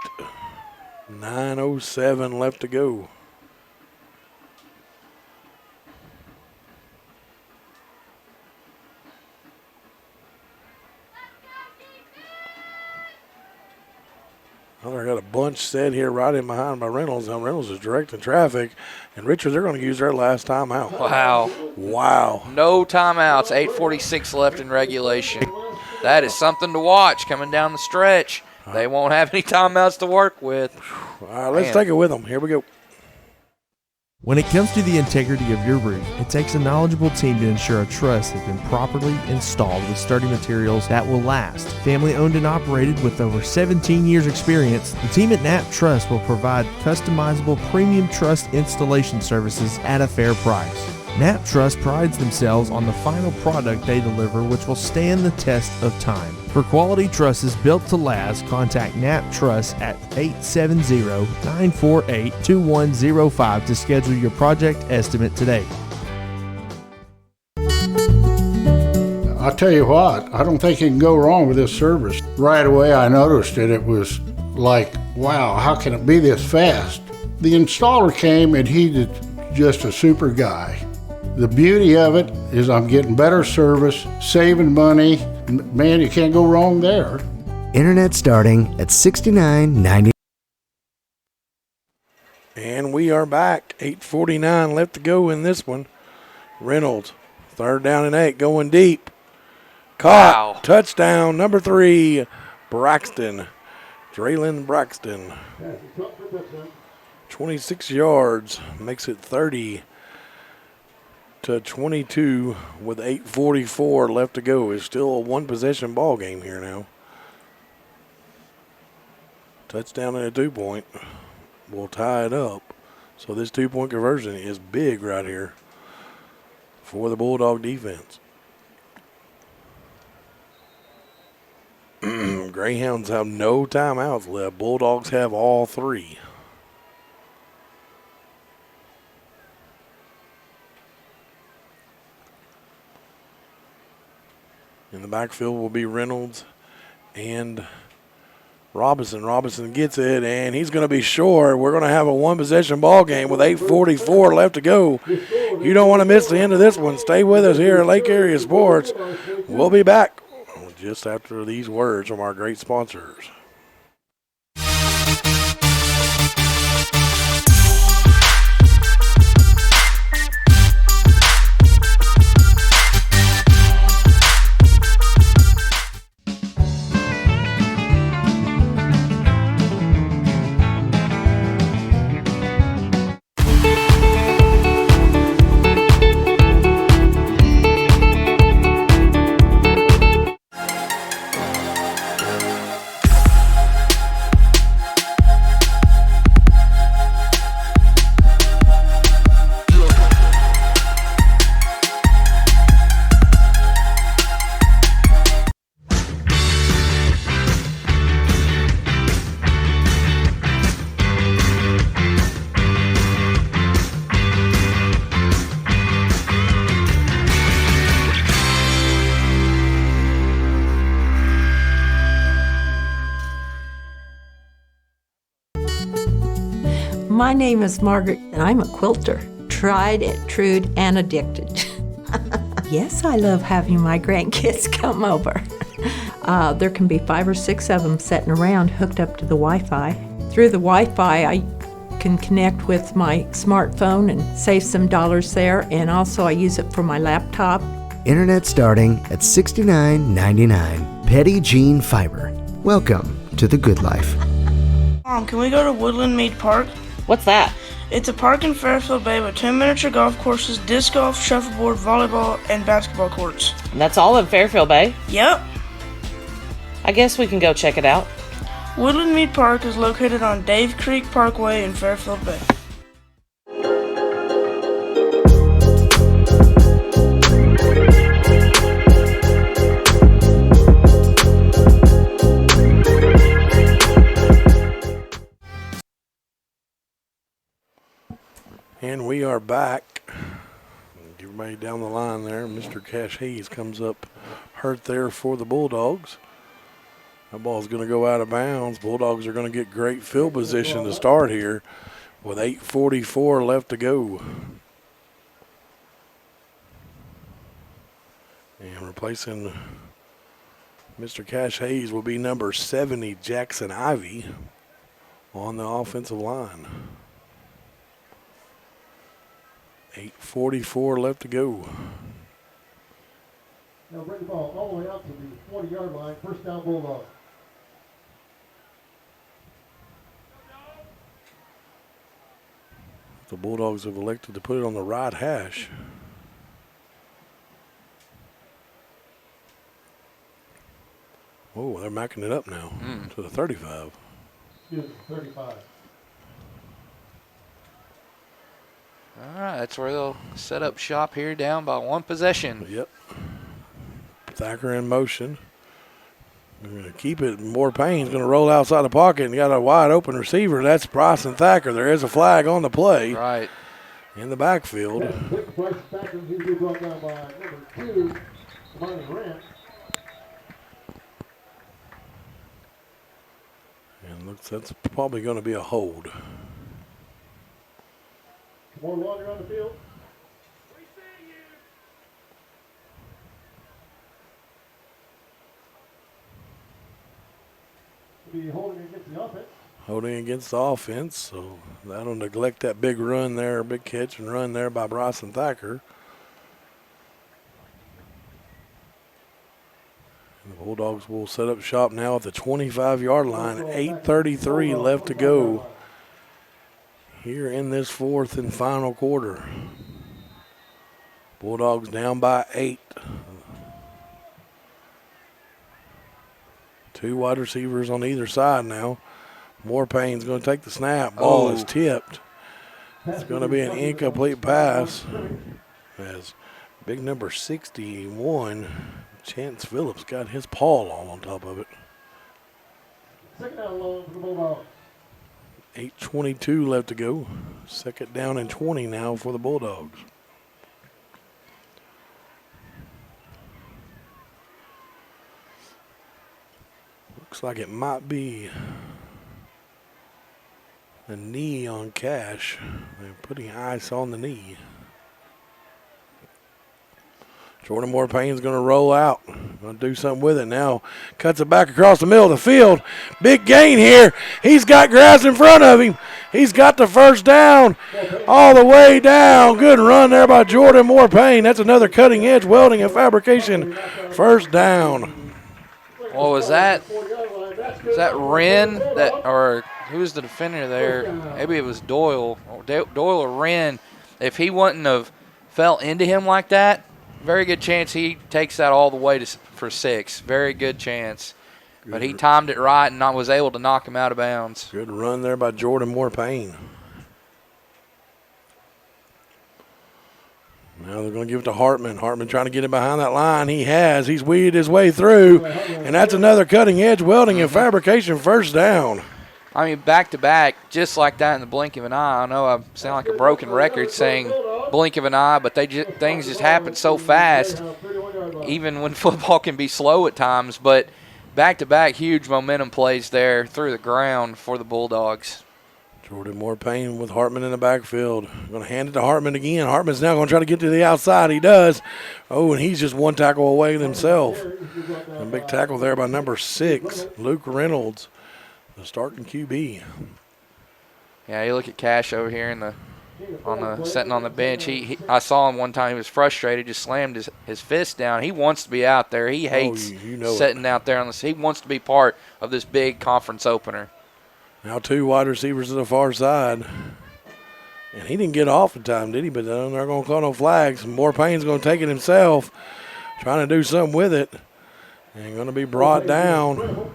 9:07 left to go. Well, I got a bunch set here right in behind by Reynolds. Now Reynolds is directing traffic, and Richards, they're going to use their last timeout. Wow. Wow. No timeouts, 8:46 left in regulation. That is something to watch coming down the stretch. They won't have any timeouts to work with. All right, let's take it with them. Here we go. When it comes to the integrity of your roof, it takes a knowledgeable team to ensure a truss has been properly installed with sturdy materials that will last. Family owned and operated with over 17 years experience, the team at Knapp Truss will provide customizable premium truss installation services at a fair price. Knapp Truss prides themselves on the final product they deliver, which will stand the test of time. For quality trusses built to last, contact Knapp Truss at 870-948-2105 to schedule your project estimate today. I tell you what, I don't think you can go wrong with this service. Right away I noticed it. It was like, wow, how can it be this fast? The installer came and he's just a super guy. The beauty of it is I'm getting better service, saving money. Man, you can't go wrong there. Internet starting at $69.90. And we are back. 8:49 left to go in this one. Reynolds, third down and 8, going deep. Caught. Wow. Touchdown, number 3, Braxton. Draylon Braxton. 26 yards, makes it 30-22 with 8:44 left to go. It's still a one-possession ball game here now. Touchdown and a 2-point will tie it up. So this 2-point conversion is big right here for the Bulldog defense. Greyhounds have no timeouts left. Bulldogs have all 3. In the backfield will be Reynolds and Robinson. Robinson gets it, and he's going to be short. We're going to have a one-possession ball game with 8:44 left to go. You don't want to miss the end of this one. Stay with us here at Lake Area Sports. We'll be back just after these words from our great sponsors. My name is Margaret, and I'm a quilter. Tried, true, and addicted. Yes, I love having my grandkids come over. There can be 5 or 6 of them sitting around hooked up to the Wi-Fi. Through the Wi-Fi, I can connect with my smartphone and save some dollars there, and also I use it for my laptop. Internet starting at $69.99. Petty Jean Fiber. Welcome to the good life. Mom, can we go to Woodland Mead Park? What's that? It's a park in Fairfield Bay with 2 miniature golf courses, disc golf, shuffleboard, volleyball, and basketball courts. And that's all in Fairfield Bay? Yep. I guess we can go check it out. Woodland Mead Park is located on Dave Creek Parkway in Fairfield Bay. And we are back. Everybody down the line there. Mr. Cash Hayes comes up hurt there for the Bulldogs. That ball's going to go out of bounds. Bulldogs are going to get great field position to start here with 8:44 left to go. And replacing Mr. Cash Hayes will be number 70, Jackson Ivy, on the offensive line. 8:44 left to go. Now bring the ball all the way out to the 40-yard line. First down, Bulldogs. The Bulldogs have elected to put it on the right hash. Oh, they're macking it up now to the 35. Excuse me, 35. All right, that's where they'll set up shop here, down by one possession. Yep. Thacker in motion. They're going to keep it. More Payne's going to roll outside the pocket and got a wide open receiver. That's Bryson Thacker. There is a flag on the play. Right. In the backfield. Bryson Thacker is usually brought down by number 2, Monty Grant. And looks that's probably going to be a hold. More water on the field. Be holding against the offense. Holding against the offense, so that'll neglect that big run there, big catch and run there by Bryson Thacker. And the Bulldogs will set up shop now at the 25-yard line. 8:33 left to go here in this fourth and final quarter. Bulldogs down by 8. 2 wide receivers on either side now. Morpayne's going to take the snap. Ball is tipped. It's going to be an incomplete pass as big number 61, Chance Phillips, got his paw all on top of it. Second down long for the Bulldogs. 8:22 left to go. Second down and 20 now for the Bulldogs. Looks like it might be a knee on Cash. They're putting ice on the knee. Jordan Morpayne's going to roll out. Going to do something with it now. Cuts it back across the middle of the field. Big gain here. He's got grass in front of him. He's got the first down all the way down. Good run there by Jordan Morpayne. That's another cutting edge welding and fabrication first down. What was that? Was that Wren? Or who's the defender there? Maybe it was Doyle. Doyle or Wren. If he wouldn't have fell into him like that, very good chance he takes that all the way for 6. Very good chance. But he timed it right and was able to knock him out of bounds. Good run there by Jordan Morpayne. Now they're going to give it to Hartman. Hartman trying to get him behind that line. He has. He's weeded his way through. And that's another cutting edge welding and fabrication first down. I mean, back-to-back, just like that in the blink of an eye. I know I sound like a broken record saying blink of an eye, but things just happen so fast, even when football can be slow at times. But back-to-back huge momentum plays there through the ground for the Bulldogs. Jordan Morpayne with Hartman in the backfield. Going to hand it to Hartman again. Hartman's now going to try to get to the outside. He does. Oh, and he's just one tackle away himself. A big tackle there by number 6, Luke Reynolds, the starting QB. Yeah, you look at Cash over here sitting on the bench. I saw him one time. He was frustrated, just slammed his fist down. He wants to be out there. He hates sitting out there he wants to be part of this big conference opener. Now 2 wide receivers to the far side. And he didn't get off in time, did he? But they're not going to call no flags. More Payne's going to take it himself, trying to do something with it. And going to be brought down.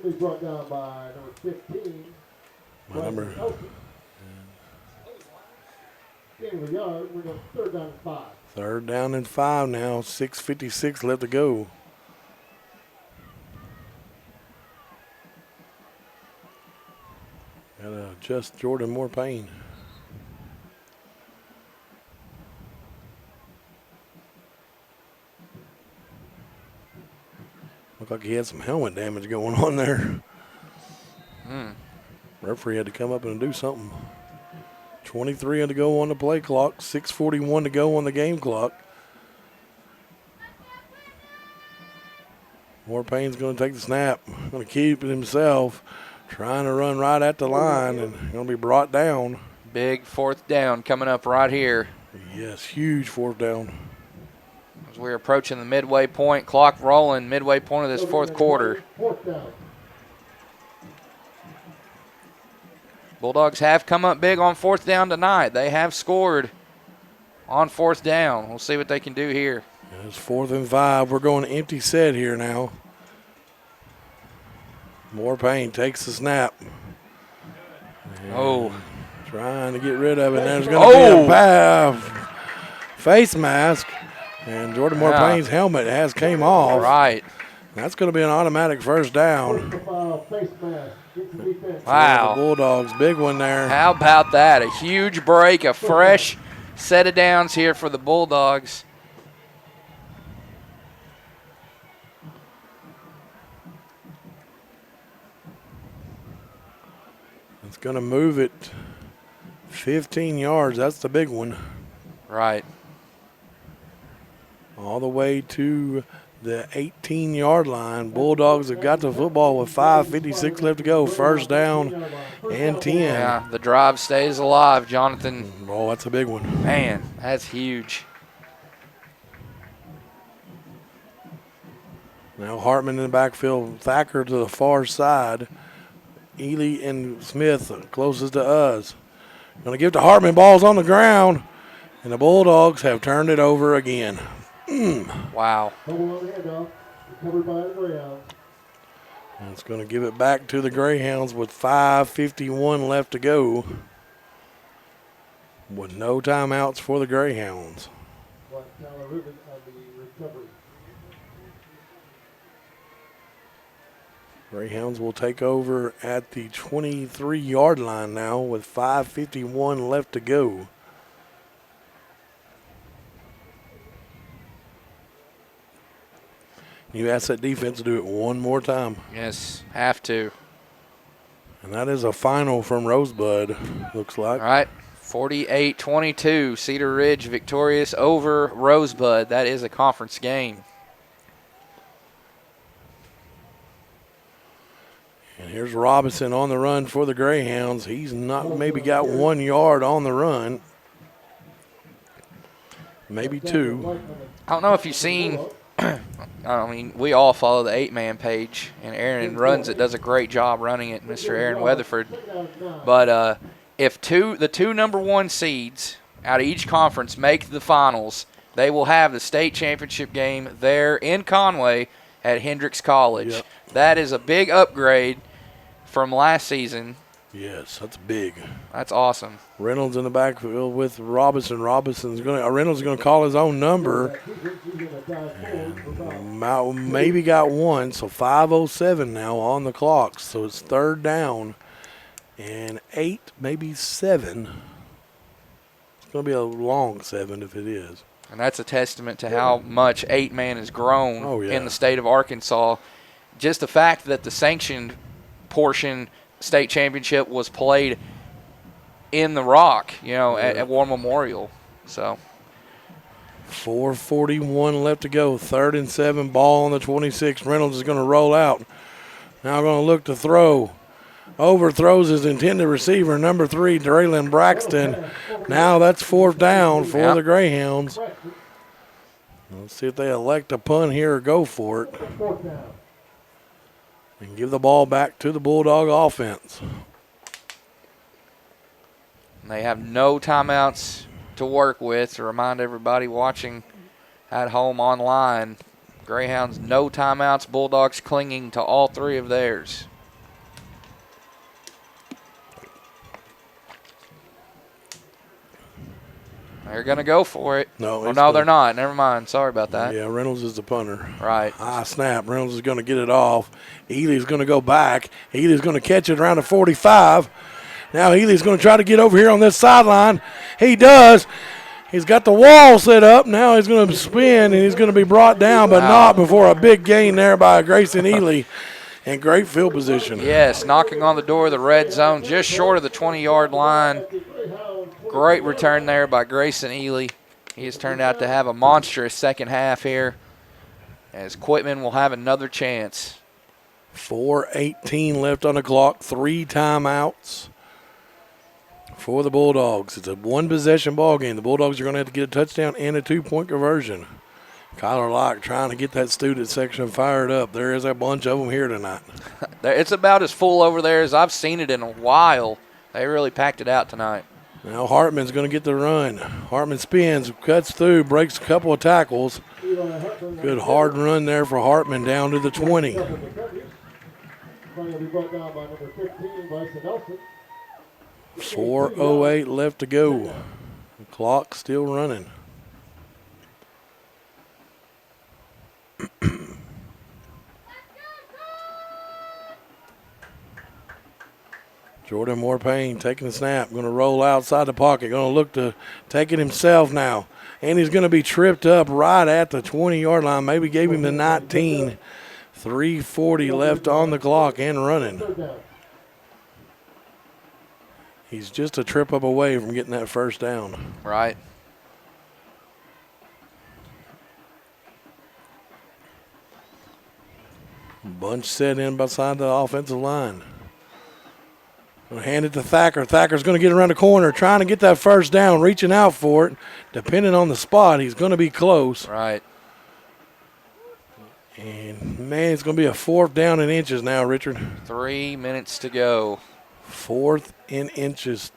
He's brought down by number 15. My number. Gain of a yard. We're going 3rd down and 5. 3rd down and 5 now. 6:56 left to go. Got to adjust Jordan Moore Payne. Looked like he had some helmet damage going on there. Referee had to come up and do something. 23 to go on the play clock. 6:41 to go on the game clock. Moore Payne's going to take the snap. Going to keep it himself. Trying to run right at the line and going to be brought down. Big 4th down coming up right here. Yes, huge 4th down. As we're approaching the midway point, clock rolling, midway point of this 4th quarter. 4th down. Bulldogs have come up big on 4th down tonight. They have scored on 4th down. We'll see what they can do here. It's 4th and 5. We're going empty set here now. Moore Payne takes the snap. And trying to get rid of it. There's going to be a face mask. And Jordan Moore Payne's helmet has came off. Right. That's going to be an automatic 1st down. Wow. The Bulldogs, big one there. How about that? A huge break, a fresh set of downs here for the Bulldogs. It's going to move it 15 yards. That's the big one. Right. All the way to the 18-yard line. Bulldogs have got the football with 5:56 left to go. 1st down and 10. Yeah, the drive stays alive, Jonathan. Oh, that's a big one. Man, that's huge. Now Hartman in the backfield. Thacker to the far side. Ely and Smith closest to us. Going to give to Hartman. Ball's on the ground. And the Bulldogs have turned it over again. Wow. Covered by the Greyhounds. And it's going to give it back to the Greyhounds with 5:51 left to go. With no timeouts for the Greyhounds. Greyhounds will take over at the 23-yard line now with 5:51 left to go. You ask that defense to do it one more time. Yes, have to. And that is a final from Rosebud, looks like. All right, 48-22, Cedar Ridge victorious over Rosebud. That is a conference game. And here's Robinson on the run for the Greyhounds. He's not maybe got 1 yard on the run. Maybe 2. I don't know if you've seen, I mean, we all follow the 8-man page, and Aaron runs it, does a great job running it, Mr. Aaron Weatherford. But if the 2 number 1 seeds out of each conference make the finals, they will have the state championship game there in Conway at Hendrix College. Yep. That is a big upgrade from last season. Yes, that's big. That's awesome. Reynolds in the backfield with Robinson. Reynolds is going to call his own number. And maybe got 1, so 5:07 now on the clock. So it's 3rd down and 8, maybe 7. It's going to be a long 7 if it is. And that's a testament to how much 8-man has grown yeah. in the state of Arkansas. Just the fact that the sanctioned portion state championship was played in the Rock, at War Memorial. So 4:41 left to go. 3rd and 7, ball on the 26. Reynolds is going to roll out. Now going to look to throw. Overthrows his intended receiver, number 3, Draylon Braxton. Now that's 4th down for the Greyhounds. Let's see if they elect a punt here or go for it. And give the ball back to the Bulldog offense. And they have no timeouts to work with. To remind everybody watching at home online, Greyhounds no timeouts, Bulldogs clinging to all 3 of theirs. They're going to go for it. No, they're not. Never mind. Sorry about that. Yeah, Reynolds is the punter. Right. High snap. Reynolds is going to get it off. Ely's going to go back. Ely's going to catch it around the 45. Now Ely's going to try to get over here on this sideline. He does. He's got the wall set up. Now he's going to spin, and he's going to be brought down, but not before a big gain there by Grayson Ely. And great field position. Yes, knocking on the door of the red zone, just short of the 20-yard line. Great return there by Grayson Ely. He has turned out to have a monstrous second half here, as Quitman will have another chance. 4:18 left on the clock, 3 timeouts for the Bulldogs. It's a one-possession ball game. The Bulldogs are going to have to get a touchdown and a 2-point conversion. Kyler Locke trying to get that student section fired up. There is a bunch of them here tonight. It's about as full over there as I've seen it in a while. They really packed it out tonight. Now Hartman's going to get the run. Hartman spins, cuts through, breaks a couple of tackles. Good hard run there for Hartman down to the 20. 4:08 left to go. The clock still running. Jordan Morpayne taking the snap, going to roll outside the pocket, going to look to take it himself now. And he's going to be tripped up right at the 20-yard line. Maybe gave him the 19. 3:40 left on the clock and running. He's just a trip up away from getting that first down. Right. Bunch set in beside the offensive line. Gonna hand it to Thacker. Thacker's going to get around the corner, trying to get that first down, reaching out for it. Depending on the spot, he's going to be close. Right. And, man, it's going to be a 4th down in inches now, Richard. 3 minutes to go. 4th in inches.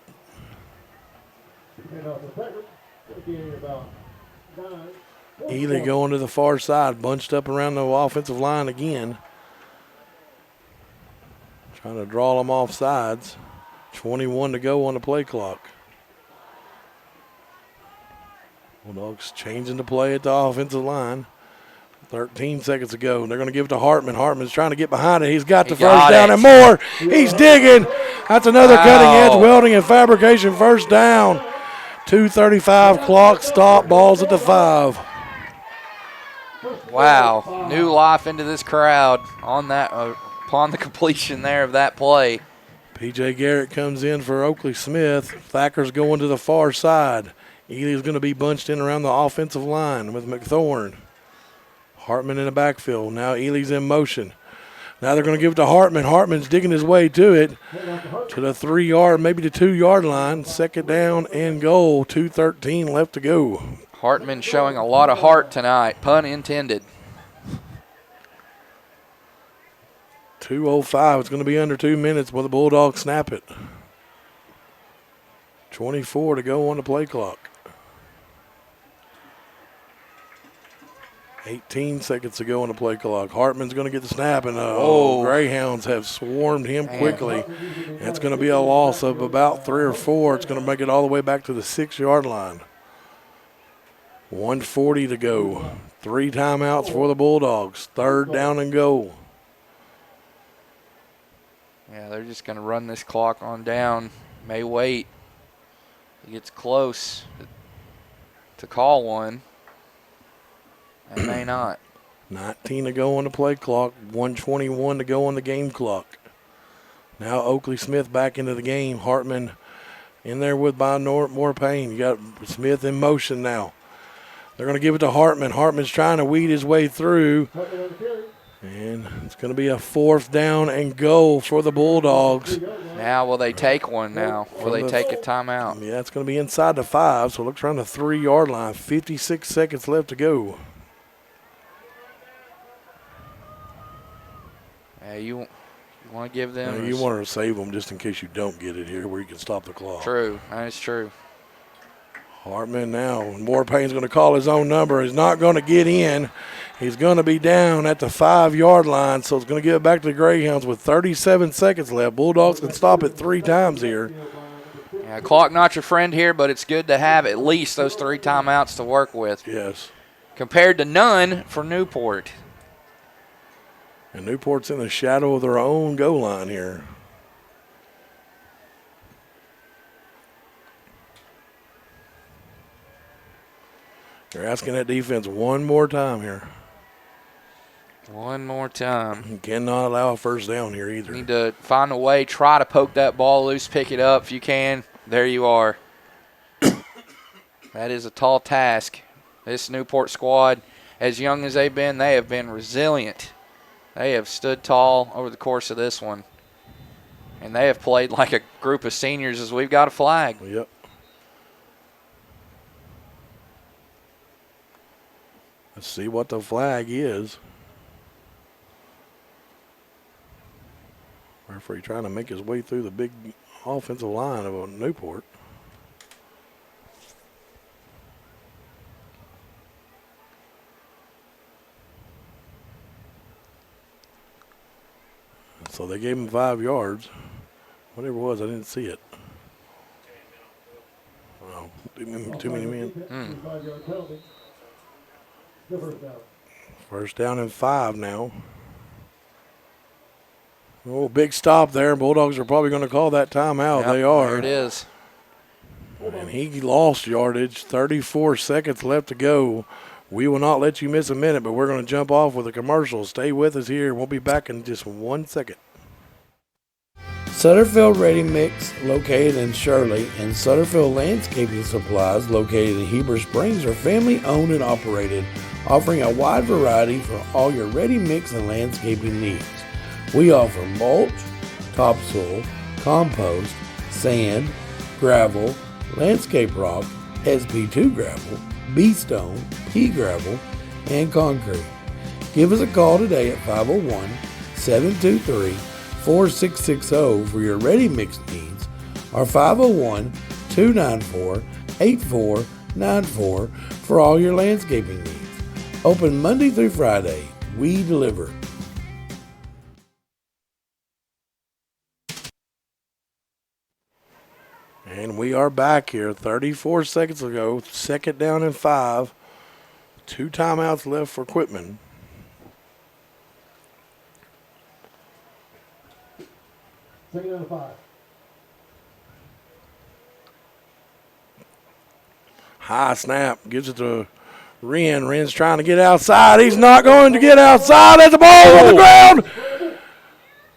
Ely going to the far side, bunched up around the offensive line again. Trying to draw them off sides. 21 to go on the play clock. Bulldogs changing the play at the offensive line. 13 seconds to go. They're going to give it to Hartman. Hartman's trying to get behind it. He's got the first down and more. He's digging. That's another cutting edge welding and fabrication first down. 2:35 clock stop. Ball's at the 5. Wow. New life into this crowd on that upon the completion there of that play. P.J. Garrett comes in for Oakley Smith. Thacker's going to the far side. Ely's going to be bunched in around the offensive line with McThorne. Hartman in the backfield. Now Ely's in motion. Now they're going to give it to Hartman. Hartman's digging his way to it, to the 3-yard, maybe the 2-yard line. 2nd down and goal. 2:13 left to go. Hartman showing a lot of heart tonight, pun intended. 2:05. It's going to be under 2 minutes while the Bulldogs snap it. 24 to go on the play clock. 18 seconds to go on the play clock. Hartman's going to get the snap, and Greyhounds have swarmed him quickly. It's going to be a loss of about 3 or 4. It's going to make it all the way back to the 6-yard line. 1:40 to go. 3 timeouts for the Bulldogs. 3rd down and goal. Yeah, they're just going to run this clock on down. May wait. He gets close to call one. And may not. 19 to go on the play clock. 1:21 to go on the game clock. Now Oakley Smith back into the game. Hartman in there with by Morpayne. You got Smith in motion now. They're going to give it to Hartman. Hartman's trying to weed his way through. And it's going to be a 4th down and goal for the Bulldogs. Now will they take one now? Will they take a timeout? Yeah, it's going to be inside the 5, so it looks around the 3-yard line. 56 seconds left to go. Yeah, you You want to give them. You want to save them just in case you don't get it here where you can stop the clock. True. That's true. Hartman now. Morpayne's going to call his own number. He's not going to get in. He's going to be down at the 5-yard line, so it's going to give it back to the Greyhounds with 37 seconds left. Bulldogs can stop it 3 times here. Yeah, clock not your friend here, but it's good to have at least those 3 timeouts to work with. Yes. Compared to none for Newport. And Newport's in the shadow of their own goal line here. They're asking that defense one more time here. One more time. You cannot allow a first down here either. Need to find a way, try to poke that ball loose, pick it up if you can. There you are. That is a tall task. This Newport squad, as young as they've been, they have been resilient. They have stood tall over the course of this one. And they have played like a group of seniors as we've got a flag. Yep. Let's see what the flag is. Referee trying to make his way through the big offensive line of Newport. So they gave him 5 yards. Whatever it was, I didn't see it. Oh, too many men. First down and 5 now. Oh, big stop there. Bulldogs are probably going to call that timeout. Yep, they are. There it is. And he lost yardage. 34 seconds left to go. We will not let you miss a minute, but we're going to jump off with a commercial. Stay with us here. We'll be back in just 1 second. Sutterfield Ready Mix, located in Shirley, and Sutterfield Landscaping Supplies, located in Heber Springs, are family owned and operated, offering a wide variety for all your ready mix and landscaping needs. We offer mulch, topsoil, compost, sand, gravel, landscape rock, SP2 gravel, B-stone, pea gravel, and concrete. Give us a call today at 501-723-4660 for your ready mix needs, or 501-294-8494 for all your landscaping needs. Open Monday through Friday. We deliver. And we are back here. 34 seconds ago. Second down and 5. 2 timeouts left for Quitman. Second down and 5. High snap. Gives it to Wren. Wren's trying to get outside. He's not going to get outside. There's the ball on the ground.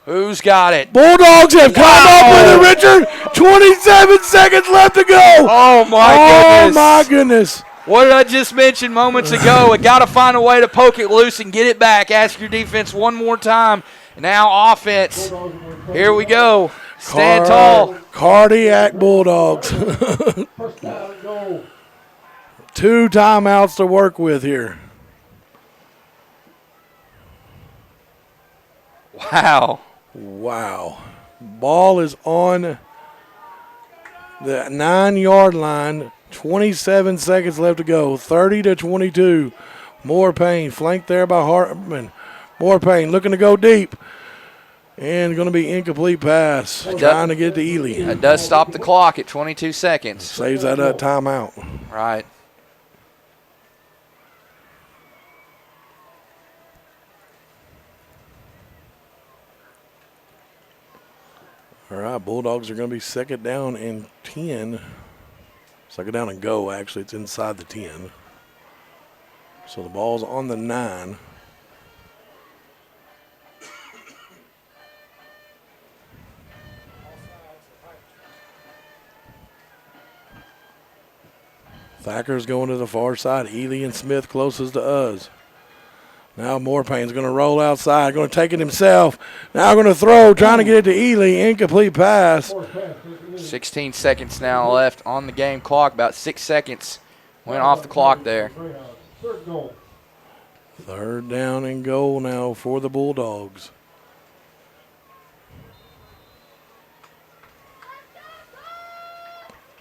Who's got it? Bulldogs have come up with it, Richard. 27 seconds left to go. Oh, my goodness. Oh, my goodness. What did I just mention moments ago? We got to find a way to poke it loose and get it back. Ask your defense one more time. Now offense. Here we go. Stand tall. Cardiac Bulldogs. 2 timeouts to work with here. Wow. Wow. Ball is on the 9-yard line. 27 seconds left to go. 30-22. Morpayne flanked there by Hartman. Morpayne looking to go deep. And going to be incomplete pass. Trying to get to Ely. That does stop the clock at 22 seconds. Saves that timeout. Right. All right, Bulldogs are going to be second down and 10. Second down and go, actually. It's inside the 10. So the ball's on the 9. Thacker's going to the far side. Ely and Smith closest to us. Now Morpayne's going to roll outside, going to take it himself. Now going to throw, trying to get it to Ely. Incomplete pass. 16 seconds now left on the game clock. About 6 seconds went off the clock there. Third down and goal now for the Bulldogs.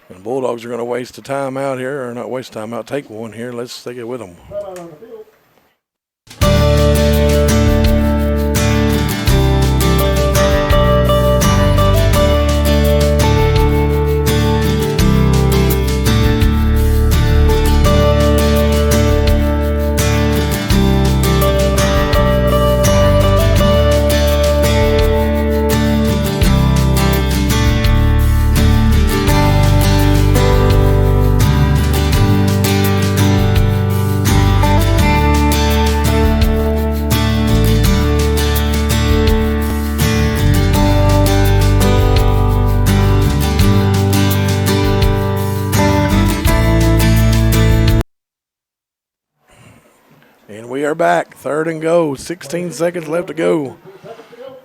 And the Bulldogs are going to waste a timeout here, or not waste a timeout, take one here. Let's take it with them. And we are back. 3rd and go. 16 seconds left to go.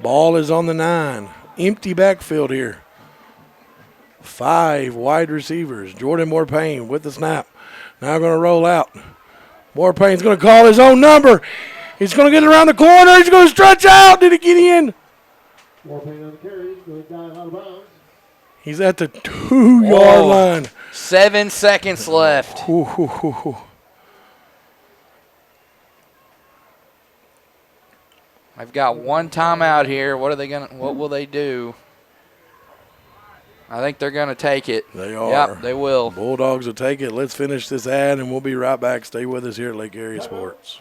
Ball is on the 9. Empty backfield here. 5 wide receivers. Jordan Morpayne with the snap. Now going to roll out. Morpayne's going to call his own number. He's going to get it around the corner. He's going to stretch out. Did he get in? Morpayne on the carry. Going down out of bounds. He's at the 2-yard line. 7 seconds left. I've got one timeout here. What will they do? I think they're gonna take it. They are. Yep, they will. Bulldogs will take it. Let's finish this ad and we'll be right back. Stay with us here at Lake Area Sports.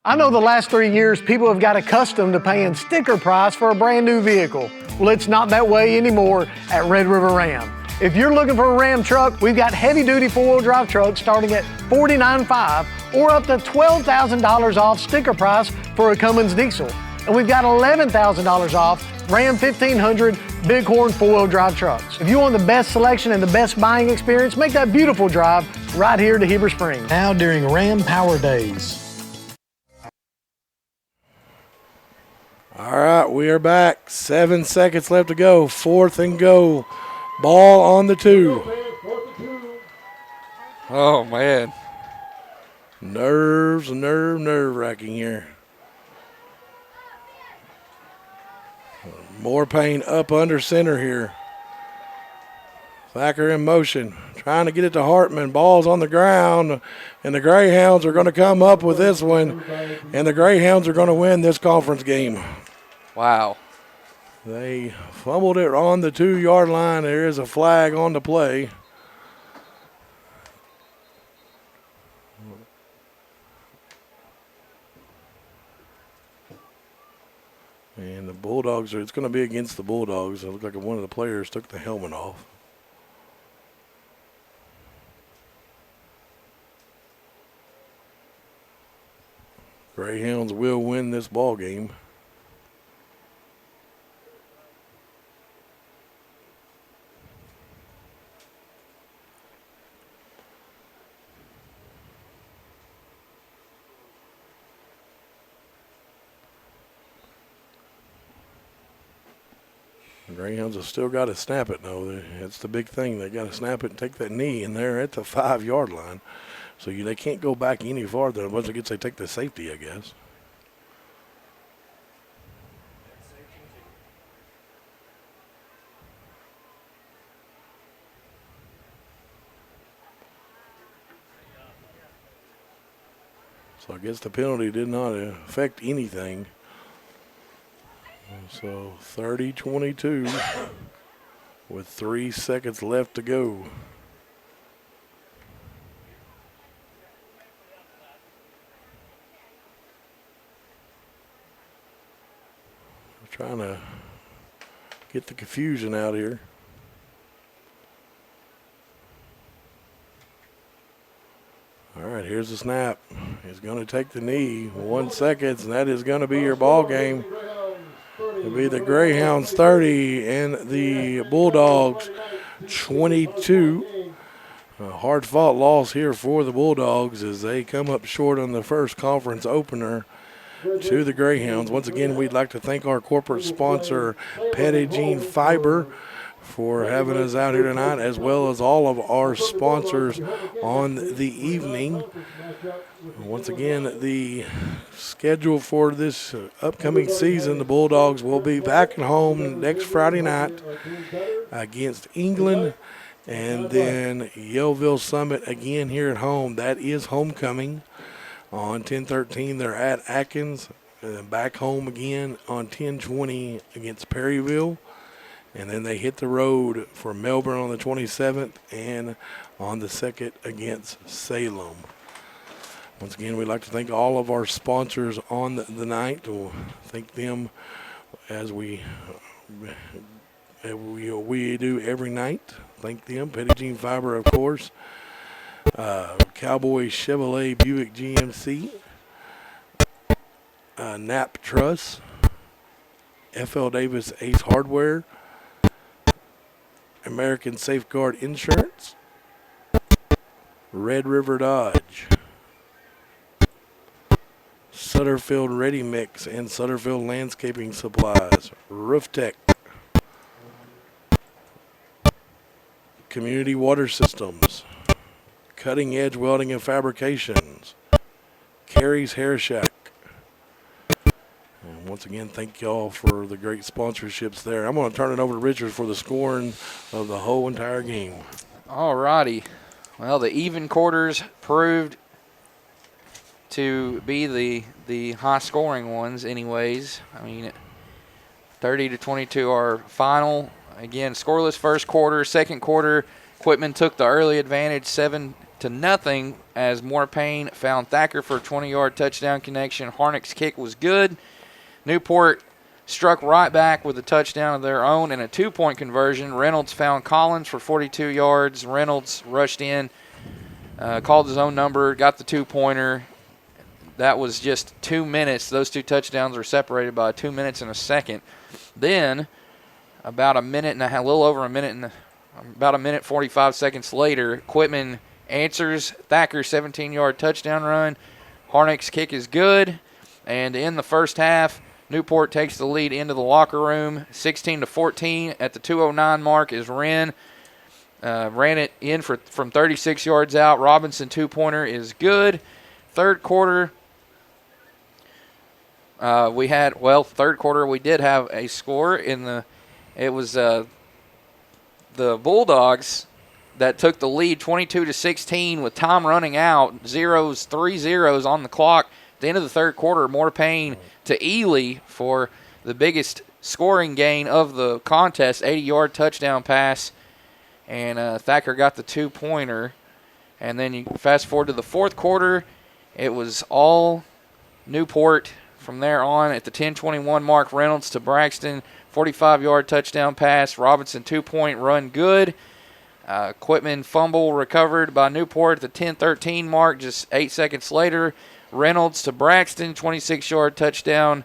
I know the last 3 years people have got accustomed to paying sticker price for a brand new vehicle. Well, it's not that way anymore at Red River Ram. If you're looking for a Ram truck, we've got heavy-duty 4-wheel drive trucks starting at $49,500 or up to $12,000 off sticker price for a Cummins diesel. And we've got $11,000 off Ram 1500 Bighorn 4-wheel drive trucks. If you want the best selection and the best buying experience, make that beautiful drive right here to Heber Springs. Now during Ram Power Days. All right, we are back. 7 seconds left to go. 4th and go. Ball on the 2. Oh, man. Nerve-wracking here. Morpayne up under center here. Thacker in motion. Trying to get it to Hartman. Ball's on the ground. And the Greyhounds are going to come up with this one. And the Greyhounds are going to win this conference game. Wow. They fumbled it on the 2-yard line. There is a flag on the play. And the Bulldogs it's going to be against the Bulldogs. It looked like one of the players took the helmet off. Greyhounds will win this ball game. The Greyhounds have still got to snap it, though. That's the big thing. They got to snap it and take that knee, and they're at the 5-yard line. So they can't go back any farther unless they take the safety, I guess. So I guess the penalty did not affect anything. So 30-22 with 3 seconds left to go. I'm trying to get the confusion out here. All right, here's the snap. He's going to take the knee. 1 second, and that is going to be your ball game. It'll be the Greyhounds 30 and the Bulldogs 22. A hard-fought loss here for the Bulldogs as they come up short on the first conference opener to the Greyhounds. Once again, we'd like to thank our corporate sponsor, Petit Fiber, for having us out here tonight, as well as all of our sponsors on the evening. Once again, the schedule for this upcoming season, the Bulldogs will be back at home next Friday night against England, and then Yellville Summit again here at home. That is homecoming. On 10-13, they're at Atkins, and then back home again on 10-20 against Perryville. And then they hit the road for Melbourne on the 27th and on the 2nd against Salem. Once again, we'd like to thank all of our sponsors on the night. We'll thank them as we do every night. Thank them. Petit Fiber, of course. Cowboy Chevrolet Buick GMC. Knapp Truss. F.L. Davis Ace Hardware. American Safeguard Insurance. Red River Dodge. Sutterfield Ready Mix and Sutterfield Landscaping Supplies. Roof Tech. Community Water Systems. Cutting Edge Welding and Fabrications. Carrie's Hair Shack. And once again, thank y'all for the great sponsorships there. I'm going to turn it over to Richard for the scoring of the whole entire game. All righty. Well, the even quarters proved to be the high-scoring ones anyways. I mean, 30-22 our final. Again, scoreless first quarter. Second quarter, Quitman took the early advantage 7-0 as Morpain found Thacker for a 20-yard touchdown connection. Harnick's kick was good. Newport struck right back with a touchdown of their own and a 2-point conversion. Reynolds found Collins for 42 yards. Reynolds rushed in, called his own number, got the 2-pointer. That was just 2 minutes. Those two touchdowns were separated by 2 minutes and a second. Then, about a minute and a half, a little over a minute and about a minute 45 seconds later, Quitman answers Thacker's 17-yard touchdown run. Harnick's kick is good, and in the first half, Newport takes the lead into the locker room, 16-14. At the 2:09 mark is Wren. Ran it in from 36 yards out. Robinson 2-pointer is good. Third quarter, third quarter we did have a score it was the Bulldogs that took the lead 22-16 with time running out, 3 zeros on the clock. At the end of the third quarter, Morpain to Ely for the biggest scoring gain of the contest, 80-yard touchdown pass, and Thacker got the 2-pointer. And then you fast forward to the fourth quarter, it was all Newport from there on. At the 10:21 mark, Reynolds to Braxton, 45-yard touchdown pass. Robinson 2-point run good. Quitman fumble recovered by Newport at the 10:13 mark. Just 8 seconds later, Reynolds to Braxton, 26-yard touchdown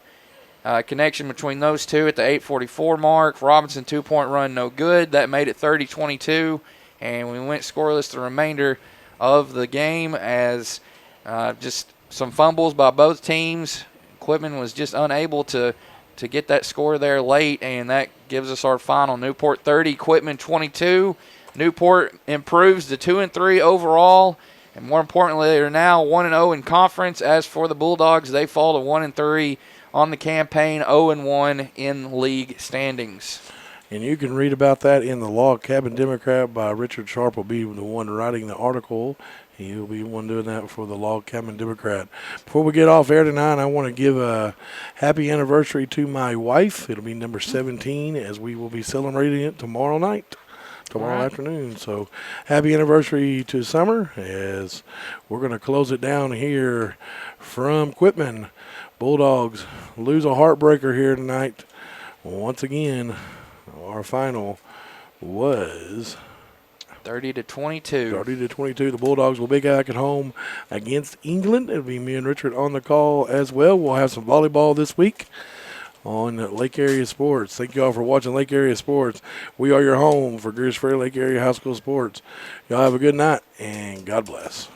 connection between those two at the 8:44 mark. Robinson 2-point run no good. That made it 30-22, and we went scoreless the remainder of the game as just some fumbles by both teams. Quitman was just unable to get that score there late, and that gives us our final. Newport 30, Quitman 22. Newport improves to 2-3 overall, and more importantly, they're now 1-0 in conference. As for the Bulldogs, they fall to 1-3 on the campaign, 0-1 in league standings. And you can read about that in the Log Cabin Democrat by Richard Sharp, will be the one writing the article. He'll be one doing that for the Log Cabin Democrat. Before we get off air tonight, I want to give a happy anniversary to my wife. It'll be number 17 as we will be celebrating it tomorrow afternoon. So happy anniversary to Summer as we're going to close it down here from Quitman. Bulldogs lose a heartbreaker here tonight. Once again, our final was 30-22. 30-22. The Bulldogs will be back at home against England. It'll be me and Richard on the call as well. We'll have some volleyball this week on Lake Area Sports. Thank you all for watching Lake Area Sports. We are your home for Greers Ferry Lake Area High School sports. Y'all have a good night, and God bless.